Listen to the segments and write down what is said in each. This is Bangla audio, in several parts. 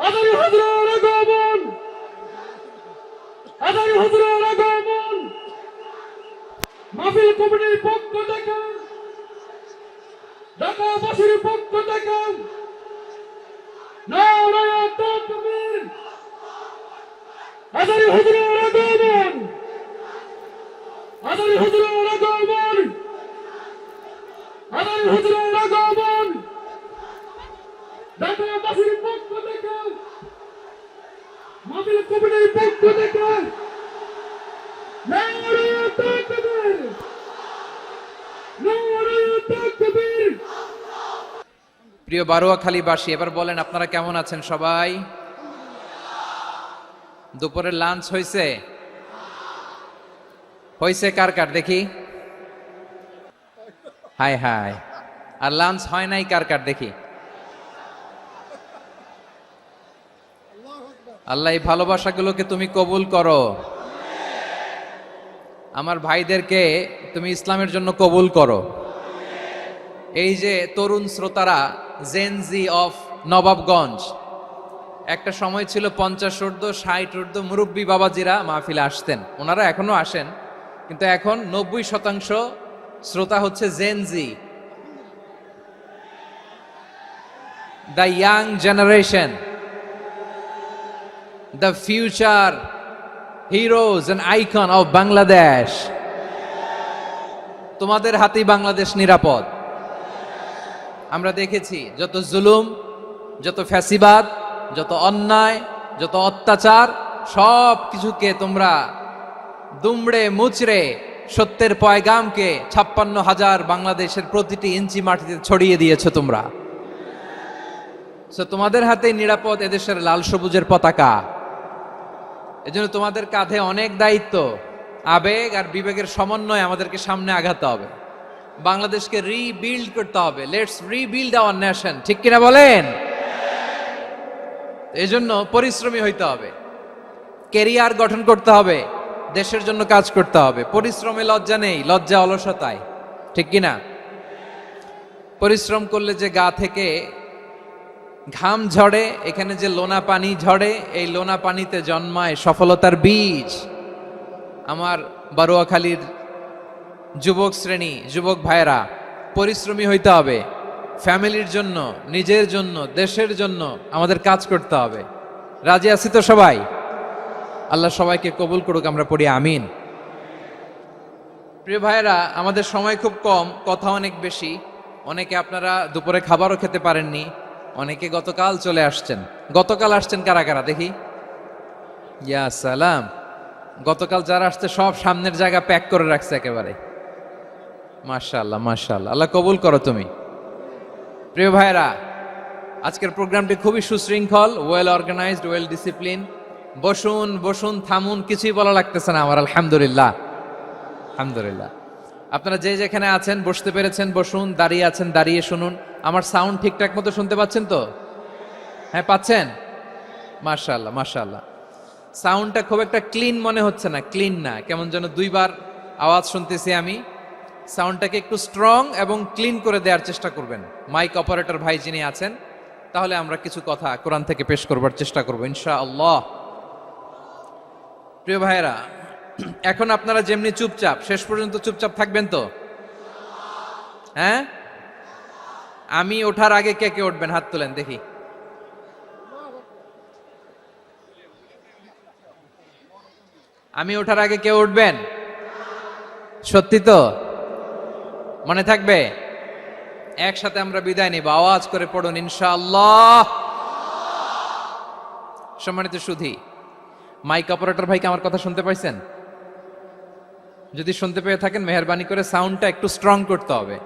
আদারি হুজুরের আগমন, আদারি হুজুরের আগমন। মাহফিল কমিটির পক্ষ থেকে, ঢাকাবাসীর পক্ষ থেকে নারায়ে তাকবীর। আদারি হুজুরের আগমন, আদারি হুজুরের আগমন, আদারি হুজুরের আগমন। ঢাকাবাসীর পক্ষ থেকে, মাহফিল কমিটির পক্ষ থেকে নারায়ে তাকবীর, নারায়ে তাকবীর। প্রিয় বারোয়াখালীবাসী, এবার বলেন আপনারা কেমন আছেন সবাই? দুপুরের লাঞ্চ হয়েছে? হয়েছে কার কার দেখি? High high. আর লাঞ্চ হয় নাই কার কার দেখি? আল্লাহ এই ভালোবাসাগুলোকে তুমি কবুল করো। আমার ভাইদেরকে তুমি ইসলামের জন্য কবুল করো। এই যে তরুণ শ্রোতারা, জেনজি অফ নবাবগঞ্জ, একটা সময় ছিল 50 ঊর্ধ্ব 60 ঊর্ধ্ব মুরব্বী বাবাজিরা মাহফিলে আসতেন, ওনারা এখনো আসেন, কিন্তু এখন 90% শ্রোতা হচ্ছে Gen Z, the young generation, the future heroes and icon of Bangladesh. তোমাদের হাতেই বাংলাদেশ নিরাপদ। আমরা দেখেছি যত জুলুম, যত ফ্যাসিবাদ, যত অন্যায়, যত অত্যাচার, সব কিছুকে তোমরা দুমড়ে মুচড়ে সত্যের পয়গামকে 56,000 বাংলাদেশের প্রতিটি ইঞ্চি মাটিতে ছড়িয়ে দিয়েছো তোমরা। তোমাদের হাতে নিরাপদ এদেশের লাল সবুজের পতাকা। এজন্য তোমাদের কাঁধে অনেক দায়িত্ব, আবেগ আর বিবেকের সমন্বয়ে আমাদেরকে সামনে আগাতে হবে। বাংলাদেশকে রিবিল্ড করতে হবে। লেটস রিবিল্ড আওয়ার নেশন, ঠিক কিনা বলেন? এই জন্য পরিশ্রমী হইতে হবে, কেরিয়ার গঠন করতে হবে, দেশের জন্য কাজ করতে হবে। পরিশ্রমে লজ্জা নেই, লজ্জা অলসতায়, ঠিক কিনা? পরিশ্রম করলে যে গা থেকে ঘাম ঝরে, এখানে যে লোনা পানি ঝরে, এই লোনা পানিতে জন্মায় সফলতার বীজ। আমার বারোয়াখালীর যুবক শ্রেণী, যুবক ভাইয়েরা, পরিশ্রমী হইতে হবে। ফ্যামিলির জন্য, নিজের জন্য, দেশের জন্য আমাদের কাজ করতে হবে। রাজি আছি তো সবাই? আল্লাহ সবাইকে কবুল করুক, আমরা পড়ি আমিন। প্রিয় ভাইয়েরা, আমাদের সময় খুব কম, কথা অনেক বেশি। অনেকে আপনারা দুপুরে খাবারও খেতে পারেননি, অনেকে গতকাল চলে আসছেন। গতকাল আসছেন কারা কারা দেখি? ইয়া সালাম। গতকাল যারা আসছে সব সামনের জায়গা প্যাক করে রাখছে একেবারে। মাশাআল্লাহ, মাশাআল্লাহ, আল্লাহ কবুল করো তুমি। প্রিয় ভাইয়েরা, আজকের প্রোগ্রামটি খুবই সুশৃঙ্খল, ওয়েল অর্গানাইজড, ওয়েল ডিসিপ্লিন। বসুন বসুন, থামুন, কিছুই বলা লাগতেছে না আমার। আলহামদুলিল্লাহ, আলহামদুলিল্লাহ। আপনারা যে যেখানে আছেন বসতে পেরেছেন বসুন, দাঁড়িয়ে আছেন দাঁড়িয়ে শুনুন। আমার সাউন্ড ঠিকঠাক মতো শুনতে পাচ্ছেন তো? হ্যাঁ, পাচ্ছেন? মাশাআল্লাহ, মাশাআল্লাহ। সাউন্ডটা খুব একটা ক্লিন মনে হচ্ছে না, ক্লিন না, কেমন যেন দুইবার আওয়াজ শুনতেছি আমি। সাউন্ডটাকে একটু স্ট্রং এবং ক্লিন করে দেওয়ার চেষ্টা করবেন মাইক অপারেটর ভাই যিনি আছেন। তাহলে আমরা কিছু কথা কোরআন থেকে পেশ করবার চেষ্টা করবো ইনশাআল্লাহ। প্রিয় ভাইয়েরা, এখন আপনারা যেমনি চুপচাপ, শেষ পর্যন্ত চুপচাপ থাকবেন তো? হ্যাঁ, আমি ওঠার আগে কে কে উঠবেন হাত তোলেন দেখি। আমি ওঠার আগে কেউ উঠবেন? সত্যি তো? মনে থাকবে? একসাথে আমরা বিদায় নিব, আওয়াজ করে পড়ুন ইনশাআল্লাহ। সম্মানিত সুধী, মাইক অপারেটর ভাইকে আমার কথা শুনতে পাইছেন? যদি শুনতে পেয়ে থাকেন, মেহেরবানি করে সাউন্ডটা একটু স্ট্রং করতে হবে,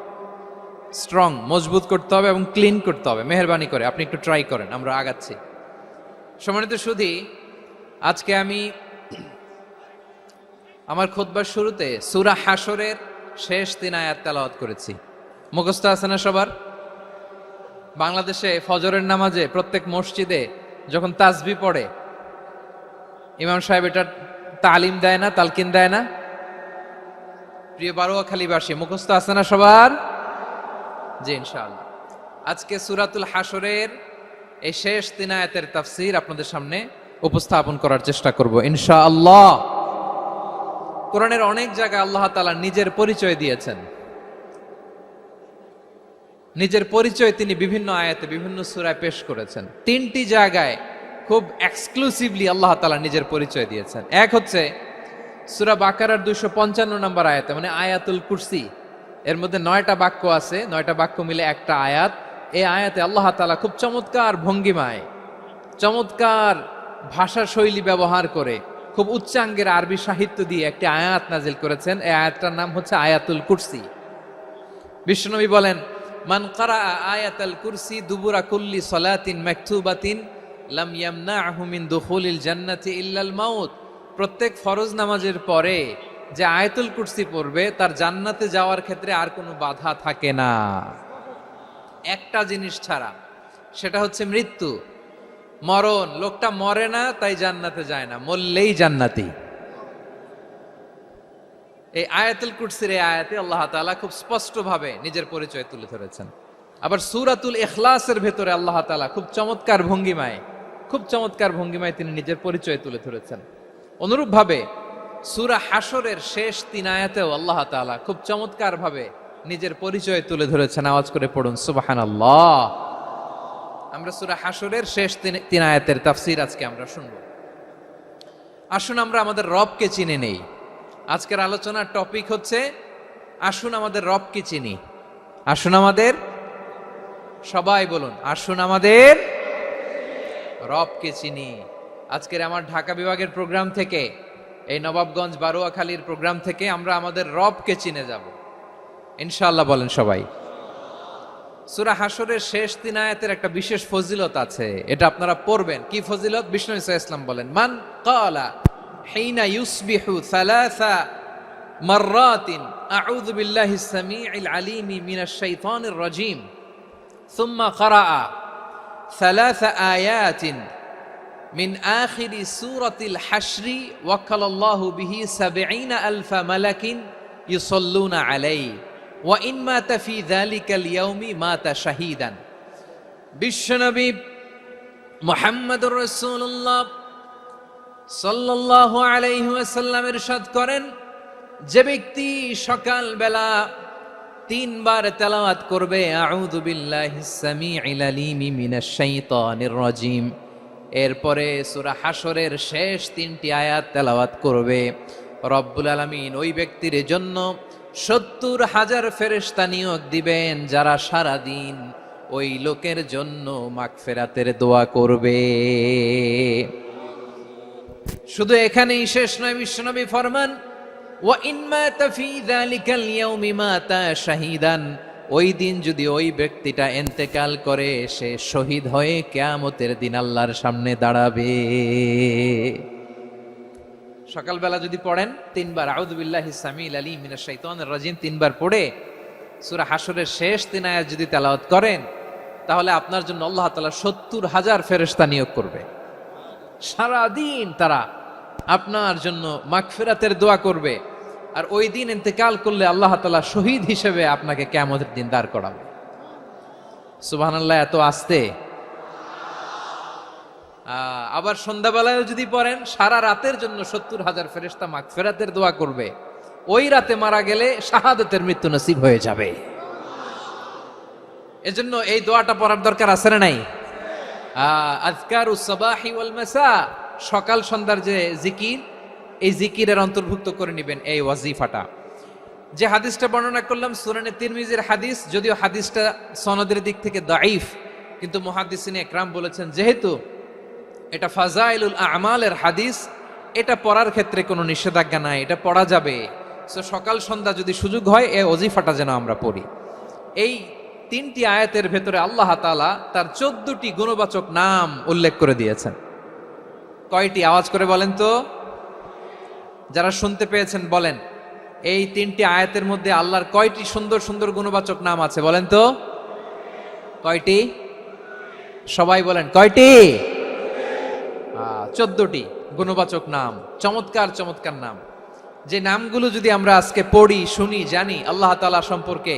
স্ট্রং, মজবুত করতে হবে এবং ক্লিন করতে হবে। মেহেরবানি করে আপনি একটু ট্রাই করেন, আমরা আগাচ্ছি। সম্মানিত সুধী, আজকে আমি আমার খুতবার শুরুতে সূরা হাশরের শেষ 3 আয়াত তেলাওয়াত করেছি। মুখস্থ আছে না সবার? বাংলাদেশে ফজরের নামাজে প্রত্যেক মসজিদে যখন তাসবিহ পড়ে, ইমাম সাহেব এটা তালিম দেয় না, তালকিন দেয় না? প্রিয় বারোয়াখালীবাসী, মুখস্থ আছে না সবার? জি ইনশাআল্লাহ। আজকে সূরাতুল হাশরের এই শেষ 3 আয়াতের তাফসীর আপনাদের সামনে উপস্থাপন করার চেষ্টা করব ইনশাআল্লাহ। কোরআনের অনেক জায়গায় আল্লাহ তাআলা নিজের পরিচয় দিয়েছেন। নিজের পরিচয় তিনি বিভিন্ন আয়াতে বিভিন্ন সূরায় পেশ করেছেন। 3টি জায়গায় খুব এক্সক্লুসিভলি আল্লাহ তাআলা নিজের পরিচয় দিয়েছেন। এক হচ্ছে সূরা বাকারার 255 নম্বর আয়াতে, মানে আয়াতুল কুরসি। এর মধ্যে 9টা বাক্য আছে, 9টা বাক্য মিলে একটা আয়াত। এই আয়াতে আল্লাহ তাআলা খুব চমৎকার ভঙ্গিমায়, চমৎকার ভাষা শৈলী ব্যবহার করে, খুব উচ্চাঙ্গের আরবি সাহিত্য দিয়ে একটি আয়াত নাজিল করেছেন। এই আয়াতটার নাম হচ্ছে আয়াতুল কুরসি। বিশ্বনবী বলেন, মান কারাআ আয়াতাল কুরসি দুবুরা কুল্লি সালাতিন মাকতুবাতিন লাম ইয়ামনাহু মিন দুখুলিল জান্নাতি ইল্লাল মাউত। প্রত্যেক ফরজ নামাজের পরে যে আয়াতুল কুরসি পড়বে তার জান্নাতে যাওয়ার ক্ষেত্রে আর কোনো বাধা থাকে না, একটা জিনিস ছাড়া, সেটা হচ্ছে মৃত্যু, মরণ। লোকটা মরে না তাই জান্নাতে যায় না, মরলেই জান্নাতি। এই আয়াতুল কুরসির এই আয়াতে আল্লাহ তাআলা খুব স্পষ্টভাবে নিজের পরিচয় তুলে ধরেছেন। আবার সূরাতুল ইখলাসের ভেতরে আল্লাহ তাআলা খুব চমৎকার ভঙ্গিমায় তিনি নিজের পরিচয় তুলে ধরেছেন। অনুরূপভাবে সূরা হাশরের শেষ 3 আয়াতেও আল্লাহ তাআলা খুব চমৎকার ভাবে নিজের পরিচয় তুলে ধরেছেন। আওয়াজ করে পড়ুন সুবহানাল্লাহ। আমরা সূরা হাশরের শেষ 3 আয়াতের তাফসীর আজকে আমরা শুনব। আসুন আমরা আমাদের রবকে চিনে নেই। আজকের আলোচনার টপিক হচ্ছে আসুন আমাদের রবকে চিনি। আসুন আমাদের, সবাই বলুন, আসুন আমাদের রবকে চিনি। আজকের আমার ঢাকা বিভাগের প্রোগ্রাম থেকে, এই নবাবগঞ্জ বারোয়াখালীর প্রোগ্রাম থেকে আমরা আমাদের রবকে চিনে যাব ইনশাআল্লাহ। বলেন সবাই। সূরা হাশরের শেষ 3 আয়াতের একটা বিশেষ ফজিলত আছে, এটা আপনারা পড়বেন। কি ফজিলত? বিষ্ণু ঈসা ইসলাম বলেন, মান ক্বালা হিনা ইউসবিহু সালাসা মাররাতিন আউযু বিল্লাহিস সামিউল আলিম মিনাশ শাইতানির রাজীম সুম্মা ক্বারাআ সালাসা আয়াতিন মিন আখিরি সূরাতিল হাশরি ওয়াক্কালাল্লাহু বিহি ৭০,০০০ মালাকিন ইউসাল্লুনা আলাইহি ওয়া ইন মাতা ফি যালিকাল ইয়াউমি মাতা শাহীদান। বিশ্বনবী মুহাম্মদুর রাসূলুল্লাহ সাল্লাল্লাহু আলাইহি ওয়াসাল্লাম ইরশাদ করেন, যে ব্যক্তি সকাল বেলা 3 বার তেলাওয়াত করবে আউযু বিল্লাহিস সামিউল আলিম মিনাশ শাইতানির রাজীম, এরপরে সূরা হাশরের শেষ 3টি আয়াত তেলাওয়াত করবে, রব্বুল আলামিন ওই ব্যক্তির জন্য ৭০,০০০ ফেরেশতা নিয়োগ দিবেন যারা সারা দিন ওই লোকের জন্য মাগফিরাতের দোয়া করবে। শুধু এখানেই শেষ নয়, বিশ্বনবী ফরমান, ওয়া ইন মাতা ফি যালিকাল ইয়াউমি মাতা শাহীদান, ওই দিন যদি ওই ব্যক্তিটা ইন্তেকাল করে সে শহীদ হয়ে কিয়ামতের দিন আল্লাহর সামনে দাঁড়াবে। সকালবেলা যদি পড়েন 3 বার আউযু বিল্লাহিস সামিউল আলিম মিনাশ শাইতানির রাজীম 3 বার পড়ে সূরা হাশরের শেষ 3 আয়াত যদি তেলাওয়াত করেন, তাহলে আপনার জন্য আল্লাহ তাআলা ৭০,০০০ ফেরেশতা নিয়োগ করবে। সারা দিন তারা আপনার জন্য মাগফিরাতের দোয়া করবে। আর ওই দিন ইন্তেকাল করলে আল্লাহ তাআলা শহীদ হিসেবে আপনাকে কিয়ামতের দিন দাঁড় করাবে। সুবহানাল্লাহ। এত আস্তে। আবার সন্ধ্যাবেলায় যদি পড়েন, সারা রাতের জন্য ৭০,০০০ ফেরেশতা মাগফিরাতের দোয়া করবে। ওই রাতে মারা গেলে শাহাদাতের মৃত্যু নসিব হয়ে যাবে। এজন্য এই দোয়াটা পড়ার দরকার আছে না নাই? আযকারুস সাবাহি ওয়াল মাসা, সকাল সন্ধ্যার যে জিকির, এই জিকিরের অন্তর্ভুক্ত করে নেবেন এই ওয়াজিফাটা। যে হাদিসটা বর্ণনা করলাম সুনানে তিরমিজির হাদিস, যদিও হাদিসটা সনদের দিক থেকে দাঈফ, কিন্তু মুহাদ্দিসিনে ইকরাম বলেছেন যেহেতু এটা ফাজাইলুল আমালের হাদিস, এটা পড়ার ক্ষেত্রে কোনো নিষেধাজ্ঞা নাই, এটা পড়া যাবে। সো সকাল সন্ধ্যা যদি সুযোগ হয় এই ওয়াজিফাটা যেন আমরা পড়ি। এই 3টি আয়াতের ভেতরে আল্লাহ তাআলা তার 14টি গুণবাচক নাম উল্লেখ করে দিয়েছেন। কয়টি? আওয়াজ করে বলেন তো, যারা শুনতে পেয়েছেন বলেন। এই 3টি আয়াতের মধ্যে আল্লাহর কয়টি সুন্দর সুন্দর গুণবাচক নাম আছে বলেন তো? কয়টি? সবাই বলেন কয়টি? 14টি গুণবাচক নাম, চমৎকার চমৎকার নাম। যে নামগুলো যদি আমরা আজকে পড়ি, শুনি, জানি, আল্লাহ তাআলা সম্পর্কে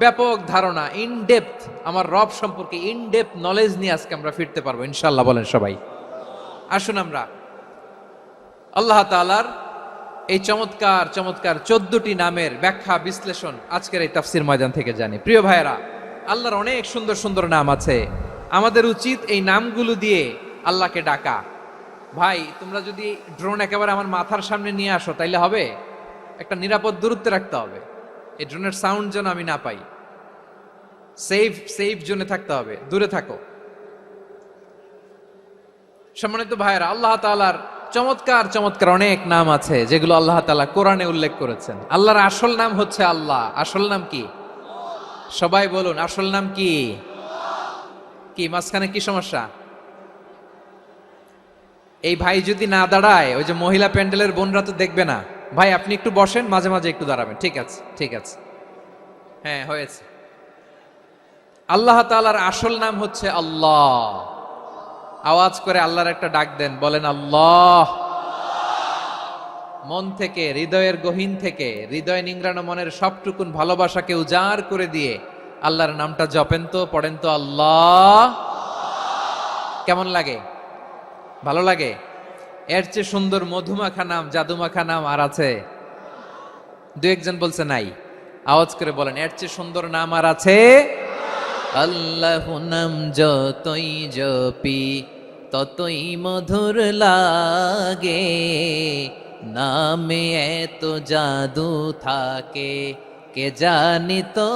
ব্যাপক ধারণা, ইন ডেপথ আমার রব সম্পর্কে ইন ডেপথ নলেজ নিয়ে আজকে আমরা ফিরতে পারবো ইনশাআল্লাহ। বলেন সবাই। আসুন আমরা আল্লাহ তাআলার এই চমৎকার চমৎকার 14টি নামের ব্যাখ্যা বিশ্লেষণ আজকের এই তাফসীর ময়দান থেকে জানি। প্রিয় ভাইয়েরা, আল্লাহর অনেক সুন্দর সুন্দর নাম আছে। আমাদের উচিত এই নামগুলো দিয়ে আল্লাহকে ডাকা। ভাই, তোমরা যদি ড্রোন একেবারে আমার মাথার সামনে নিয়ে আসো তাইলে হবে? একটা নিরাপদ দূরত্বে রাখতে হবে, এই ড্রোনের সাউন্ড যেন আমি না পাই। সেফ জোনে থাকতে হবে, দূরে থাকো। সম্মানিত ভাইয়েরা, আল্লাহ তাআলার চমৎকার চমৎকার অনেক নাম আছে যেগুলো আল্লাহ তাআলা কোরআনে উল্লেখ করেছেন। আল্লাহর আসল নাম হচ্ছে আল্লাহ। আসল নাম কি? সবাই বলুন, আসল নাম কি? কি মাঝখানে কি সমস্যা? এই ভাই যদি না দাঁড়ায়, ওই যে মহিলা প্যান্ডেলের বোনরা তো দেখবে না। ভাই আপনি একটু বসেন, মাঝে মাঝে একটু দাঁড়াবেন। ঠিক আছে, ঠিক আছে, হ্যাঁ হয়েছে। আল্লাহ তাআলার আসল নাম হচ্ছে আল্লাহ। আওয়াজ করে আল্লাহর একটা ডাক দেন, বলেন আল্লাহ। মন থেকে, হৃদয়ের গহীন থেকে, হৃদয় নিংড়ানো মনের সবটুকুন ভালোবাসাকে উজাড় করে দিয়ে আল্লাহর নামটা জপেন তো, পড়েন তো আল্লাহ। কেমন লাগে? ভালো লাগে? এর চেয়ে সুন্দর মধুমাখা নাম, জাদুমাখা নাম আর আছে? দু একজন বলছে নাই। আওয়াজ করে বলেন, এর চেয়ে সুন্দর নাম আর আছে? আল্লাহ নাম যতই জপি ততই মধুর লাগে, নামে এত জাদু থাকে কে জানি তো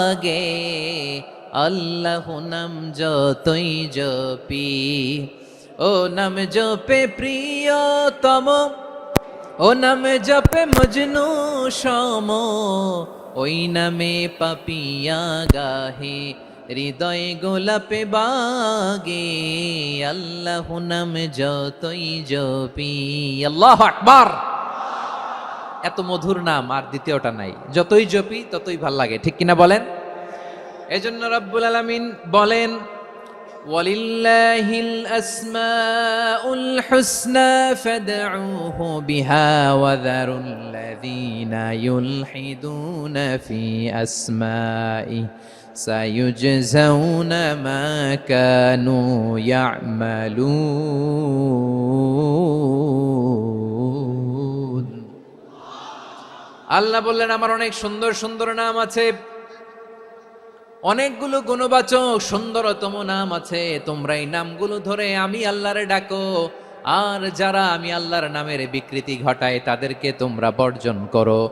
আগে। আল্লাহ নাম যতই জপি, ও নাম জপে প্রিয়তম, ও নাম জপে মজনু সম, ওই নামে পাপিয়া গাহে হৃদয় গোলাপে বাগে। আল্লাহ নাম যতই জপি। আল্লাহু আকবার। এত মধুর নাম আর দ্বিতীয়টা নাই। যতই জপি ততই ভাল লাগে, ঠিক কিনা বলেন? এজন্য রব্বুল আলামিন বলেন, ওয়ালিল্লাহিল আসমাউল হুসনা ফাদউহু বিহা ওয়া যারুল্লাযীনা ইউলহিদুনা ফি আসমাইহি সায়ুজজাউনা মা কানু ইয়ামালুন। আল্লাহ বললেন, আমার অনেক সুন্দর সুন্দর নাম আছে, অনেকগুলো গুণবাচক সুন্দরতম নাম আছে। তোমরা এই নামগুলো ধরে আমি আল্লাহরে ডাকো, আর যারা আমি আল্লাহর নামের বিকৃতি ঘটায় তাদেরকে তোমরা বর্জন করো।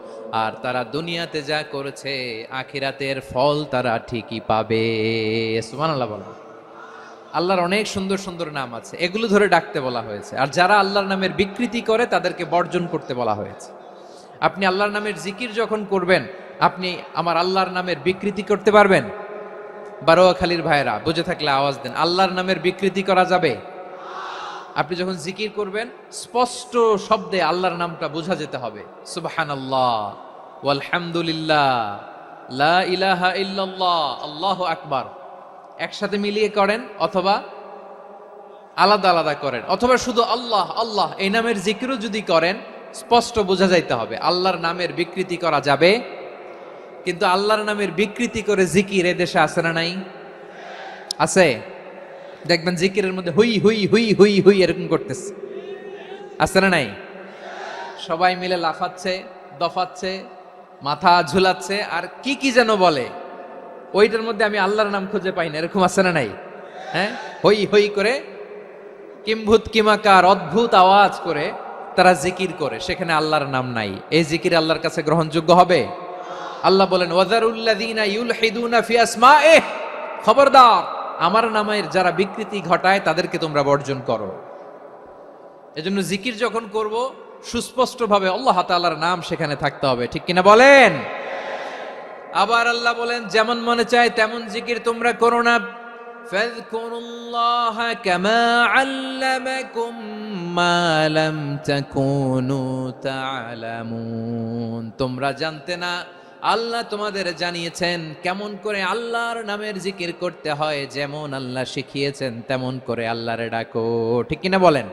আর তারা দুনিয়াতে যা করেছে আখিরাতের ফল তারা ঠিকই পাবে। সুবহানাল্লাহ বলো। আল্লাহর অনেক সুন্দর সুন্দর নাম আছে, এগুলো ধরে ডাকতে বলা হয়েছে। আর যারা আল্লাহর নামের বিকৃতি করে তাদেরকে বর্জন করতে বলা হয়েছে। আপনি আল্লাহর নামের জিকির যখন করবেন, আপনি আমার আল্লাহর নামের বিকৃতি করতে পারবেন? বারোয়াখালীর ভাইরা বুঝে থাকলে আওয়াজ দেন, আল্লাহর নামের বিকৃতি করা যাবে? আপনি যখন জিকির করবেন স্পষ্ট শব্দে আল্লাহর নামটা বোঝা যেতে হবে। সুবহানাল্লাহ, ওয়ালহামদুলিল্লাহ, লা ইলাহা ইল্লাল্লাহ, আল্লাহু আকবার। একসাথে মিলিয়ে করেন অথবা আলাদা আলাদা করেন, অথবা শুধু আল্লাহ আল্লাহ এই নামের জিকিরও যদি করেন স্পষ্ট বোঝা যাইতে হবে। আল্লাহর নামের বিকৃতি করা যাবে, কিন্তু আল্লাহর নামের বিকৃতি করে জিকির এদেশে আছে না নাই? আছে। দেখবেন জিকিরের মধ্যে হুই হুই হুই হুই হুই এরকম করতেছে, আছে না নাই? সবাই মিলে লাফাচ্ছে, দফাচ্ছে, মাথা ঝুলাচ্ছে, আর কি কি যেন বলে, ওইটার মধ্যে আমি আল্লাহর নাম খুঁজে পাই না, এরকম আছে না নাই? হ্যাঁ, হই হই করে কিম্ভূত কিমাকার অদ্ভুত আওয়াজ করে তারা জিকির করে, সেখানে আল্লাহর নাম নাই। এই জিকির আল্লাহর কাছে গ্রহণযোগ্য হবে? আল্লাহ বলেন, ওয়াযারুল্লাযীনা ইউলহিদুনা ফি আসমাইহি, খবরদার আমার নামের যারা বিকৃতি ঘটায় তাদেরকে তোমরা বর্জন করো। এজন্য জিকির যখন করব সুস্পষ্টভাবে আল্লাহ তাআলার নাম সেখানে থাকতে হবে, ঠিক কিনা বলেন? আবার আল্লাহ বলেন, যেমন মনে চায় তেমন জিকির তোমরা করো না। ফাযকুরুল্লাহা কামা আল্লামাকুম মা লাম তাকুনু তা'লামুন। তোমরা জানতে না, আল্লাহ তোমাদের জানিয়েছেন কেমন করে আল্লাহর নামের জিকির করতে হয়। যেমন আল্লাহ শিখিয়েছেন তেমন করে আল্লাহরে ডাকো, ঠিক কিনা বলেন?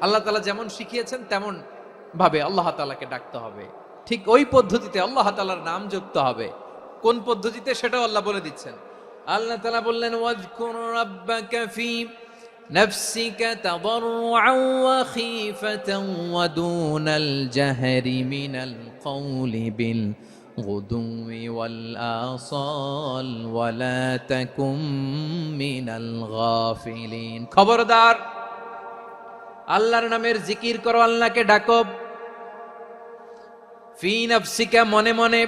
আল্লাহ তাআলা যেমন শিখিয়েছেন তেমন ভাবে আল্লাহ তাআলাকে ডাকতে হবে, ঠিক ওই পদ্ধতিতে আল্লাহ তাআলার নাম জপতে হবে। কোন পদ্ধতিতে সেটাও আল্লাহ বলে দিচ্ছেন। আল্লাহ তাআলা বললেন ওয়াজকুর রাব্বাকা ফি নাফসিকা তাদাররুআন ওয়া খীফাতান ওয়া দুনাল জাহরি মিনাল কওলি বিল গুদুওয়ি ওয়াল আসাল ওয়া লা তাকুম মিনাল গাফিলিন। খবরদার, আল্লাহর নামের জিকির করো, আল্লাহকে ডাকো। ফি নাফসিকা, মনে মনে,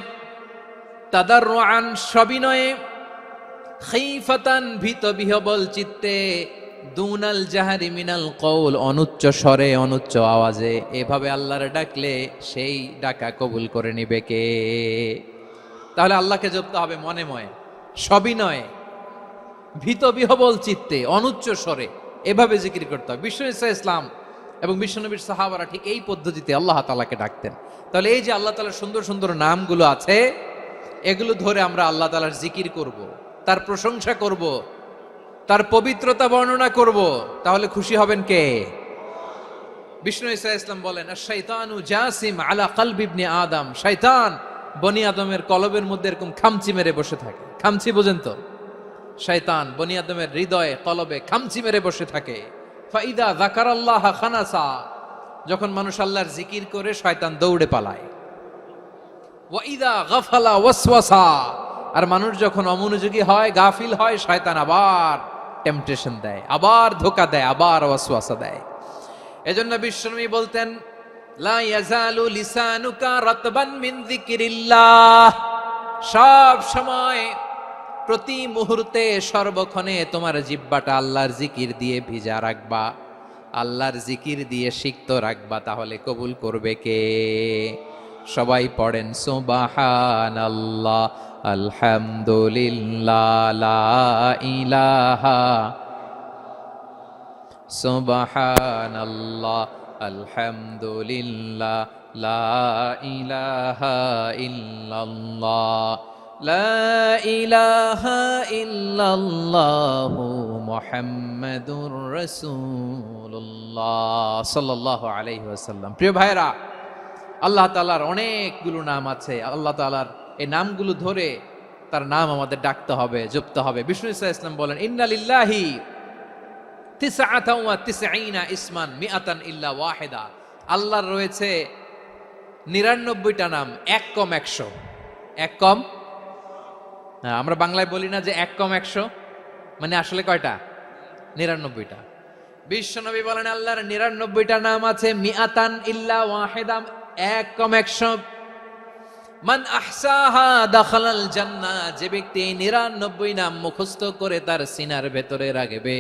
তাদাররুআন, সবিনয়ে, খীফাতান, ভীত বিহবল চিত্তে, দুনাল জাহারি মিনাল কওল, অনুচ্চ স্বরে, অনুচ্চ আওয়াজে। এভাবে আল্লাহর ডাকলে সেই ডাকা কবুল করে নিবে কে? তাহলে আল্লাহকে জপতে হবে মনে মনে, সবিনয়ে, ভীত বিহবল চিত্তে, অনুচ্চ স্বরে, এভাবে জিকির করতে হবে। বিষ্ণু ইসলাম এবং বিশ্বনবীর সাহাবারা ঠিক এই পদ্ধতিতে আল্লাহ তাআলাকে ডাকতেন। তাহলে এই যে আল্লাহ তাআলার সুন্দর সুন্দর নামগুলো আছে, এগুলো ধরে আমরা আল্লাহ তাআলার জিকির করব, তার প্রশংসা করব, তার পবিত্রতা বর্ণনা করব, তাহলে খুশি হবেন কে? বিষ্ণু ইসলাম বলেন আশ-শাইতানু জাসিম আলা কলবি ইবনে আদম, শয়তান বনি আদমের কলবের মধ্যে এরকম খামচি মেরে বসে থাকে। খামচি বোঝেন তো? শয়তান বনি আদমের হৃদয়ে, কলবে খামচি মেরে বসে থাকে। ফাইদা যাকারাল্লাহ খানাসা, যখন মানুষ আল্লাহর জিকির করে শয়তান দৌড়ে পালায়। ওয়াইদা গাফালা ওয়াসওয়াসা, আর মানুষ যখন অমনোযোগী হয়, গাফিল হয়, শয়তান আবার টেম্পটেশন দেয়, আবার ধোঁকা দেয়, আবার ওয়াসওয়াসা দেয়। এজন্য বিশ্বনবী বলতেন লা ইয়াজালু লিসানুকা রাতবান মিন যিকরিল্লাহ, সব সময়, প্রতি মুহূর্তে, সর্বক্ষণে তোমার জিহ্বাটা আল্লাহর জিকির দিয়ে ভিজা রাখবা, আল্লাহর জিকির দিয়ে সিক্ত রাখবা, তাহলে কবুল করবে কে? সবাই পড়েন সুবহানাল্লাহ, আলহামদুলিল্লাহ, লা ইলাহা, সুবহানাল্লাহ, আলহামদুলিল্লাহ, লা ইলাহা ইল্লাল্লাহ, লা ইলাহা ইল্লাল্লাহু মুহাম্মাদুর রাসূলুল্লাহ সাল্লাল্লাহু আলাইহি ওয়াসাল্লাম। প্রিয় ভাইরা, আল্লাহ তাআলার অনেকগুলো নাম আছে। আল্লাহ তাআলার এই নামগুলো ধরে তার নাম আমাদের ডাকতে হবে, জপতে হবে। বিষ্ণু ইসলাম বলেন ইন্না লিল্লাহি 99 ইসমান মিআতান ইল্লা ওয়াহিদা, আল্লাহর রয়েছে 99টা নাম, এক কম 100। এক কম, আমরা বাংলায় বলি না যে এক কম 100, মানে আসলে কয়টা? 99টা। বিশ্বনবী বলেন আল্লাহর 99টা নাম আছে, মিআতান ইল্লা ওয়াহিদা, এক কম 100। মান আহসাহা দাখালাল জান্নাহ, যে ব্যক্তি 99 নাম মুখস্থ করে তার সিনার ভেতরে রাখবে,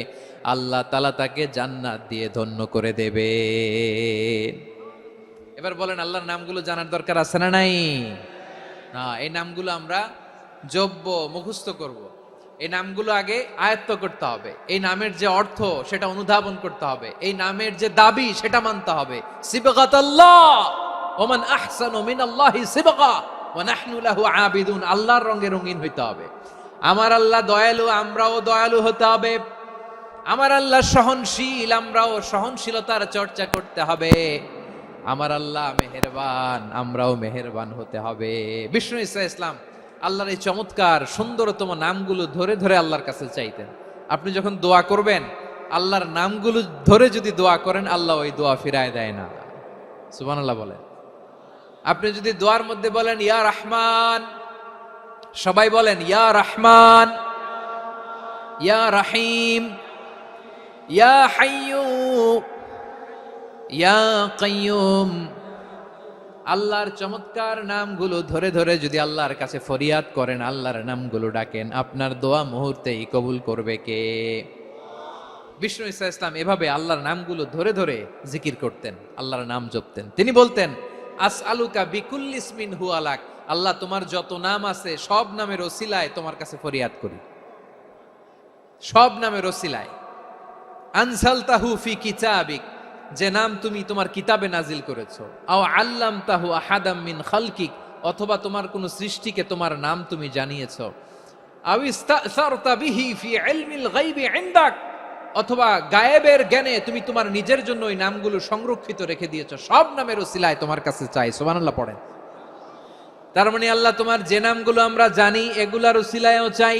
আল্লাহ তাআলা তাকে জান্নাত দিয়ে ধন্য করে দেবে। এবার বলেন আল্লাহর নামগুলো জানার দরকার আছে না নাই? না, এই নামগুলো আমরা জপব, মুখস্থ করব। এই নামগুলো আগে আয়ত্ত করতে হবে। এই নামের যে অর্থ সেটা অনুধাবন করতে হবে। এই নামের যে দাবি সেটা মানতে হবে। সিবগাতাল্লাহ ওয়া মান আহসানু মিনাল্লাহি সিবগা ওয়া নাহনু লাহু আবিদুন, আল্লাহর রঙে রঙিন হইতে হবে। আমার আল্লাহ দয়ালু, আমরাও দয়ালু হতে হবে। আমার আল্লাহ সহনশীল, আমরাও সহনশীলতার চর্চা করতে হবে। আমার আল্লাহ মেহেরবান, আমরাও মেহেরবান হতে হবে। বিষ্ণু ইসলাম আল্লাহর এই চমৎকার সুন্দরতম নামগুলো ধরে ধরে আল্লাহর কাছে চাইতেন। আপনি যখন দোয়া করবেন, আল্লাহর নামগুলো ধরে যদি দোয়া করেন, আল্লাহ ওই দোয়া ফিরায় দেয় না। সুবহানাল্লাহ বলেন। আপনি যদি দোয়ার মধ্যে বলেন ইয়া রহমান, সবাই বলেন ইয়া রহমান, ইয়া রহিম, ইয়া হাইয়্যু, ইয়া কাইয়্যুম, আল্লাহর চমৎকার নামগুলো ধরে ধরে যদি আল্লাহর কাছে ফরিয়াদ করেন, আল্লাহর নামগুলো ডাকেন, আপনার দোয়া মুহূর্তেই কবুল করবে কে? বিষ্ণু ইসলাম এভাবে আল্লাহর নামগুলো ধরে ধরে জিকির করতেন, আল্লাহর নাম জপতেন। তিনি বলতেন আসআলুকা বিকুল্লি ইসমিন হুয়া লাক, আল্লাহ তোমার যত নাম আছে সব নামের ওসিলায় তোমার কাছে ফরিয়াদ করি, সব নামের ওসিলায়। আনজালতাহু ফি কিতাবিক, যে নাম তুমি তোমার কিতাবে নাজিল করেছো। আও আল্লামতাহু আহাদাম মিন খালকিক, অথবা তোমার কোন সৃষ্টিকে তোমার নাম তুমি জানিয়েছো। আও ইস্তাসারতা বিহি ফি ইলমিল গায়বি ইনদাক, অথবা গায়েবের জ্ঞানে তুমি তোমার নিজের জন্য ওই নামগুলো সংরক্ষিত রেখে দিয়েছো। সব নামের ওসিলায় তোমার কাছে চাই। সুবহানাল্লাহ পড়েন। তার মানে আল্লাহ তোমার যে নামগুলো আমরা জানি এগুলার উসিলায়ও চাই,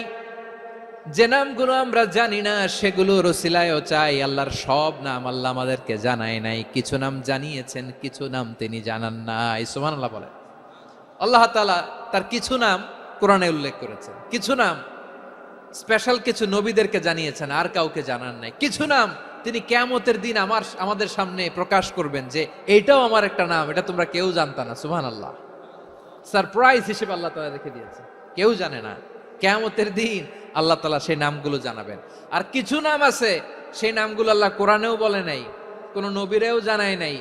যে নামগুলো আমরা জানি না সেগুলোর উসিলায়ও চাই। আল্লাহর সব নাম আল্লাহ আমাদেরকে জানায় নাই, কিছু নাম জানিয়েছেন, কিছু নাম তিনি জানান নাই। সুবহানাল্লাহ বলেন। আল্লাহ তাআলা তার কিছু নাম কোরআনে উল্লেখ করেছেন, কিছু নাম স্পেশাল কিছু নবীদেরকে জানিয়েছেন, আর কাউকে জানান নাই। কিছু নাম তিনি কিয়ামতের দিন আমাদের সামনে প্রকাশ করবেন যে এইটাও আমার একটা নাম, এটা তোমরা কেউ জানতা না। সুবহানাল্লাহ, সারপ্রাইজ হিসেবে আল্লাহ তাআলা রেখে দিয়েছে, কেউ জানে না। কিয়ামতের দিন আল্লাহ তাআলা সেই নামগুলো জানাবেন। আর কিছু নাম আছে সেই নামগুলো আল্লাহ কোরআনেও বলে নাই, কোনো নবীরেও জানায় নাই,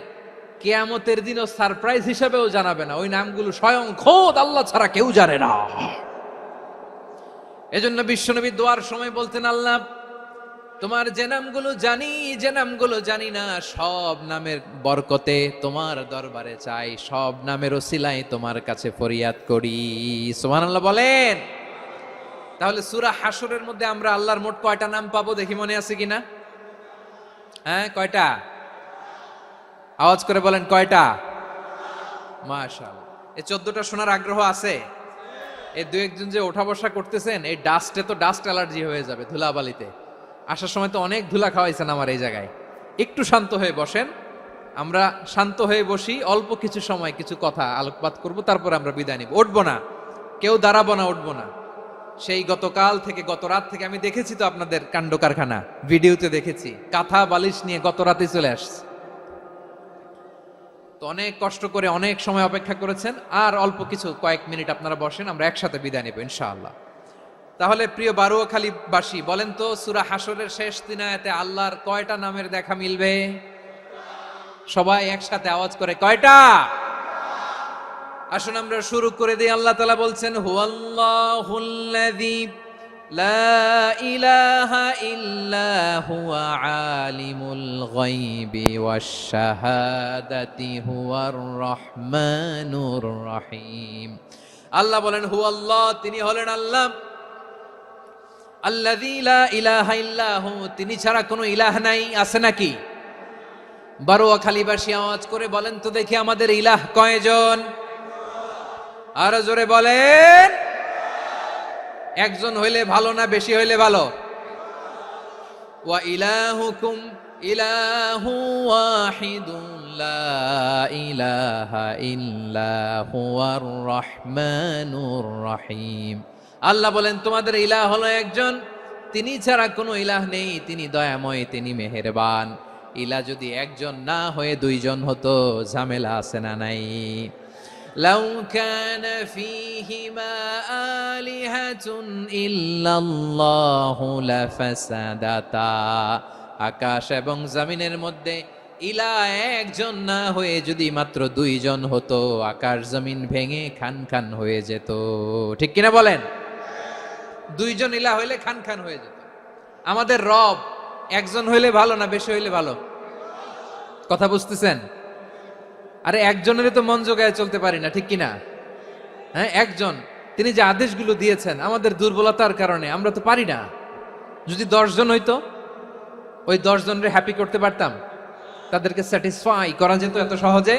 কিয়ামতের দিনও সারপ্রাইজ হিসেবেও জানাবে না। ওই নামগুলো স্বয়ং খোদ আল্লাহ ছাড়া কেউ জানে না। এজন্য বিশ্বনবী দোয়ার সময় বলতেন, আল্লাহ তোমার যে নামগুলো জানি, যে নামগুলো জানি না, সব নামের বরকতে তোমার দরবারে চাই, সব নামের ওসিলায় তোমার কাছে ফরিয়াদ করি। সুবহানাল্লাহ বলেন। তাহলে সূরা হাশরের মধ্যে আমরা আল্লাহর মোট কয়টা নাম পাবো দেখি, মনে আছে কিনা? হ্যাঁ, কয়টা? আওয়াজ করে বলেন, কয়টা? মাশাআল্লাহ। এই 14টা শোনার আগ্রহ আছে? এই দু একজন যে ওঠা বসা করতেছেন, এই ডাস্টে তো ডাস্ট অ্যালার্জি হয়ে যাবে, ধুলাবালিতে। আসার সময় তো অনেক ধুলা খাওয়াইছেন আমার এই জায়গায়। একটু শান্ত হয়ে বসেন, আমরা শান্ত হয়ে বসি, অল্প কিছু সময় কিছু কথা আলোকপাত করব, তারপরে আমরা বিদায় নিব। উঠবো না, কেউ দাঁড়াবো না, উঠবো না। সেই গতকাল থেকে, গত রাত থেকে আমি দেখেছি তো আপনাদের কাণ্ড কারখানা, ভিডিওতে দেখেছি, কাঁথা বালিশ নিয়ে গত রাতে চলে আসছে। তো অনেক কষ্ট করে অনেক সময় অপেক্ষা করেছেন, আর অল্প কিছু কয়েক মিনিট আপনারা বসেন, আমরা একসাথে বিদায় নেব ইনশাআল্লাহ। তাহলে প্রিয় বারুয়াখালীবাসী, বলেন তো সূরা হাশরের শেষ 3 আয়াতে আল্লাহর কয়টা নামের দেখা মিলবে? সবাই একসাথে আওয়াজ করে, কয়টা? আসুন আমরা শুরু করে দিই। আল্লাহ তাআলা বলছেন, হুয়াল্লাহুল্লাযী লা ইলাহা ইল্লা হুয়া আলিমুল গায়বি ওয়াশ শাহাদাতি হুয়ার রহমানুর রহিম। আল্লাহ বলেন, হুয়াল্লাহ, তিনি হলেন আল্লাহ, আল্লাযী লা ইলাহা ইল্লা হু, তিনি ছাড়া কোনো ইলাহ নাই। আছে নাকি? বারুয়াখালীবাসী আওয়াজ করে বলেন তো দেখি, আমাদের ইলাহ কয়জন? আরো জোরে বলেন। একজন হইলে ভালো না বেশি হইলে ভালো? ওয়া ইলাহুকুম ইলাহু ওয়াহিদুন লা ইলাহা ইল্লা হুয়ার রহমানুর রহিম। আল্লাহ বলেন, তোমাদের ইলাহ হলো একজন, তিনি ছাড়া কোনো ইলাহ নেই, তিনি দয়াময়, তিনি মেহেরবান। ইলাহ যদি একজন না হয়ে দুইজন হতো, ঝামেলা আছে না নাই? লাউ কানা ফীহিমা আলিহাতুন ইল্লাল্লাহু লাফাসাদাতা। আকাশ এবং জমিনের মধ্যে ইলাহ একজন না হয়ে যদি মাত্র দুইজন হতো, আকাশ জমিন ভেঙে খান খান হয়ে যেত। ঠিক কিনা বলেন? দুইজন ইলাহ হইলে খান খান হয়ে যেত। আমাদের রব একজন হইলে ভালো না বেশি হইলে ভালো? কথা বুঝতেছেন? আরে একজনের তো মন জোগায় চলতে পারি না, ঠিক কিনা? হ্যাঁ, একজন, তিনি যে আদেশগুলো দিয়েছেন আমাদের দুর্বলতার কারণে আমরা তো পারি না। যদি 10 জন হইতো, ওই 10 জনের হ্যাপি করতে পারতাম, তাদেরকে স্যাটিসফাই করা যেত এত সহজে।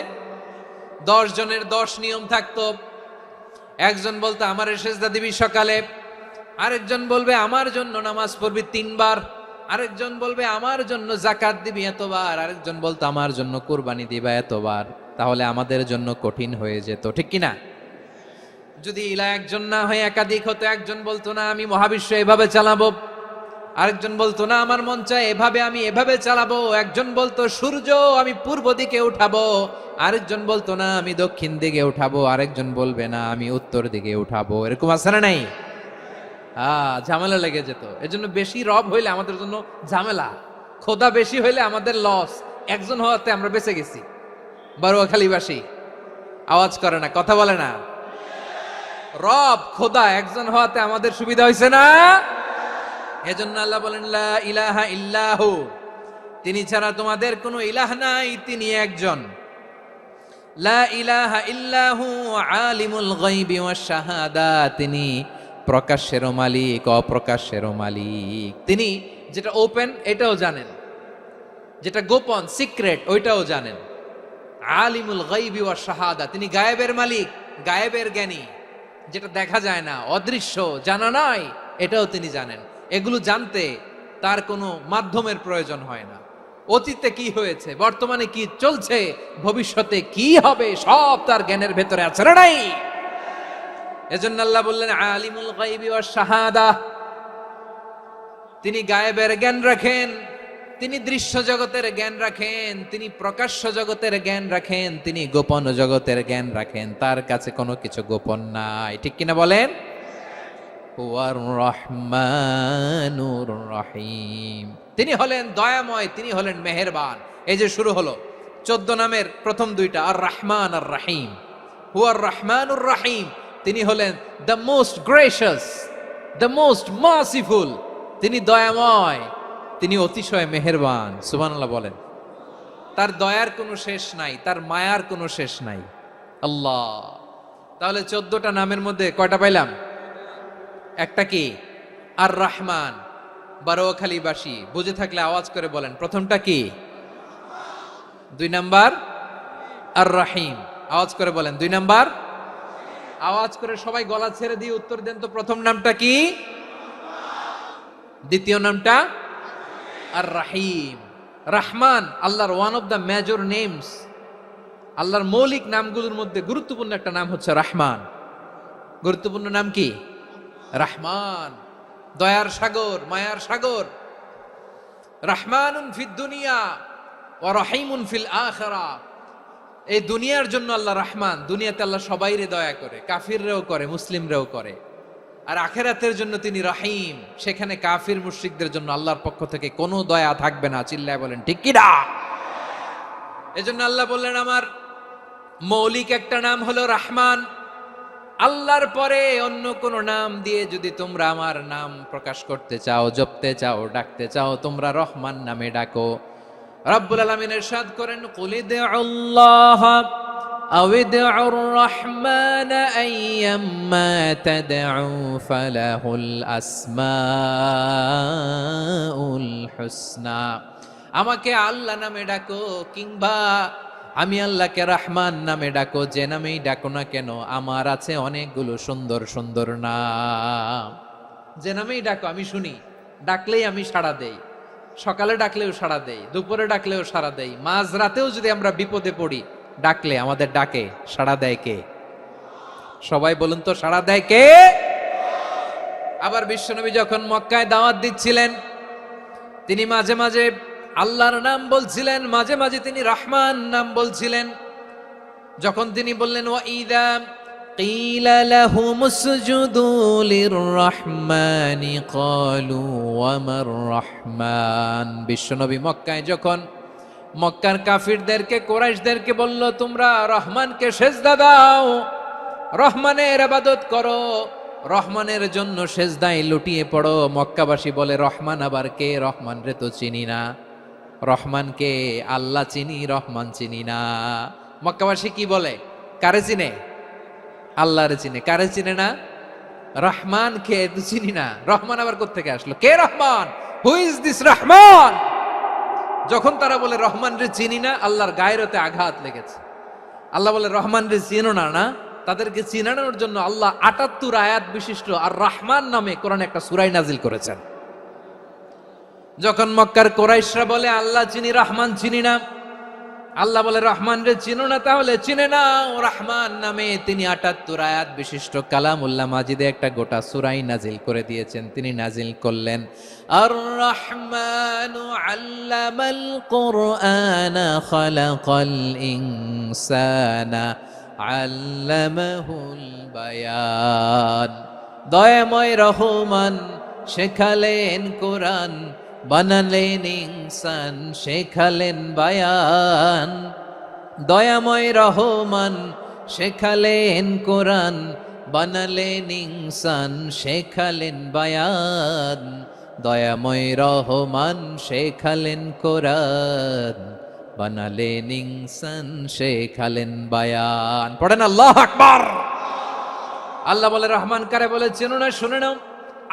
10 জনের 10 নিয়ম থাকতো। একজন বলতো আমার সেজদা দিবি সকালে, আরেকজন বলবে আমার জন্য নামাজ পড়বি 3 বার, আরেকজন বলবে আমার জন্য যাকাত দিবি এতবার, আরেকজন বলতো আমার জন্য কুরবানি দিবা এতবার। তাহলে আমাদের জন্য কঠিন হয়ে যেত, ঠিক কিনা? যদি ইলা একজন না হয়ে একাধিক হতো, একজন বলতো না আমি মহাবিশ্ব এভাবে চালাবো, আরেকজন বলতো না আমার মন চায় এভাবে, আমি এভাবে চালাবো, একজন বলতো সূর্য আমি পূর্ব দিকে উঠাবো, আরেকজন বলতো না আমি দক্ষিণ দিকে উঠাবো, আরেকজন বলবে না আমি উত্তর দিকে উঠাবো। এরকম আছে না নাই? ঝামেলা লেগে যেত। এজন্য বেশি রব হইলে আমাদের জন্য ঝামেলা, খোদা বেশি হইলে আমাদের লস। একজন হওয়াতে আমরা বেঁচে গেছি। বারুয়াখালীবাসী আওয়াজ করে না, কথা বলে না। রব খোদা একজন হওয়াতে আমাদের সুবিধা হয়েছে না? এজন্য আল্লাহ বলেন, লা ইলাহা ইল্লাহু, তিনি ছাড়া তোমাদের কোনো ইলাহ নাই, তিনি একজন। লা ইলাহা ইল্লাহু আলিমুল গায়বি ওয়াশ শাহাদা, তিনি প্রকাশ্যেরও মালিক, অপ্রকাশ্যেরও মালিক। তিনি যেটা ওপেন এটাও জানেন, যেটা গোপন সিক্রেট ওইটাও জানেন। আলিমুল গায়বি ওয়াশ শাহাদা, তিনি গায়েবের মালিক, গায়েবের জ্ঞানী, যেটা দেখা যায় না, অদৃশ্য, জানা নাই, এটাও তিনি জানেন। এগুলো জানতে তার কোনো মাধ্যমের প্রয়োজন হয় না। অতীতে কি হয়েছে, বর্তমানে কি চলছে, ভবিষ্যতে কি হবে, সব তার জ্ঞানের ভেতরে আছে না নাই? এজন্য আল্লাহ বললেন আলিমুল গায়বি ওয়াশ শাহাদা, তিনি গায়েবের জ্ঞান রাখেন, তিনি দৃশ্য জগতের জ্ঞান রাখেন, তিনি প্রকাশ্য জগতের জ্ঞান রাখেন, তিনি গোপন জগতের জ্ঞান রাখেন। তার কাছে কোনো কিছু গোপন নাই, ঠিক কিনা বলেন? হুয়ার রহমানুর রহিম, তিনি হলেন দয়াময়, তিনি হলেন মেহেরবান। এই যে শুরু হলো 14 নামের প্রথম দুইটা, আর রহমান আর রহিম। হুয়ার রহমানুর রহিম, তিনি হলেন the most gracious, the most merciful, তিনি দয়াময়, তিনি অতিশয় মেহেরবান। সুবহানাল্লাহ বলেন। তার দয়ার কোনো শেষ নাই, তার মায়ার কোনো শেষ নাই। আল্লাহ, তাহলে 14টা নামের মধ্যে কয়টা পাইলাম? একটা কি? আর রহমান। বারোয়াখালীবাসী বুঝে থাকলে আওয়াজ করে বলেন, প্রথমটা কি? 2 নাম্বার আর রহিম। আওয়াজ করে বলেন 2 নাম্বার। আওয়াজ করে সবাই গলা ছেড়ে দিয়ে উত্তর দেন তো, প্রথম নামটা কি? দ্বিতীয় নামটা? আর রাহিম। রহমান আল্লাহর one of the major names, আল্লাহর মৌলিক নামগুলোর মধ্যে গুরুত্বপূর্ণ একটা নাম হচ্ছে রহমান। গুরুত্বপূর্ণ নাম কি? রহমান, দয়ার সাগর, মায়ার সাগর। রহমানুন ফিদ দুনিয়া ওয়া রহিমুন ফিল আখিরা। এই দুনিয়ার জন্য আল্লাহ রহমান, দুনিয়াতে আল্লাহ সবাইরে দয়া করে, কাফিররেও করে, মুসলিমরেও করে। আর আখিরাতের জন্য তিনি রহিম, সেখানে কাফির মুশরিকদের জন্য আল্লাহর পক্ষ থেকে কোনো দয়া থাকবে না। চিল্লায় বলেন ঠিক কি না? এজন্য আল্লাহ বললেন আমার মৌলিক একটা নাম হলো রহমান। আল্লাহর পরে অন্য কোন নাম দিয়ে যদি তোমরা আমার নাম প্রকাশ করতে চাও, জপতে চাও, ডাকতে চাও, তোমরা রহমান নামে ডাকো। রব্বুল আলামিন ইরশাদ করেন, কুলিদুল্লাহ আউদিউর রহমান আইয়াম্মা তাদউ ফালাহুল আসমাউল হুসনা। আমাকে আল্লাহ নামে ডাকো, কিংবা আমি আল্লাহকে রহমান নামে ডাকো, যে নামেই ডাকো না কেন আমার আছে অনেকগুলো সুন্দর সুন্দর নাম। যে নামেই ডাকো আমি শুনি, ডাকলেই আমি সাড়া দেই। সকালে ডাকলেও সাড়া দেই, দুপুরে ডাকলেও সাড়া দেই, মাঝ রাতেও যদি আমরা বিপদে পড়ি, ডাকলে আমাদের ডাকে সাড়া দেয় কে? সবাই বলুন তো, সাড়া দেয় কে? আবার বিশ্বনবী যখন মক্কায় দাওয়াত দিচ্ছিলেন, তিনি মাঝে মাঝে আল্লাহর নাম বলছিলেন, মাঝে মাঝে তিনি রহমান নাম বলছিলেন। যখন তিনি বললেন ওয়াইদা কিলা লাহুমুসজুদু লিররহমানি ক্বালু ওয়ামার রহমান। বিশ্বনবী মক্কায় যখন মক্কার কাফিরদেরকে, কুরাইশদেরকে বলল তোমরা রহমানকে সেজদা দাও, রহমানের ইবাদত করো, রহমানের জন্য সেজদায় লুটিয়ে পড়ো, মক্কাবাসী বলে রহমান আবার কে? রহমান রে তো চিনি না। রহমানকে আল্লাহ চিনি, রহমান চিনি না। মক্কাবাসী কি বলে? কারে চিনে? আল্লাহরে চিনে। কারে চিনে না? রহমান কে তো চিনি না। রহমান আবার কোত্থেকে আসলো? কে Rahman? Who is this Rahman? যখন তারা বলে রহমান রে চিনি না, আল্লাহর গায়রতে আঘাত লেগেছে। আল্লাহ বলে রহমান রে চিনো না, না? তাদেরকে চিনানোর জন্য আল্লাহ ৭৮ আয়াত বিশিষ্ট আর রহমান নামে কোরআনে একটা সূরা নাজিল করেছেন। যখন মক্কার কুরাইশরা বলে আল্লাহ চিনি, রহমান চিনি না, আল্লাহ বলে রহমান রে চিনো না, তাহলে চিনে নাও রহমান নামে। তিনি ৭৮ আয়াত বিশিষ্ট কালামুল্লাহ মাজিদে একটা গোটা সূরাই নাজিল করে দিয়েছেন। তিনি নাজিল করলেন আর রহমানু আল্লামাল কুরআনা খালাকাল ইনসানা আল্লামাহুল বায়ান। দয়াময় রহমান শেখালেন কোরআন, বানালেন ইনসান, শেখালেন বায়ান। দয়াময় রহমান শেখালেন কোরআন, বানালেন ইনসান, শেখালেন বায়ান। দয়াময় রহমান শেখালেন কোরআন, বানালেন ইনসান, শেখালেন বায়ান। পড়েন আল্লাহু আকবার। আল্লাহ বলে রহমান কারে বলে চেনো না? শুনে নাও,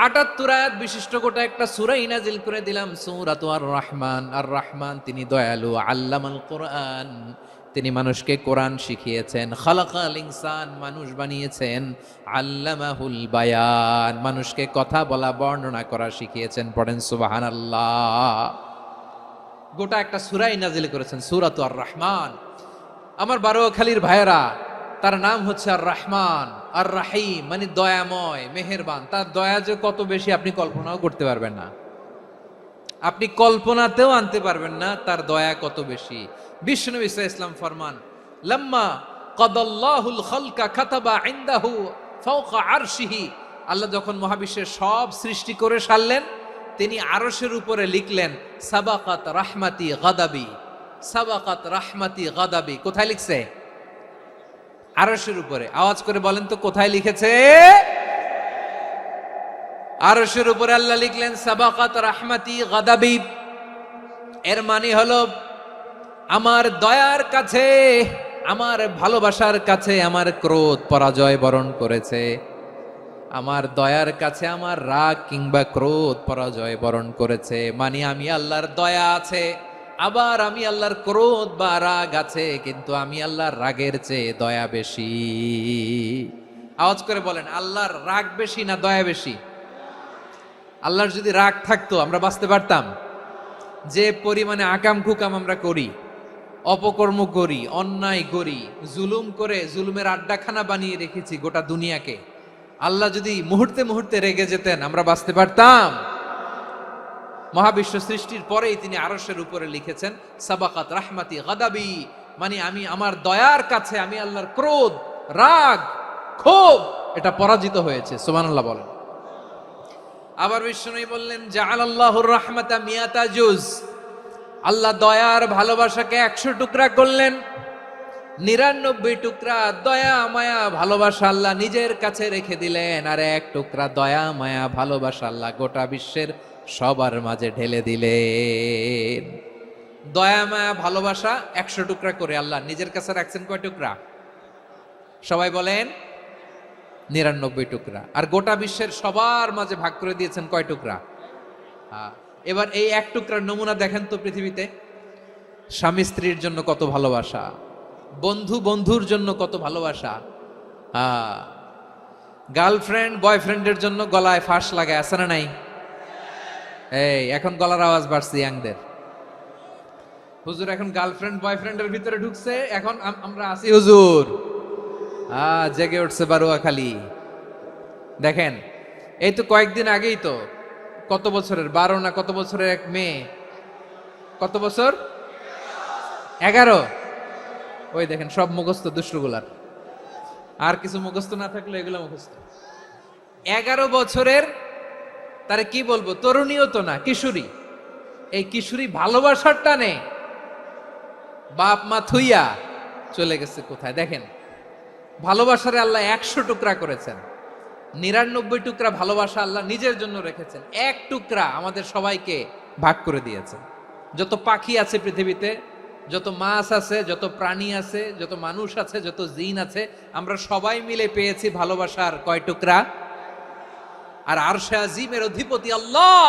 ৭৮ আয়াত বিশিষ্ট গোটা একটা সূরাই নাজিল করে দিলাম, সূরাতু আর রহমান। আর রহমান তিনি দয়ালু, আল্লামাল কোরআন, তিনি মানুষকে কোরআন শিখিয়েছেন। খালাকাল ইনসান, মানুষ বানিয়েছেন। আল্লামাহুল বায়ান, মানুষকে কথা বলা বর্ণনা করা শিখিয়েছেন। পড়েন সুবহানাল্লাহ। গোটা একটা সূরাই নাজিল করেছেন, সূরাতু আর রহমান। আমার বারোয়াখালীর ভাইয়েরা, তার নাম হচ্ছে আর রহমান আর রাহিম, মানে দয়াময়, মেহেরবান। তার দয়া যে কত বেশি আপনি কল্পনাও করতে পারবেন না, আপনি কল্পনাতেও আনতে পারবেন না তার দয়া কত বেশি। বিশ্বনবী সাল্লাল্লাহু আলাইহি ওয়াসাল্লাম ফরমান, লাম্মা কাদাল্লাহুল খালকা কাতাবা ইনদাহু ফাওকা আরশিহি, আল্লাহ যখন মহাবিশ্বের সব সৃষ্টি করে সারলেন, তিনি আরশের উপরে লিখলেন সাবাকাত রাহমাতি গাদাবি, সাবাকাত রাহমাতি গাদাবি। কোথায় লিখছে? আরশের উপরে। আওয়াজ করে বলেন তো কোথায় লিখেছে? আরশের উপরে আল্লাহ লিখলেন সাবাকাত রাহমাতি গাদাবি। এর মানে হলো আমার দয়ার কাছে, আমার ভালোবাসার কাছে আমার ক্রোধ পরাজয় বরণ করেছে। আমার দয়ার কাছে আমার রাগ কিংবা ক্রোধ পরাজয় বরণ করেছে। মানে আমি আল্লাহর দয়া আছে, আবার আমি আল্লাহর ক্রোধ বা রাগ আছে, কিন্তু আমি আল্লাহর রাগের চেয়ে দয়া বেশি। আওয়াজ করে বলেন, আল্লাহর রাগ বেশি না দয়া বেশি? আল্লাহর যদি রাগ থাকতো আমরা বাঁচতে পারতাম? যে পরিমাণে আকাম কুকাম আমরা করি, অপকর্ম করি, অন্যায় করি, জুলুম করে জুলুমের আড্ডাখানা বানিয়ে রেখেছি গোটা দুনিয়াকে, আল্লাহ যদি মুহূর্তে মুহূর্তে রেগে যেতেন আমরা বাঁচতে পারতাম? মহাবিশ্ব সৃষ্টির পরেই তিনি আরশের উপরে লিখেছেন সাবাকাত রাহমাতি গাদাবি, মানে আমি আমার দয়ার কাছে আমি আল্লাহর ক্রোধ, রাগ, ক্ষোভ এটা পরাজিত হয়েছে। সুবহানাল্লাহ বলেন। আবার বিষ্ণু বললেন জাআলাল্লাহুর রাহমাতা মিয়াতা জুজ, আল্লাহ দয়ার ভালোবাসাকে 100 টুকরা করলেন। 99 টুকরা দয়া মায়া ভালোবাসা আল্লাহ নিজের কাছে রেখে দিলেন, আর 1 টুকরা দয়া মায়া ভালোবাসা আল্লাহ গোটা বিশ্বের সবার মাঝে ঢেলে দিলেন। দয়া মায়া ভালোবাসা 100 টুকরা করে আল্লাহ নিজের কাছে রাখছেন কয় টুকরা? সবাই বলেন 99 টুকরা। আর গোটা বিশ্বের সবার মাঝে ভাগ করে দিয়েছেন কয় টুকরা? এবার এই 1 টুকরার নমুনা দেখেন তো পৃথিবীতে। স্বামী স্ত্রীর জন্য কত ভালোবাসা, বন্ধু বন্ধুর জন্য কত ভালোবাসা, গার্লফ্রেন্ড বয়ফ্রেন্ডের জন্য গলায় ফাঁস লাগায়, আছে না নাই? এই এখন গলার আওয়াজ বাড়ছে ইয়াংদের। হুজুর এখন গার্লফ্রেন্ড বয়ফ্রেন্ডের ভিতরে ঢুকছে, এখন আমরা আছি হুজুর। জেগে উঠছে বারোয়াখালী। দেখেন এই তো কয়েকদিন আগেই তো, কত বছরের 12 না কত বছরের এক মেয়ে, কত বছর? 11। ওই দেখেন সব মুখস্থ দুষ্টগুলার, আর কিছু মুখস্থ না থাকলে এগুলো মুখস্থ। 11 বছরের, তারে কি বলবো, তরুণীও তো না, কিশোরী। এই কিশোরী ভালোবাসার টানে বাপ মা থুইয়া চলে গেছে কোথায়? দেখেন ভালোবাসারে আল্লাহ 100 টুকরা করেছেন, 99 টুকরা ভালোবাসা আল্লাহ নিজের জন্য রেখেছেন, 1 টুকরা আমাদের সবাইকে ভাগ করে দিয়েছেন। যত পাখি আছে পৃথিবীতে, যত মাছ আছে, যত প্রাণী আছে, যত মানুষ আছে, যত জিন আছে, আমরা সবাই মিলে পেয়েছি ভালোবাসার কয় টুকরা? আর আরশে আজিমের অধিপতি আল্লাহ,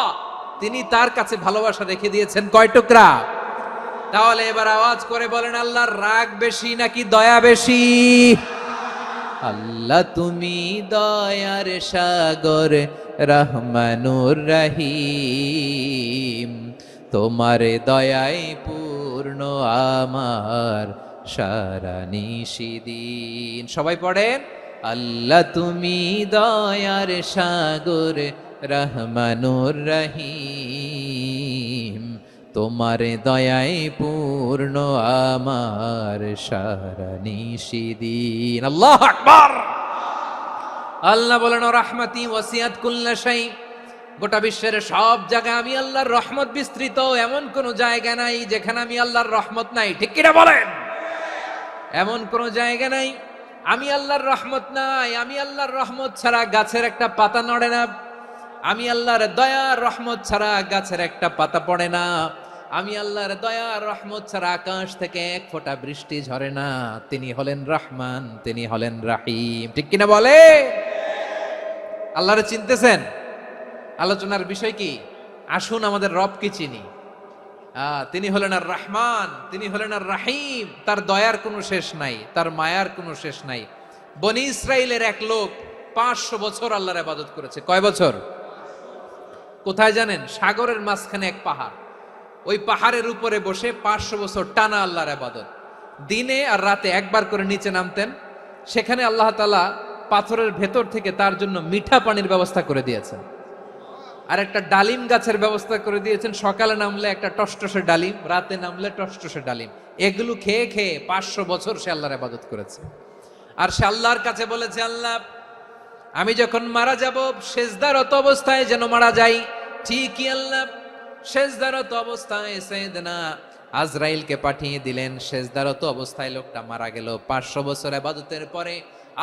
তিনি তার কাছে ভালোবাসা রেখে দিয়েছেন কয় টুকরা? তাহলে এবার আওয়াজ করে বলেন, আল্লাহর রাগ বেশি নাকি দয়া বেশি? আল্লাহ তুমি দয়ার সাগর রহমানুর রহিম, তোমার দয়ায় পূর্ণ আমার সারা নিশিদিন। সবাই পড়েন, আল্লাহ তুমি দয়ার সাগর রহমানুর রহিম, তোমার দয়ায় পূর্ণ আমার সারা নিশিদিন। আল্লাহু আকবার। আল্লাহ বলেন রাহমাতি ওয়াসিআত কুল্লা শাই, গোটা বিশ্বের সব জায়গায় আমি আল্লাহর রহমত বিস্তৃত, এমন কোন জায়গা নাই যেখানে আমি আল্লাহর রহমত নাই। ঠিক কিনা বলেন? এমন কোন জায়গা নাই আমি আল্লাহর রহমত নাই। আমি আল্লাহর রহমত ছাড়া গাছের একটা পাতা নড়ে না, আমি আল্লাহর দয়ার রহমত ছাড়া গাছের একটা পাতা পড়ে না, আমি আল্লাহর দয়ার রহমত ছাড়া আকাশ থেকে 1 ফোঁটা বৃষ্টি ঝরে না। তিনি হলেন রহমান, তিনি হলেন রাহিম। ঠিক কিনা বলে? আল্লাহরে চিনতেছেন? আলোচনার বিষয় কি? আসুন আমাদের রবকে চিনি। তিনি হলেন আর রহমান, তিনি হলেন আর রাহিম। তার দয়ার কোনো শেষ নাই, তার মায়ার কোনো শেষ নাই। বনি ইসরাইলের এক লোক 500 বছর আল্লাহর ইবাদত করেছে। কয় বছর? কোথায় জানেন? সাগরের মাঝখানে এক পাহাড়, ওই পাহাড়ের উপরে বসে 500 বছর টানা আল্লাহর ইবাদত। দিনে আর রাতে একবার করে নিচে নামতেন। সেখানে আল্লাহ তাআলা পাথরের ভেতর থেকে তার জন্য মিঠা পানির ব্যবস্থা করে দিয়েছেন, আর একটা ডালিম গাছের ব্যবস্থা করে দিয়েছেন। সকালে নামলে একটা টসটসে ডালিম, রাতে নামলে টসটসে ডালিম। এগুলো খেয়ে খেয়ে 500 বছর সে আল্লাহর ইবাদত করেছে। আর সে আল্লাহর কাছে বলেছে, আল্লাহ আমি যখন মারা যাব সেজদারত অবস্থায় যেন মারা যাই। ঠিকই আল্লাহ সেজদারত অবস্থায় সাইয়েদনা আজরাইলকে পাঠিয়ে দিলেন। সেজদারত অবস্থায় লোকটা মারা গেল। 500 বছর ইবাদতের পরে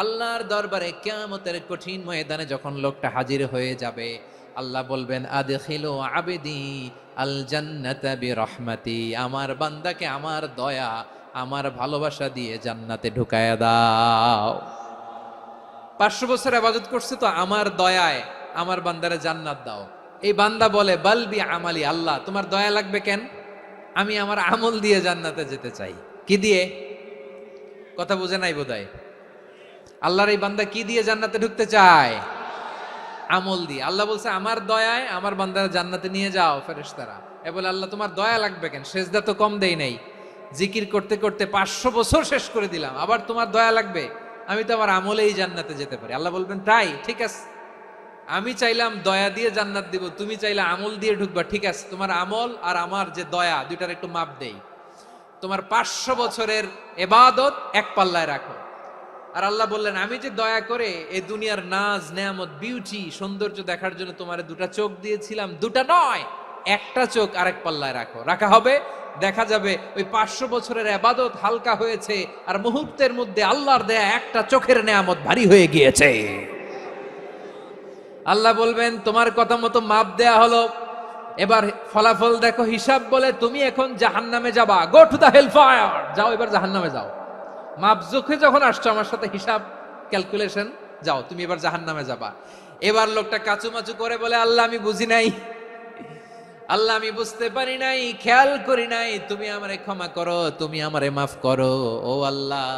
আল্লাহর দরবারে কিয়ামতের কঠিন ময়দানে যখন লোকটা হাজির হয়ে যাবে, আল্লাহ বলবেন, আদখিলু আবদি আল জান্নাতা বিরহমাতি, আমার বান্দাকে আমার দয়া, আমার ভালোবাসা দিয়ে জান্নাতে ঢুকায়া দাও। 500 বছর ইবাদত করছে তো আমার দয়ায় আমার বান্দারে জান্নাত দাও। এই বান্দা বলে, বালবি আমালি, আল্লাহ তোমার দয়া লাগবে কেন? আমি আমার আমল দিয়ে জান্নাতে যেতে চাই। কি দিয়ে? কথা বুঝে নাই বোধহয়। আল্লাহর এই বান্দা কি দিয়ে জান্নাতে ঢুকতে চায়? আমল দিয়ে। আল্লাহ বলছে, আমার দয়ায় আমার বান্দারা জান্নাতে নিয়ে যাও। ফেরেশতারা এ বলে, আল্লাহ তোমার দয়া লাগবে কেন? সেজদা তো কম দেই নাই, জিকির করতে করতে 500 বছর শেষ করে দিলাম, আবার তোমার দয়া লাগবে? আমি তো আমার আমলেই জান্নাতে যেতে পারি। আল্লাহ বলবেন, তাই ঠিক আছে, আমি চাইলাম দয়া দিয়ে জান্নাত দিব, তুমি চাইলে আমল দিয়ে ঢুকবা। ঠিক আছে, তোমার আমল আর আমার যে দয়া, দুইটার একটু মাপ দেই। তোমার 500 বছরের ইবাদত এক পাল্লায় রাখো। আর আল্লাহ বললেন, আমি যে দয়া করে এই দুনিয়ার নাজ নেয়ামত বিউটি সৌন্দর্য দেখার জন্য তোমার 2টা চোখ দিয়েছিলাম, 2টা নয়, একটা চোখ আরেক পাল্লায় রাখো। রাখা হবে, দেখা যাবে ওই 500 বছরের ইবাদত হালকা হয়েছে, আর মুহূর্তের মধ্যে আল্লাহর দেয়া একটা চোখের নেয়ামত ভারী হয়ে গিয়েছে। আল্লাহ বলবেন, তোমার কথা মতো মাপ দেয়া হলো, এবার ফলাফল দেখো। হিসাব বলে, তুমি এখন জাহান্নামে যাবা। Go to the hell fire, যাও এবার জাহান্নামে যাও। মাপ জোখে যখন আসছো আমার সাথে হিসাব ক্যালকুলেশন, যাও তুমি এবার জাহান্নামে যাবা। এবার লোকটা কাচুমাচু করে বলে, আল্লাহ আমি বুঝি নাই, আল্লাহ আমি বুঝতে পারি নাই, খেয়াল করি নাই, তুমি আমারে ক্ষমা করো, তুমি আমারে মাফ করো। ও আল্লাহ,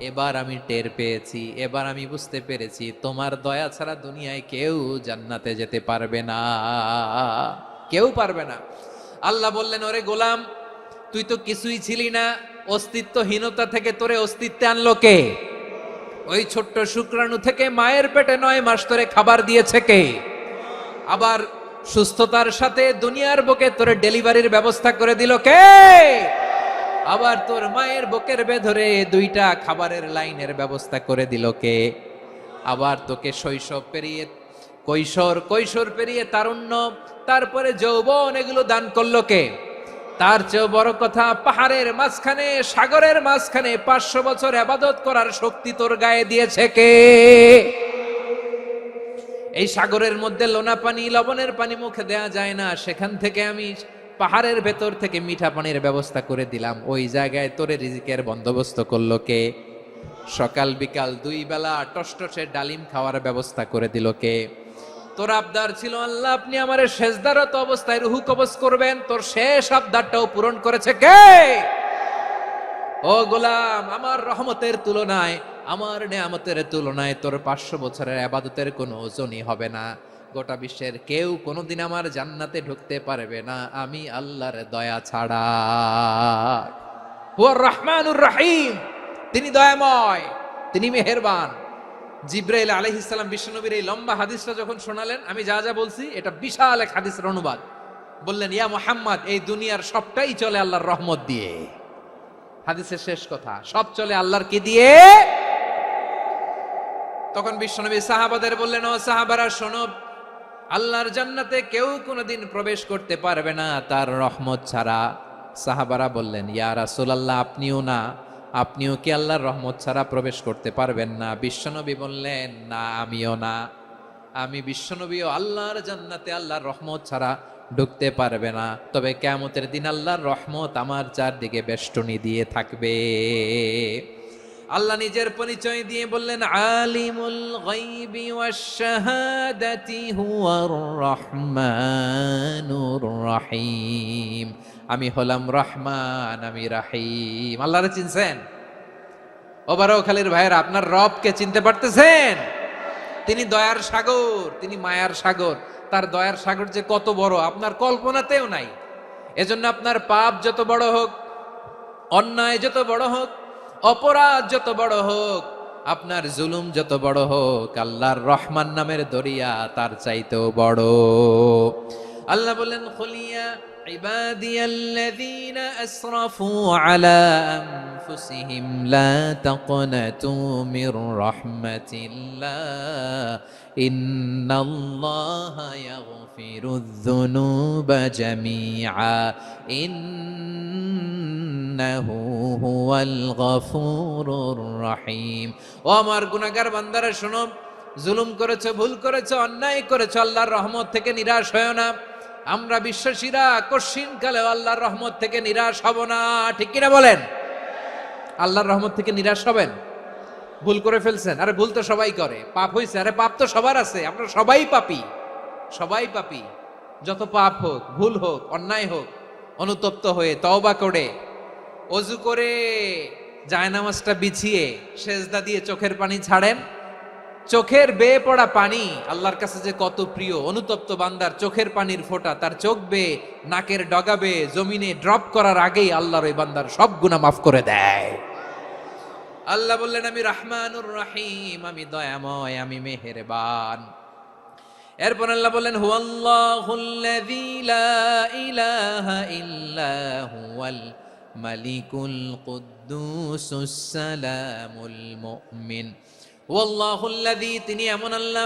এবার আমি টের পেয়েছি, এবার আমি বুঝতে পেরেছি, তোমার দয়া ছাড়া দুনিয়ায় কেউ জান্নাতে যেতে পারবে না, কেউ পারবে না। আল্লাহ বললেন, ওরে গোলাম, তুই তো কিছুই ছিলি না, অস্তিত্বহীনতা থেকে তোরে অস্তিত্বে আনলো কে? ওই ছোট্ট শুক্রাণু থেকে মায়ের পেটে 9 মাস ধরে খাবার দিয়েছে কে? আবার সুস্থতার সাথে দুনিয়ার বুকে তোরে ডেলিভারির ব্যবস্থা করে দিল কে? আবার তোর মায়ের বুকের ভেতরে 2টা খাবারের লাইনের ব্যবস্থা করে দিল কে? আবার তোকে শৈশব পেরিয়ে কৈশোর পেরিয়ে তারুণ্য, তারপরে যৌবন, এগুলো দান করলো কে? তার চেয়েও বড় কথা, পাহাড়ের মাঝখানে, সাগরের মাঝখানে 500 বছর ইবাদত করার শক্তি তোর গায়ে দিয়েছে কে? এই সাগরের মধ্যে লোনা পানি, লবণের পানি মুখে দেয়া যায় না, সেখান থেকে আমি পাহাড়ের ভেতর থেকে মিঠা পানির ব্যবস্থা করে দিলাম। ওই জায়গায় তোরে রিজিকের বন্দোবস্ত করলো কে? সকাল বিকাল 2 বেলা টসটসে ডালিম খাওয়ার ব্যবস্থা করে দিল কে? তোর আবদার ছিল, আল্লাহ আপনি আমারে সেজদারত অবস্থায় রুহু কবজ করবেন, তোর শেষ আবদারটাও পূরণ করেছে কে? ও গোলাম, আমার রহমতের তুলনায়, আমার নেয়ামতের তুলনায় তোর 500 বছরের ইবাদতের কোনো ওজনই হবে না। গোটা বিশ্বের কেউ কোনোদিন আমার জান্নাতে ঢুকতে পারবে না আমি আল্লাহর দয়া ছাড়া। হুয়ার রহমানুর রহিম, তিনি দয়াময়, তিনি মেহেরবান। জিব্রাইল আলাইহিস সালাম বিশ্বনবীর এই লম্বা হাদিসটা যখন শোনালেন, আমি যা যা বলছি এটা বিশাল এক হাদিসের অনুবাদ। বললেন, ইয়া মুহাম্মদ, এই দুনিয়ার সবটাই চলে আল্লাহর রহমত দিয়ে। হাদিসের শেষ কথা, সব চলে আল্লাহর কি দিয়ে? তখন বিশ্বনবী সাহাবাদের বললেন, ও সাহাবারা শোনো, আল্লাহর জান্নাতে কেউ কোনোদিন প্রবেশ করতে পারবে না তার রহমত ছাড়া। সাহাবারা বললেন, ইয়া রাসূলুল্লাহ, আপনিও না, আপনিও কি আল্লাহর রহমত ছাড়া প্রবেশ করতে পারবেন না? বিশ্বনবী বললেন, না আমিও না, আমি বিশ্বনবীও আল্লাহর জান্নাতে আল্লাহর রহমত ছাড়া ঢুকতে পারবে না। তবে কিয়ামতের দিন আল্লাহর রহমত আমার চারদিকে বেষ্টনী দিয়ে থাকবে। আল্লাহ নিজের পরিচয় দিয়ে বললেন, আলিমুল গায়বি ওয়াশ শাহাদাতি হুয়ার রহমানুর রহিম। আমি হলাম রহমান, আমি রাহিম। আল্লাহরে চিনছেন? ও বারোখালীর ভাইয়েরা, আপনার রবকে চিনতে পারতেছেন? তিনি দয়ার সাগর, তিনি মায়ার সাগর। তার দয়ার সাগর যে কত বড় আপনার কল্পনাতেও নাই। এজন্য আপনার পাপ যত বড় হোক, অন্যায় যত বড় হোক, অপরাধ যত বড় হোক, আপনার জুলুম যত বড় হোক, আল্লাহর রহমান নামের দরিয়া তার চাইতেও বড়। আল্লাহ বলেন, খুলিয়া ইবাদিয়াল্লাযীনা আসরাফু আলা আনফুসিহিম লা তাকনাতু মির রাহমাতিল্লাহ ইন্নাল্লাহা ইয়াগফিরুয যুনুবা জামিআ ইন্নাহু হুয়াল গফুরুর রহিম। ও আমার গুনাহগার বান্দারা শোনো, জুলুম করেছো, ভুল করেছো, অন্যায় করেছো, আল্লাহর রহমত থেকে নিরাশ হয়ো না। আমরা বিশ্বাসীরা কশিনকালেও আল্লাহর রহমত থেকে নিরাশ হব না, ঠিক কিনা বলেন? আল্লাহর রহমত থেকে নিরাশ হবেন? ভুল করে ফেলছেন, আরে ভুল তো সবাই করে। পাপ হয়েছে, আরে পাপ তো সবার আছে, আমরা সবাই পাপী, সবাই পাপী। যত পাপ হোক, ভুল হোক, অন্যায় হোক, অনুতপ্ত হয়ে তওবা করে, অজু করে, জায়নামাজটা বিছিয়ে সেজদা দিয়ে চোখের পানি ছাড়েন। চোখের বেয়ে পড়া পানি আল্লাহর কাছে যে কত প্রিয়। অনুতপ্ত বান্দার চোখের পানির ফোঁটা তার চোখ বেয়ে, নাকের ডগা বেয়ে জমিনে ড্রপ করার আগেই আল্লাহর ওই বান্দার সব গুনাহ মাফ করে দেয়। আল্লাহ বললেন, আমি রহমানুর রহিম, আমি দয়াময়, আমি মেহেরবান। এরপর আল্লাহ বললেন, হুয়াল্লাহুল্লাযী লা ইলাহা ইল্লা হুয়াল মালিকুল কুদ্দুসুস সালামুল মুমিন। হুয়াল্লাহুল্লাযী, তিনি এমন আল্লাহ,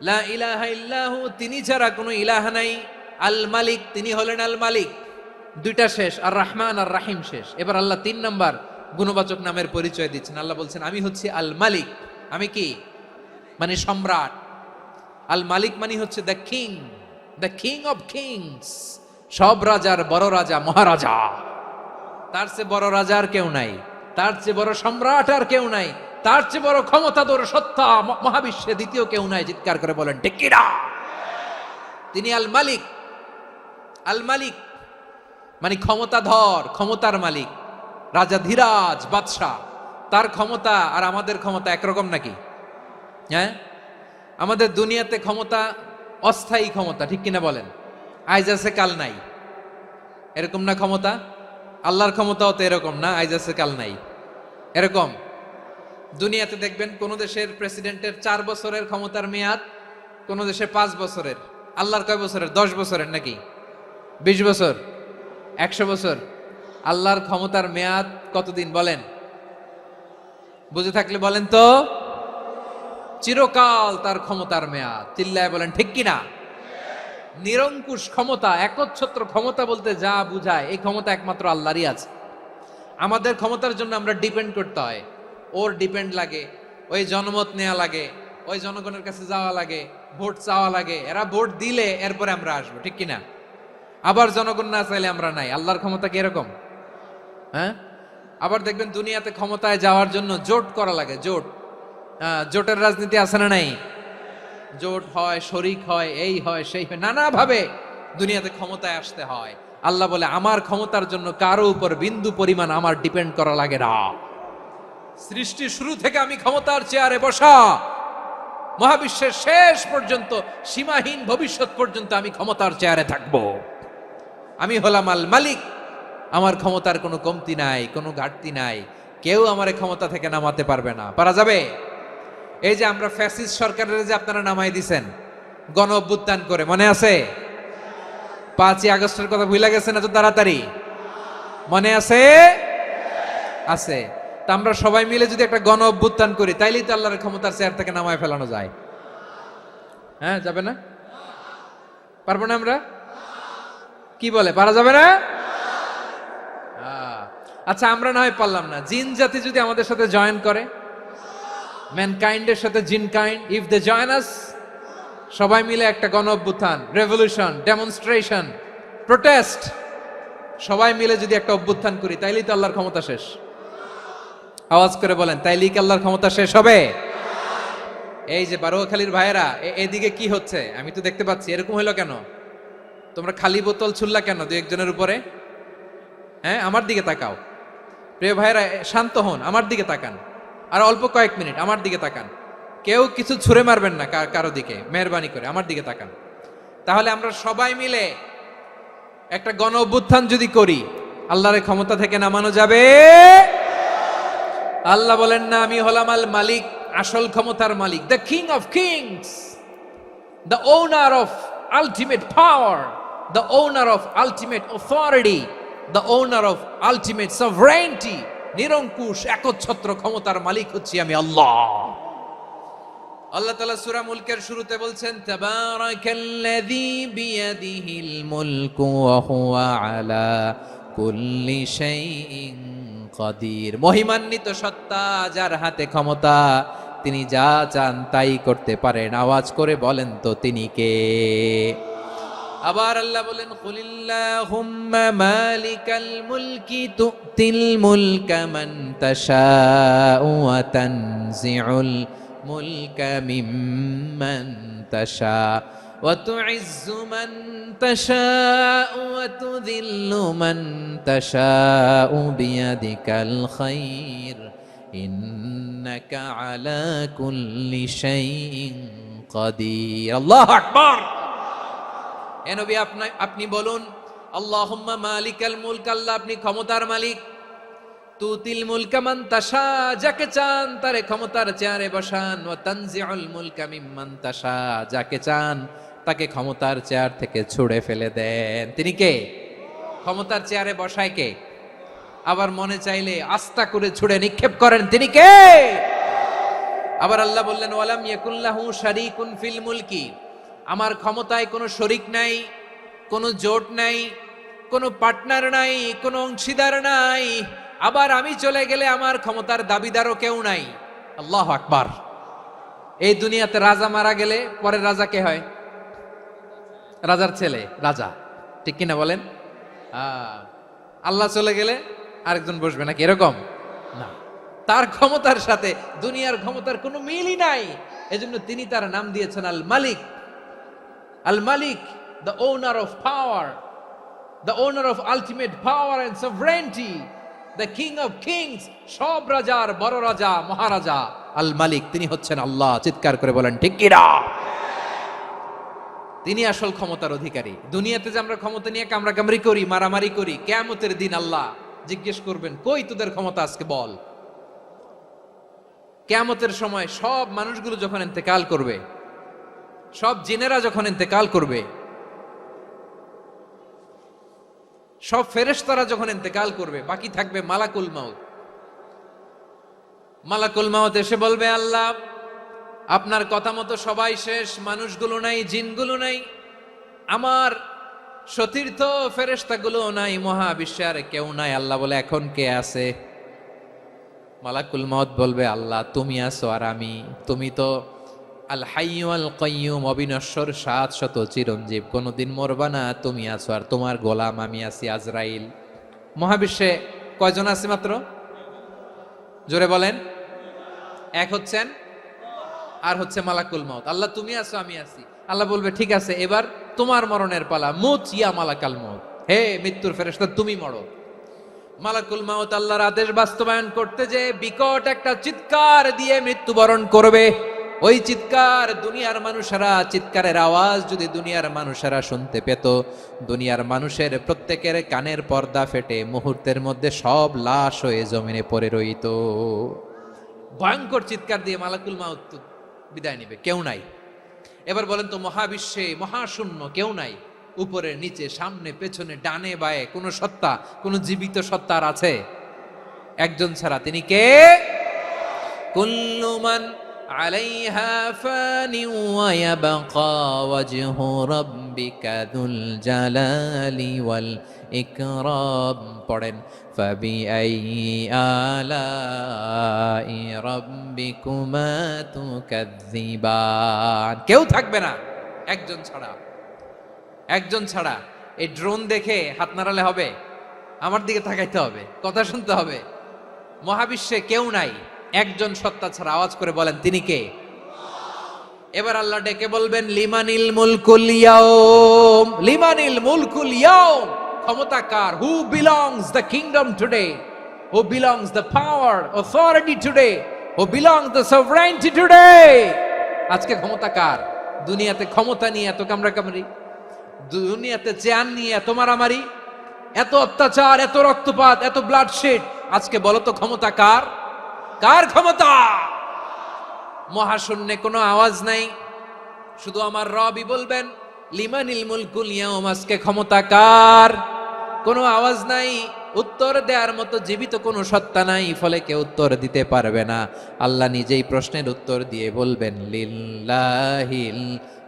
লা ইলাহা ইল্লাহু, তিনি ছাড়া কোনো ইলাহ নাই, আল মালিক, তিনি হলেন আল মালিক। দুইটা শেষ, আর রহমান আর রাহিম শেষ। এবার আল্লাহ 3 নাম্বার গুণবাচক নামের পরিচয় দিচ্ছেন। আল্লাহ বলছেন, আমি হচ্ছি আল মালিক। আমি কি? মানে সম্রাট। আল মালিক মানে হচ্ছে the king, the king of kings, সব রাজার বড় রাজা, মহারাজা। তার চেয়ে বড় রাজা আর কেউ নাই, তার চেয়ে বড় সম্রাট আর কেউ নাই, তার চেয়ে বড় ক্ষমতাধর সত্তা মহাবিশ্বে দ্বিতীয় কেউ নাই। চিৎকার করে বলেন ঠিক কিনা? তিনি আল মালিক। আল মালিক মানে ক্ষমতাধর, ক্ষমতার মালিক, রাজা ধীরাজ বাদশাহ। তার ক্ষমতা আর আমাদের ক্ষমতা একরকম নাকি? হ্যাঁ, আমাদের দুনিয়াতে ক্ষমতা অস্থায়ী ক্ষমতা, ঠিক কিনা বলেন? আইজ আছে কাল নাই, এরকম না ক্ষমতা? আল্লাহর ক্ষমতাও তো এরকম না, আইজ আছে কাল নাই এরকম। দুনিয়াতে দেখবেন কোন দেশের প্রেসিডেন্টের 4 বছরের ক্ষমতার মেয়াদ, কোন দেশে 5 বছরের। আল্লাহর কয় বছরের? 10 বছরের নাকি 20 বছর, 100 বছর। আল্লাহর ক্ষমতার মেয়াদ কতদিন বলেন? বুঝে থাকলে বলেন তো। চিরকাল তার ক্ষমতার মেয়াদ। চিল্লায় বলেন ঠিক কিনা? নিরঙ্কুশ ক্ষমতা, একচ্ছত্র ক্ষমতা বলতে যা বুঝায়, এই ক্ষমতা একমাত্র আল্লাহরই আছে। আমাদের ক্ষমতার জন্য আমরা ডিপেন্ড করতে হয়, ওর ডিপেন্ড লাগে, ওই জনমত নেওয়া লাগে, ওই জনগণের কাছে যাওয়া লাগে, ভোট চাওয়া লাগে। এরা ভোট দিলে এরপরে আমরা আসবো, ঠিক কিনা? আবার জনগণ না চাইলে আমরা নাই। আল্লাহর ক্ষমতা কি এরকম? হ্যাঁ, আবার দেখবেন দুনিয়াতে ক্ষমতায় যাওয়ার জন্য জোট করা লাগে। জোট, জোটের রাজনীতি আছে না নাই? জোট হয়, শরিক হয়, এই হয়, সেই হয়, নানাভাবে দুনিয়াতে ক্ষমতায় আসতে হয়। আল্লাহ বলে, আমার ক্ষমতার জন্য কারো উপর বিন্দু পরিমাণ আমার ডিপেন্ড করা লাগে না। সৃষ্টি শুরু থেকে আমি ক্ষমতার চেয়ারে বসা, মহাবিশ্বের শেষ পর্যন্ত, সীমাহীন ভবিষ্যৎ পর্যন্ত আমি ক্ষমতার চেয়ারে থাকব। আমি হলাম আল মালিক। আমার ক্ষমতার কোনো কমতি নাই, কোনো ঘাটতি নাই। কেউ আমার ক্ষমতা থেকে নামাতে পারবে না। পারা যাবে? এই যে আমরা ফ্যাসিস্ট সরকারের যে আপনারা নামাই দিছেন গণ অভ্যুত্থান করে, মনে আছে? 5ই আগস্টের কথা ভুলে গেছেন এত তাড়াতাড়ি? মনে আছে? আছে। তা আমরা সবাই মিলে যদি একটা গণ অভ্যুত্থান করি, তাইলেই তো আল্লাহর ক্ষমতার চেয়ার থেকে নামায় ফেলানো যায়। হ্যাঁ, যাবে না? পারবো না আমরা? কি বলে, পারা যাবে না? আচ্ছা, আমরা না হয় পারলাম না, জিন জাতি যদি আমাদের সাথে জয়েন করে, ম্যানকাইন্ডের সাথে জিনকাইন্ড, ইফ দে জয়েন আস, সবাই মিলে একটা গণ অভ্যুত্থান, রেভলিউশন, ডেমনস্ট্রেশন, প্রোটেস্ট, সবাই মিলে যদি একটা অভ্যুত্থান করি, তাইলেই তো আল্লাহর ক্ষমতা শেষ। আওয়াজ করে বলেন, তাইলেই কি আল্লাহর ক্ষমতা শেষ হবে? এই যে বারোয়াখালীর ভাইয়েরা, এদিকে কি হচ্ছে আমি তো দেখতে পাচ্ছি। এরকম হলো কেন? তোমরা খালি বোতল ছুড়লা কেন 2-1 জনের উপরে? হ্যাঁ, আমার দিকে তাকাও। প্রিয় ভাইরা, শান্ত হন, আমার দিকে তাকান। আর অল্প কয়েক মিনিট আমার দিকে তাকান। কেউ কিছু ছুঁড়ে মারবেন না কারো দিকে, মেহরবানি করে আমার দিকে তাকান। তাহলে আমরা সবাই মিলে একটা গণ অভ্যুত্থান যদি করি, আল্লাহর ক্ষমতা থেকে নামানো যাবে। আল্লাহ বলেন না, আমি হলাম আল মালিক, আসল ক্ষমতার মালিক, the king of kings, the owner of ultimate power, the owner of ultimate authority, the owner of ultimate sovereignty. নিরঙ্কুশ একচ্ছত্র ক্ষমতার মালিক হচ্ছি আমি আল্লাহ। আল্লাহ তাআলা সূরা মুলকের শুরুতে বলছেন, তাবারাকাল্লাযী বিয়াদিহিল মুলকু ওয়া হুয়া আলা কুল্লি শাইইন কাদির। মহিমান্বিত সত্তা, যার হাতে ক্ষমতা, তিনি যা চান তাই করতে পারেন। আওয়াজ করে বলেন তো তিনি কে? আবার আল্লাহ বলেন, কুলিল্লাহুম্মা মালিকাল মুলকি তুতিল মুলকা মান তাশাউ ওয়া তানজিউল মুলকা মিম্মান তাশা ওয়া তুইজ্জু মান তাশাউ ওয়া তুযিল্লু মান তাশাউ বিয়াদিকাল খায়র ইন্নাকা আলা কুল্লি শাইইন কাদির। আল্লাহু আকবার। এ নবী, আপনি বলুন, আল্লাহুম্মা মালিকাল মুলক, আল্লাহ আপনি ক্ষমতার মালিক। তুতিল মুলকা মান তাশা, যাকে চান তারে ক্ষমতার চেয়ারে বসান। ওয়া তানজিউল মুলকা মিম্মান তাশা, যাকে চান তাকে ক্ষমতার চেয়ার থেকে ছুঁড়ে ফেলে দেন। তিনি কে? ক্ষমতার চেয়ারে বসায় কে? আবার মনে চাইলে আস্থা করে ছুঁড়ে নিক্ষেপ করেন, তিনি কে? আবার আল্লাহ বললেন, ওয়ালাম ইয়াকুল্লাহু শারীকুন ফিল মুলকি, আমার ক্ষমতায় কোনো শরিক নাই, কোনো জোট নাই, কোনো পার্টনার নাই, কোনো অংশীদার নাই। আবার আমি চলে গেলে আমার ক্ষমতার দাবিদারও কেউ নাই। আল্লাহু আকবার। এই দুনিয়াতে রাজা মারা গেলে পরের রাজা কে হয়? রাজার ছেলে রাজা, ঠিক কিনা বলেন? আল্লাহ চলে গেলে আরেকজন বসবে নাকি? এরকম না, তার ক্ষমতার সাথে দুনিয়ার ক্ষমতার কোনো মিলই নাই। এজন্য তিনি তার নাম দিয়েছেন আল মালিক। আল মালিক, the owner of power, the owner of ultimate power and sovereignty, the king of kings, সব রাজার বড় রাজা, মহারাজা আল মালিক, তিনি হচ্ছেন আল্লাহ। চিৎকার করে বলেন ঠিক কি না? তিনি আসল ক্ষমতার অধিকারী। দুনিয়াতে যে আমরা ক্ষমতা নিয়ে কামড়াকামড়ি করি, মারামারি করি, কিয়ামতের দিন আল্লাহ জিজ্ঞেস করবেন, কই তোদের ক্ষমতা আজকে বল। কিয়ামতের সময় সব মানুষগুলো যখন ইন্তেকাল করবে, সব জিনেরা যখন ইন্তেকাল করবে, সব ফেরেশতারা যখন ইন্তেকাল করবে, বাকি থাকবে মালাকুল মাউত। মালাকুল মাউত এসে বলবে, আল্লাহ আপনার কথা মতো সবাই শেষ, মানুষগুলো নাই, জিনগুলো নাই, আমার সতীর্থ ফেরেশতাগুলো নাই, মহাবিশ্বে আর কেউ নাই। আল্লাহ বলে, এখন কে আছে? মালাকুল মাউত বলবে, আল্লাহ তুমি আছো আর আমি। তুমি তো আল হাইয়্যু আল কাইয়্যুম, অবিনশ্বর, শাশ্বত, চিরঞ্জীব, কোনদিন মরবা না, তুমি আছো আর তোমার গোলাম আমি আছি আজরাইল। মহাবিশ্বে কয়জন আছে মাত্র? জোরে বলেন। এক হচ্ছেন আর হচ্ছে মালাকুল মাউত। আল্লাহ তুমি আছো আমি আছি। আল্লাহ বলবে, ঠিক আছে, এবার তোমার মরণের পালা, মুত ইয়া মালাকাল মাউত, হে মৃত্যুর ফেরেশতা তুমি মরো। মালাকুল মাউত আল্লাহর আদেশ বাস্তবায়ন করতে যে বিকট একটা চিৎকার দিয়ে মৃত্যুবরণ করবে। ওই চিৎকার দুনিয়ার মানুষেরা, চিৎকারের আওয়াজ যদি দুনিয়ার মানুষেরা শুনতে পেত, দুনিয়ার মানুষের প্রত্যেকের কানের পর্দা ফেটে মুহূর্তের মধ্যে সব লাশ হয়ে জমিনে পড়ে রইত। ভয়ঙ্কর চিৎকার দিয়ে মালাকুল মাউত বিদায় নেবে, কেউ নাই। এবার বলেন তো, মহাবিশ্বে মহাশূন্য, কেউ নাই, উপরে নিচে, সামনে পেছনে, ডানে বায়ে কোন সত্তা, কোন জীবিত সত্তা আর আছে? একজন ছাড়া, তিনি কে? কুল্লু মান আলাইহা ফানি ওয়া ইয়াবকা ওয়াজহু রাব্বিকা যুল জালালি ওয়াল ইকরাম। পড়েন, ফাবিআইয়ি আলাই রাব্বিকুমা তুকাযযিবান। কেউ থাকবে না একজন ছাড়া, একজন ছাড়া। এই ড্রোন দেখে হাত নাড়ালে হবে? আমার দিকে তাকাইতে হবে, কথা শুনতে হবে। মহাবিশ্বে কেউ নাই, একজন সত্তা ছাড়া। আওয়াজ করে বলেন, তিনি কে? এবার আল্লাহ ডেকে বলবেন, লিমানিল মুলকুল ইয়াউম, লিমানিল মুলকুল ইয়াউম, ক্ষমতা কার? Who belongs the kingdom today? Who belongs the power authority today? Who belongs the sovereignty today? আজকে ক্ষমতা কার? দুনিয়াতে ক্ষমতা নিয়ে এত কামড়াকামড়ি, দুনিয়াতে চেয়ার নিয়ে এত মারামারি, এত অত্যাচার, এত রক্তপাত, এত ব্লাডশেড, আজকে বলো তো ক্ষমতা কার? কার ক্ষমতা? মহাশূন্যে কোনো আওয়াজ নাই, শুধু আমার রবই বলবেন লিমানিল মুলকুল ইয়াউম, আজকে ক্ষমতা কার? কোনো আওয়াজ নাই, উত্তর দেওয়ার মতো জীবিত কোনো সত্তা নাই, ফলে কেউ উত্তর দিতে পারবে না। আল্লাহ নিজেই প্রশ্নের উত্তর দিয়ে বলবেন লিল্লাহিল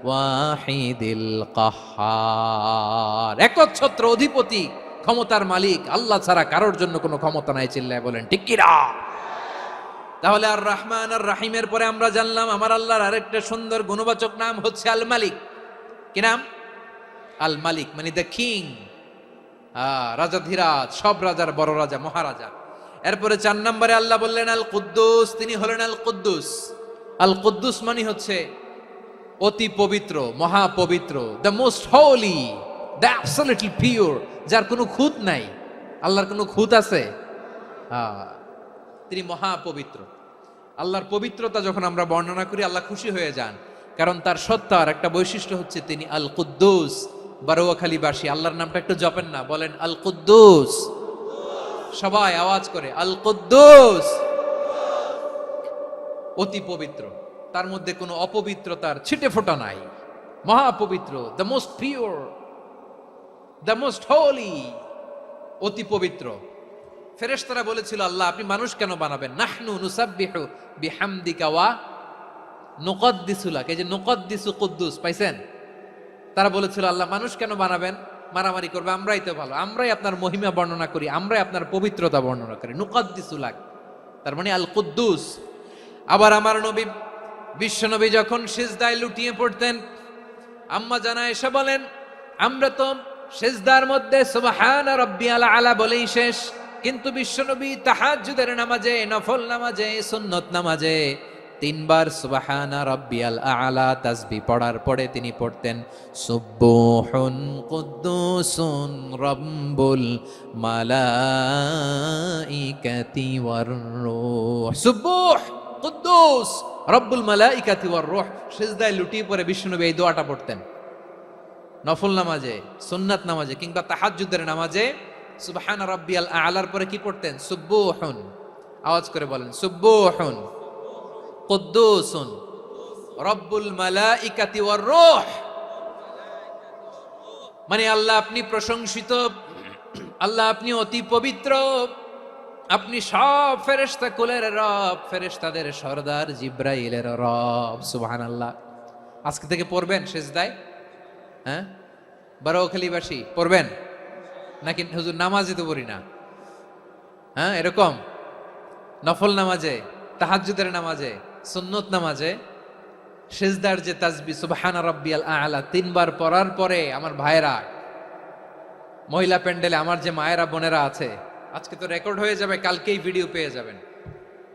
ওয়াহিদিল কাহ্হার, একচ্ছত্র অধিপতি, ক্ষমতার মালিক আল্লাহ ছাড়া কারোর জন্য কোনো ক্ষমতা নাই। চিল্লায় বলেন ঠিক কি না? তাহলে আর রহমান আর রাহিমের পরে আমরা জানলাম আমার আল্লাহর আরেকটা সুন্দর গুণবাচক নাম হচ্ছে আল মালিক। কি নাম? আল মালিক, মানে দ্য কিং, রাজাধিরাজ, সব রাজার বড় রাজা, মহারাজা। এরপরে 4 নম্বরে আল্লাহ বললেন আল কুদ্দুস, তিনি হলেন আল কুদ্দুস। আল কুদ্দুস মানে হচ্ছে অতি পবিত্র, মহাপবিত্র, the most holy, the absolutely pure, যার কোনো খুঁত নাই। আল্লাহর কোনো খুঁত আছে? তিনি মহাপবিত্র। আল্লাহর পবিত্রতা যখন আমরা বর্ণনা করি আল্লাহ খুশি হয়ে যান, কারণ তার সত্তার একটা বৈশিষ্ট্য হচ্ছে তিনি আল কুদ্দুস। বারোয়াখালীবাসী আল্লাহর নামটা একটু জপেন না, বলেন আল কুদ্দুস, সবাই আওয়াজ করে আল কুদ্দুস। অতি পবিত্র, তার মধ্যে কোনো অপবিত্রতার ছিটে ফোঁটা নাই, মহাপবিত্র, the most pure, the most holy, অতি পবিত্র। ফেরেশতারা বলেছিল আল্লাহ আপনি মানুষ কেন বানাবেন? নাহনু নুসাব্বিহু বিহামদিকা ওয়া নুকদ্দিসু লাক, এই যে নুকদ্দিসু কুদ্দুস পাইছেন? তারা বলেছিল আল্লাহ মানুষ কেন বানাবেন? মারামারি করবে, আমরাই তো ভালো, আমরাই আপনার মহিমা বর্ণনা করি, আমরাই আপনার পবিত্রতা বর্ণনা করি। নুকদ্দিসু লাক, তার মানে আল কুদ্দুস। আবার আমার নবী, বিশ্ব নবী যখন সিজদায় লুটিয়ে পড়তেন, আম্মা জানা এসে বলেন আমরা তো সিজদার মধ্যে সুবহান রাব্বিয়াল আলা বলেই শেষ, কিন্তু বিশ্বনবী তাহাজ্জুদের নামাজে, নফল নামাজে, সুন্নত নামাজে 3 বার সুবহানা রাব্বিয়াল আলা তাসবিহ পড়ার পরে তিনি পড়তেন সুবহুন কুদ্দুসুন রাব্বুল মালাইকাতি ওয়ার রূহ। সুবহ কুদ্দুস রব্বুল মালাইকাতি ওয়ার রূহ। সিজদায় লুটিয়ে পড়ে বিশ্বনবী এই দোয়াটা পড়তেন নফল নামাজে, সুন্নাত নামাজে কিংবা তাহাজ্জুদের নামাজে। সুবহানা রাব্বিয়াল আলার পরে কি পড়তেন? সুবহুন, আওয়াজ করে বলেন সুবহুন কুদ্দুসুন রব্বুল মালাইকাতি ওয়ার রূহ। মানে আল্লাহ আপনি প্রশংসিত, আল্লাহ আপনি অতি পবিত্র, আপনি সব ফেরেশতা কুলের রব, ফেরেশতাদের সরদার জিব্রাইলের রব। সুবহানাল্লাহ। আজকে থেকে পড়বেন সিজদায়? হ্যাঁ, বারোয়াখালীবাসী পড়বেন নাকি? হুজুর নামাজে তো পড়ি না। হ্যাঁ, এরকম নফল নামাজে, তাহাজ্জুদের নামাজে, সুন্নত নামাজে সিজদার যে তাসবিহ সুবহানা রাব্বিয়াল আ'লা 3 বার পড়ার পরে আমার ভাইরা, মহিলা প্যান্ডেলে আমার যে মায়েরা বোনেরা আছে, আজকে তো রেকর্ড হয়ে যাবে, কালকেই ভিডিও পেয়ে যাবেন।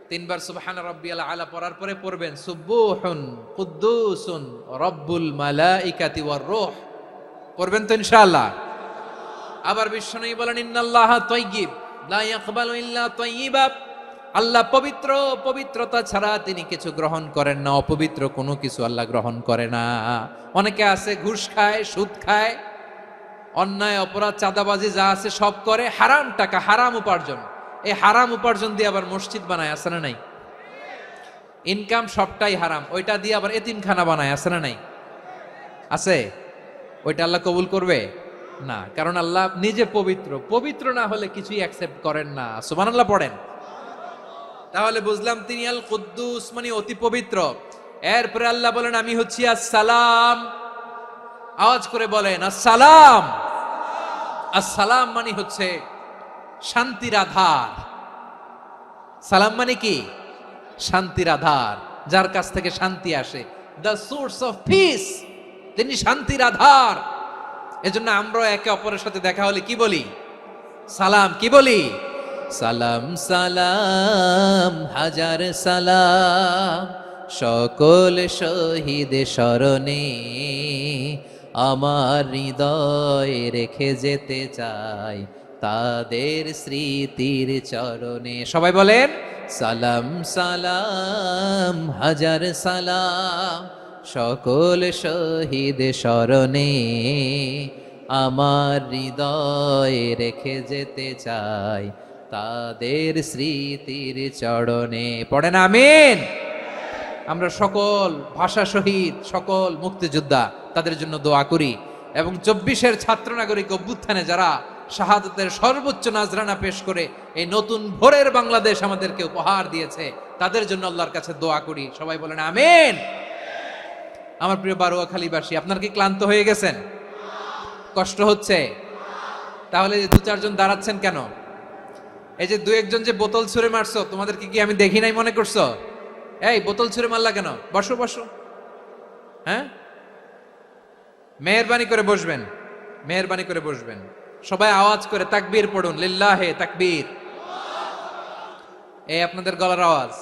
3 বার সুবহানা রাব্বিয়াল আ'লা পড়ার পরে পড়বেন সুবহুন কুদ্দুসুন রব্বুল মালাইকাতি ওয়ার রূহ। পড়বেন তো ইনশাআল্লাহ? আবার বিশ্বনবী বলেন ইন্নাল্লাহা তাইয়্যিব লা ইয়াকবালু ইল্লা তাইয়্যিবা, আল্লাহ পবিত্র, পবিত্রতা ছাড়া তিনি কিছু গ্রহণ করেন না, অপবিত্র কোনো কিছু আল্লাহ গ্রহণ করে না। অনেকে আছে ঘুষ খায়, সুদ খায়, অন্যায় অপরাধ চাঁদাবাজি যা আছে সব করে, হারাম টাকা, হারাম উপার্জন। এই হারাম উপার্জন দিয়ে আবার মসজিদ বানায়, আছে না নাই? ইনকাম সবটাই হারাম, ওইটা দিয়ে আবার এতিমখানা বানায়, আছে না নাই? আছে। ওইটা আল্লাহ কবুল করবে না, কারণ আল্লাহ নিজে পবিত্র, পবিত্র না হলে কিছুই অ্যাকসেপ্ট করেন না। সুবহানাল্লাহ পড়েন। তাহলে বুঝলাম তিনি আল কুদ্দুস মানে অতি পবিত্র। এরপরে আল্লাহ বলেন আমি হচ্ছি আসসালাম। আওয়াজ করে বলেন আসসালাম। আসসালাম মানে হচ্ছে শান্তির আধার। সালাম মানে কি? শান্তির আধার, যার কাছ থেকে শান্তি আসে, দ্য সোর্স অফ পিস। তিনি শান্তির আধার। এজন্য আমরা একে অপরের সাথে দেখা হলে কি বলি? সালাম। কি বলি? সালাম সালাম হাজার সালাম সকল শহীদ স্মরণে আমার হৃদয়ে রেখে যেতে চাই তাদের স্মৃতির চরণে। সবাই বলেন সালাম সালাম হাজার সালাম সকল শহীদ স্মরণে, আমার হৃদয়ে রেখে যেতে চাই তাদের স্মৃতির চরণে। পড়েন আমিন। আমরা সকল ভাষা শহীদ, সকল মুক্তিযোদ্ধা তাদের জন্য দোয়া করি, এবং 24-এর ছাত্র নাগরিক অভ্যুত্থানে যারা শাহাদাতের সর্বোচ্চ নাজরানা পেশ করে এই নতুন ভোরের বাংলাদেশ আমাদেরকে উপহার দিয়েছে, তাদের জন্য আল্লাহর কাছে দোয়া করি। সবাই বলেন আমিন। আমার প্রিয় বারোয়াখালীবাসী, আপনার কি ক্লান্ত হয়ে গেছেন? কষ্ট হচ্ছে? তাহলে 2-4 জন দাঁড়াচ্ছেন কেন? এই যে 2-1 জন যে বোতল ছুঁড়ে মারছো, তোমাদেরকে কি আমি দেখি নাই মনে করছো? এই বোতল ছুঁড়ে মারলা কেন? বসো বসো। হ্যাঁ, মেহেরবানি করে বসবেন, মেহেরবানি করে বসবেন। সবাই আওয়াজ করে তাকবীর পড়ুন, লিল্লাহে তাকবীর। এই আপনাদের গলার আওয়াজ।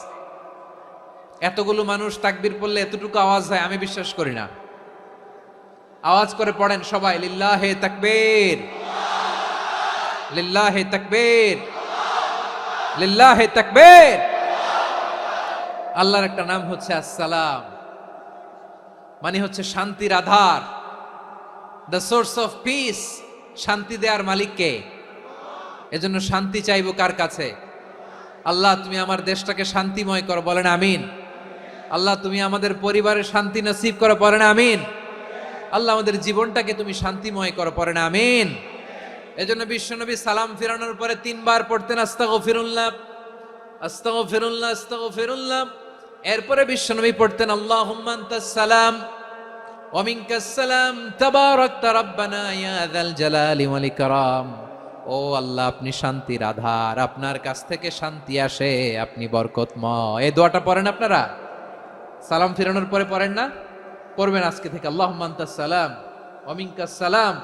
এতগুলো মানুষ তাকবীর পড়লে এতটুকু আওয়াজ হয় আমি বিশ্বাস করি না। আওয়াজ করে পড়েন সবাই, লিল্লাহে তাকবীর, লিল্লাহে তাকবীর, লিল্লাহে তাকবীর। আল্লাহর একটা নাম হচ্ছে আসসালাম, মানে হচ্ছে শান্তির আধার, দ্য সোর্স অফ পিস। শান্তি দেওয়ার মালিক কে? এজন্য শান্তি চাইবো কার কাছে? আল্লাহ তুমি আমার দেশটাকে শান্তিময় করো, বলেন আমিন। আল্লাহ তুমি আমাদের পরিবারের শান্তি নসিব করো, বলেন আমিন। আল্লাহ আমাদের জীবনটাকে তুমি শান্তিময় করো, পড়েন আমিন। এজন্য বিশ্বনবী সালাম ফিরানোর পরে 3 বার পড়তেন আস্তাগফিরুল্লাহ, আস্তাগফিরুল্লাহ, আস্তাগফিরুল্লাহ। এরপরে বিশ্বনবী পড়তেন আল্লাহুম্মা আনতাস সালাম ওয়া মিনকাস সালাম তাবারাকতা রাব্বানা ইয়া যাল জালালি ওয়াল ইকরাম। ও আল্লাহ আপনি শান্তির আধার, আপনার কাছ থেকে শান্তি আসে, আপনি বরকতময়। এই দোয়াটা পড়েন আপনারা সালাম ফিরানোর পরে, পড়েন না? পড়বেন আজকে থেকে, আল্লাহুম্মা আনতাস সালাম ওয়া মিনকাস সালাম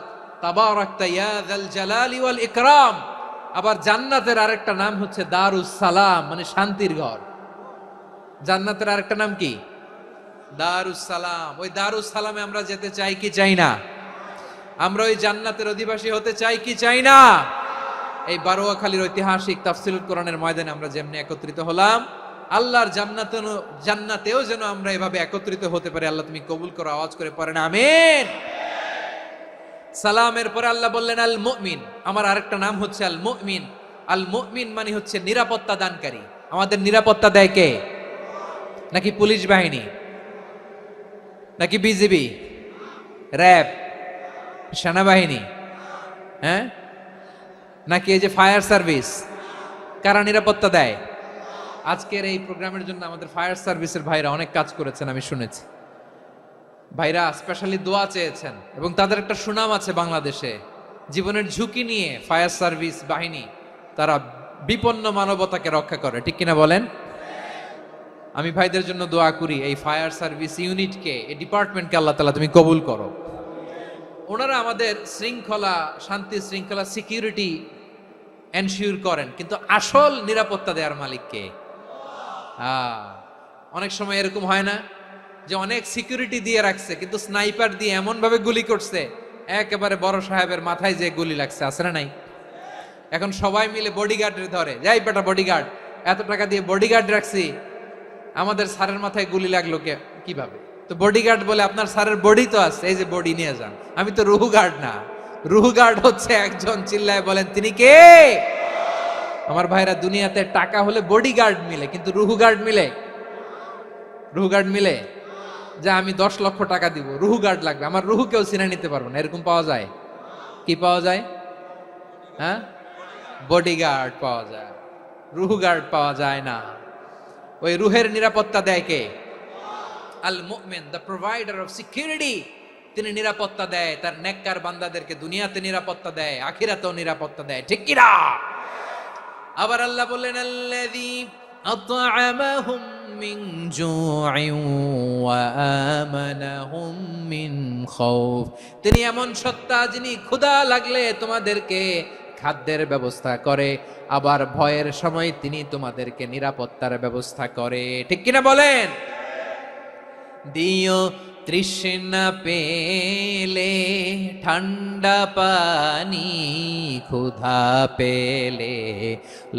তাবারাকতা ইয়া যাল জালালি ওয়াল ইকরাম। আবার জান্নাতের আরেকটা নাম হচ্ছে দারুস সালাম, মানে শান্তির ঘর। জান্নাতের আরেকটা নাম কি? দারুস সালাম। ওই দারুস সালামে আমরা যেতে চাই কি চাই না? আমরা ওই জান্নাতের অধিবাসী হতে চাই কি চাই না? এই বারোয়াখালীর ঐতিহাসিক তাফসীরুল কোরআনের ময়দানে আমরা যেমনি একত্রিত হলাম, আল্লাহর জান্নাতেও যেন আমরা এভাবে একত্রিত হতে পারি। আল্লাহ তুমি কবুল করো। আওয়াজ করে পড়েন আমিন। সালামের পরে আল্লাহ বললেন আল মুমিন। আমার আরেকটা নাম হচ্ছে আল মুমিন। আল মুমিন মানে হচ্ছে নিরাপত্তা দানকারী। আমাদের নিরাপত্তা দেয় কে? নাকি পুলিশ বাহিনী, নাকি বিজিবি, র্যাব, সেনাবাহিনী, হ্যাঁ, নাকি এই যে ফায়ার সার্ভিস? কারা নিরাপত্তা দেয়? আজকের এই প্রোগ্রামের জন্য আমাদের ফায়ার সার্ভিসের ভাইরা অনেক কাজ করেছেন, আমি শুনেছি। ভাইরা স্পেশালি দোয়া চেয়েছেন, এবং তাদের একটা সুনাম আছে বাংলাদেশে। জীবনের ঝুঁকি নিয়ে ফায়ার সার্ভিস বাহিনী তারা বিপন্ন মানবতাকে রক্ষা করে, ঠিক কিনা বলেন? আমি ভাইদের জন্য দোয়া করি, এই ফায়ার সার্ভিস ইউনিটকে, এই ডিপার্টমেন্টকে আল্লাহ তাআলা তুমি কবুল করো। ওনারা আমাদের শৃঙ্খলা, শান্তি শৃঙ্খলা, সিকিউরিটি এনশিওর করেন, কিন্তু আসল নিরাপত্তা দেওয়ার মালিক কে? অনেক সময় এরকম হয় না যে অনেক সিকিউরিটি দিয়ে রাখছে, কিন্তু স্নাইপার দিয়ে এমন ভাবে গুলি করছে একেবারে বড় সাহেবের মাথায় যে গুলি লাগছে, আছে না নাই? এখন সবাই মিলে বডিগার্ডের ধরে, যাই বেটা বডিগার্ড, এত টাকা দিয়ে বডিগার্ড রাখছি, আমাদের স্যারের মাথায় গুলি লাগলো কিভাবে? তো বডিগার্ড বলে আপনার স্যারের বডি তো আছে, এই যে বডি নিয়ে যান। আমি তো রুহু গার্ড না, রুহু গার্ড হচ্ছে একজন। চিল্লায় বলেন তিনি কে? আমার ভাইরা, দুনিয়াতে টাকা হলে বডিগার্ড মিলে, কিন্তু রুহু গার্ড মিলে? রুহু গার্ড মিলে? যে আমি 10 লক্ষ টাকা দিব, রুহু গার্ড লাগবে, আমার রুহু কেউ চিনে নিতে পারবো না, এরকম পাওয়া যায়? কি পাওয়া যায়? হ্যাঁ, বডিগার্ড পাওয়া যায়, রুহু গার্ড পাওয়া যায় না। ওই রুহের নিরাপত্তা দেয় কে? আল মুমিন, দ্য প্রোভাইডার অফ সিকিউরিটি। তিনি নিরাপত্তা দেয় তার নেককার বান্দাদেরকে, দুনিয়াতে নিরাপত্তা দেয়, আখিরাতেও নিরাপত্তা দেয়, ঠিক কি না? আবার আল্লাহ বললেন আল্লাযী আত'আমাহুম মিন জু'ইন ওয়া আমানাহুম মিন খাউফ। তিনি এমন সত্তা যিনি ক্ষুধা লাগলে তোমাদেরকে খাদ্যের ব্যবস্থা করে, আবার ভয়ের সময় তিনি তোমাদেরকে নিরাপত্তার ব্যবস্থা করে, ঠিক কিনা বলেন? দিও তৃষ্ণা পেলে ঠান্ডা পানি, ক্ষুধা পেলে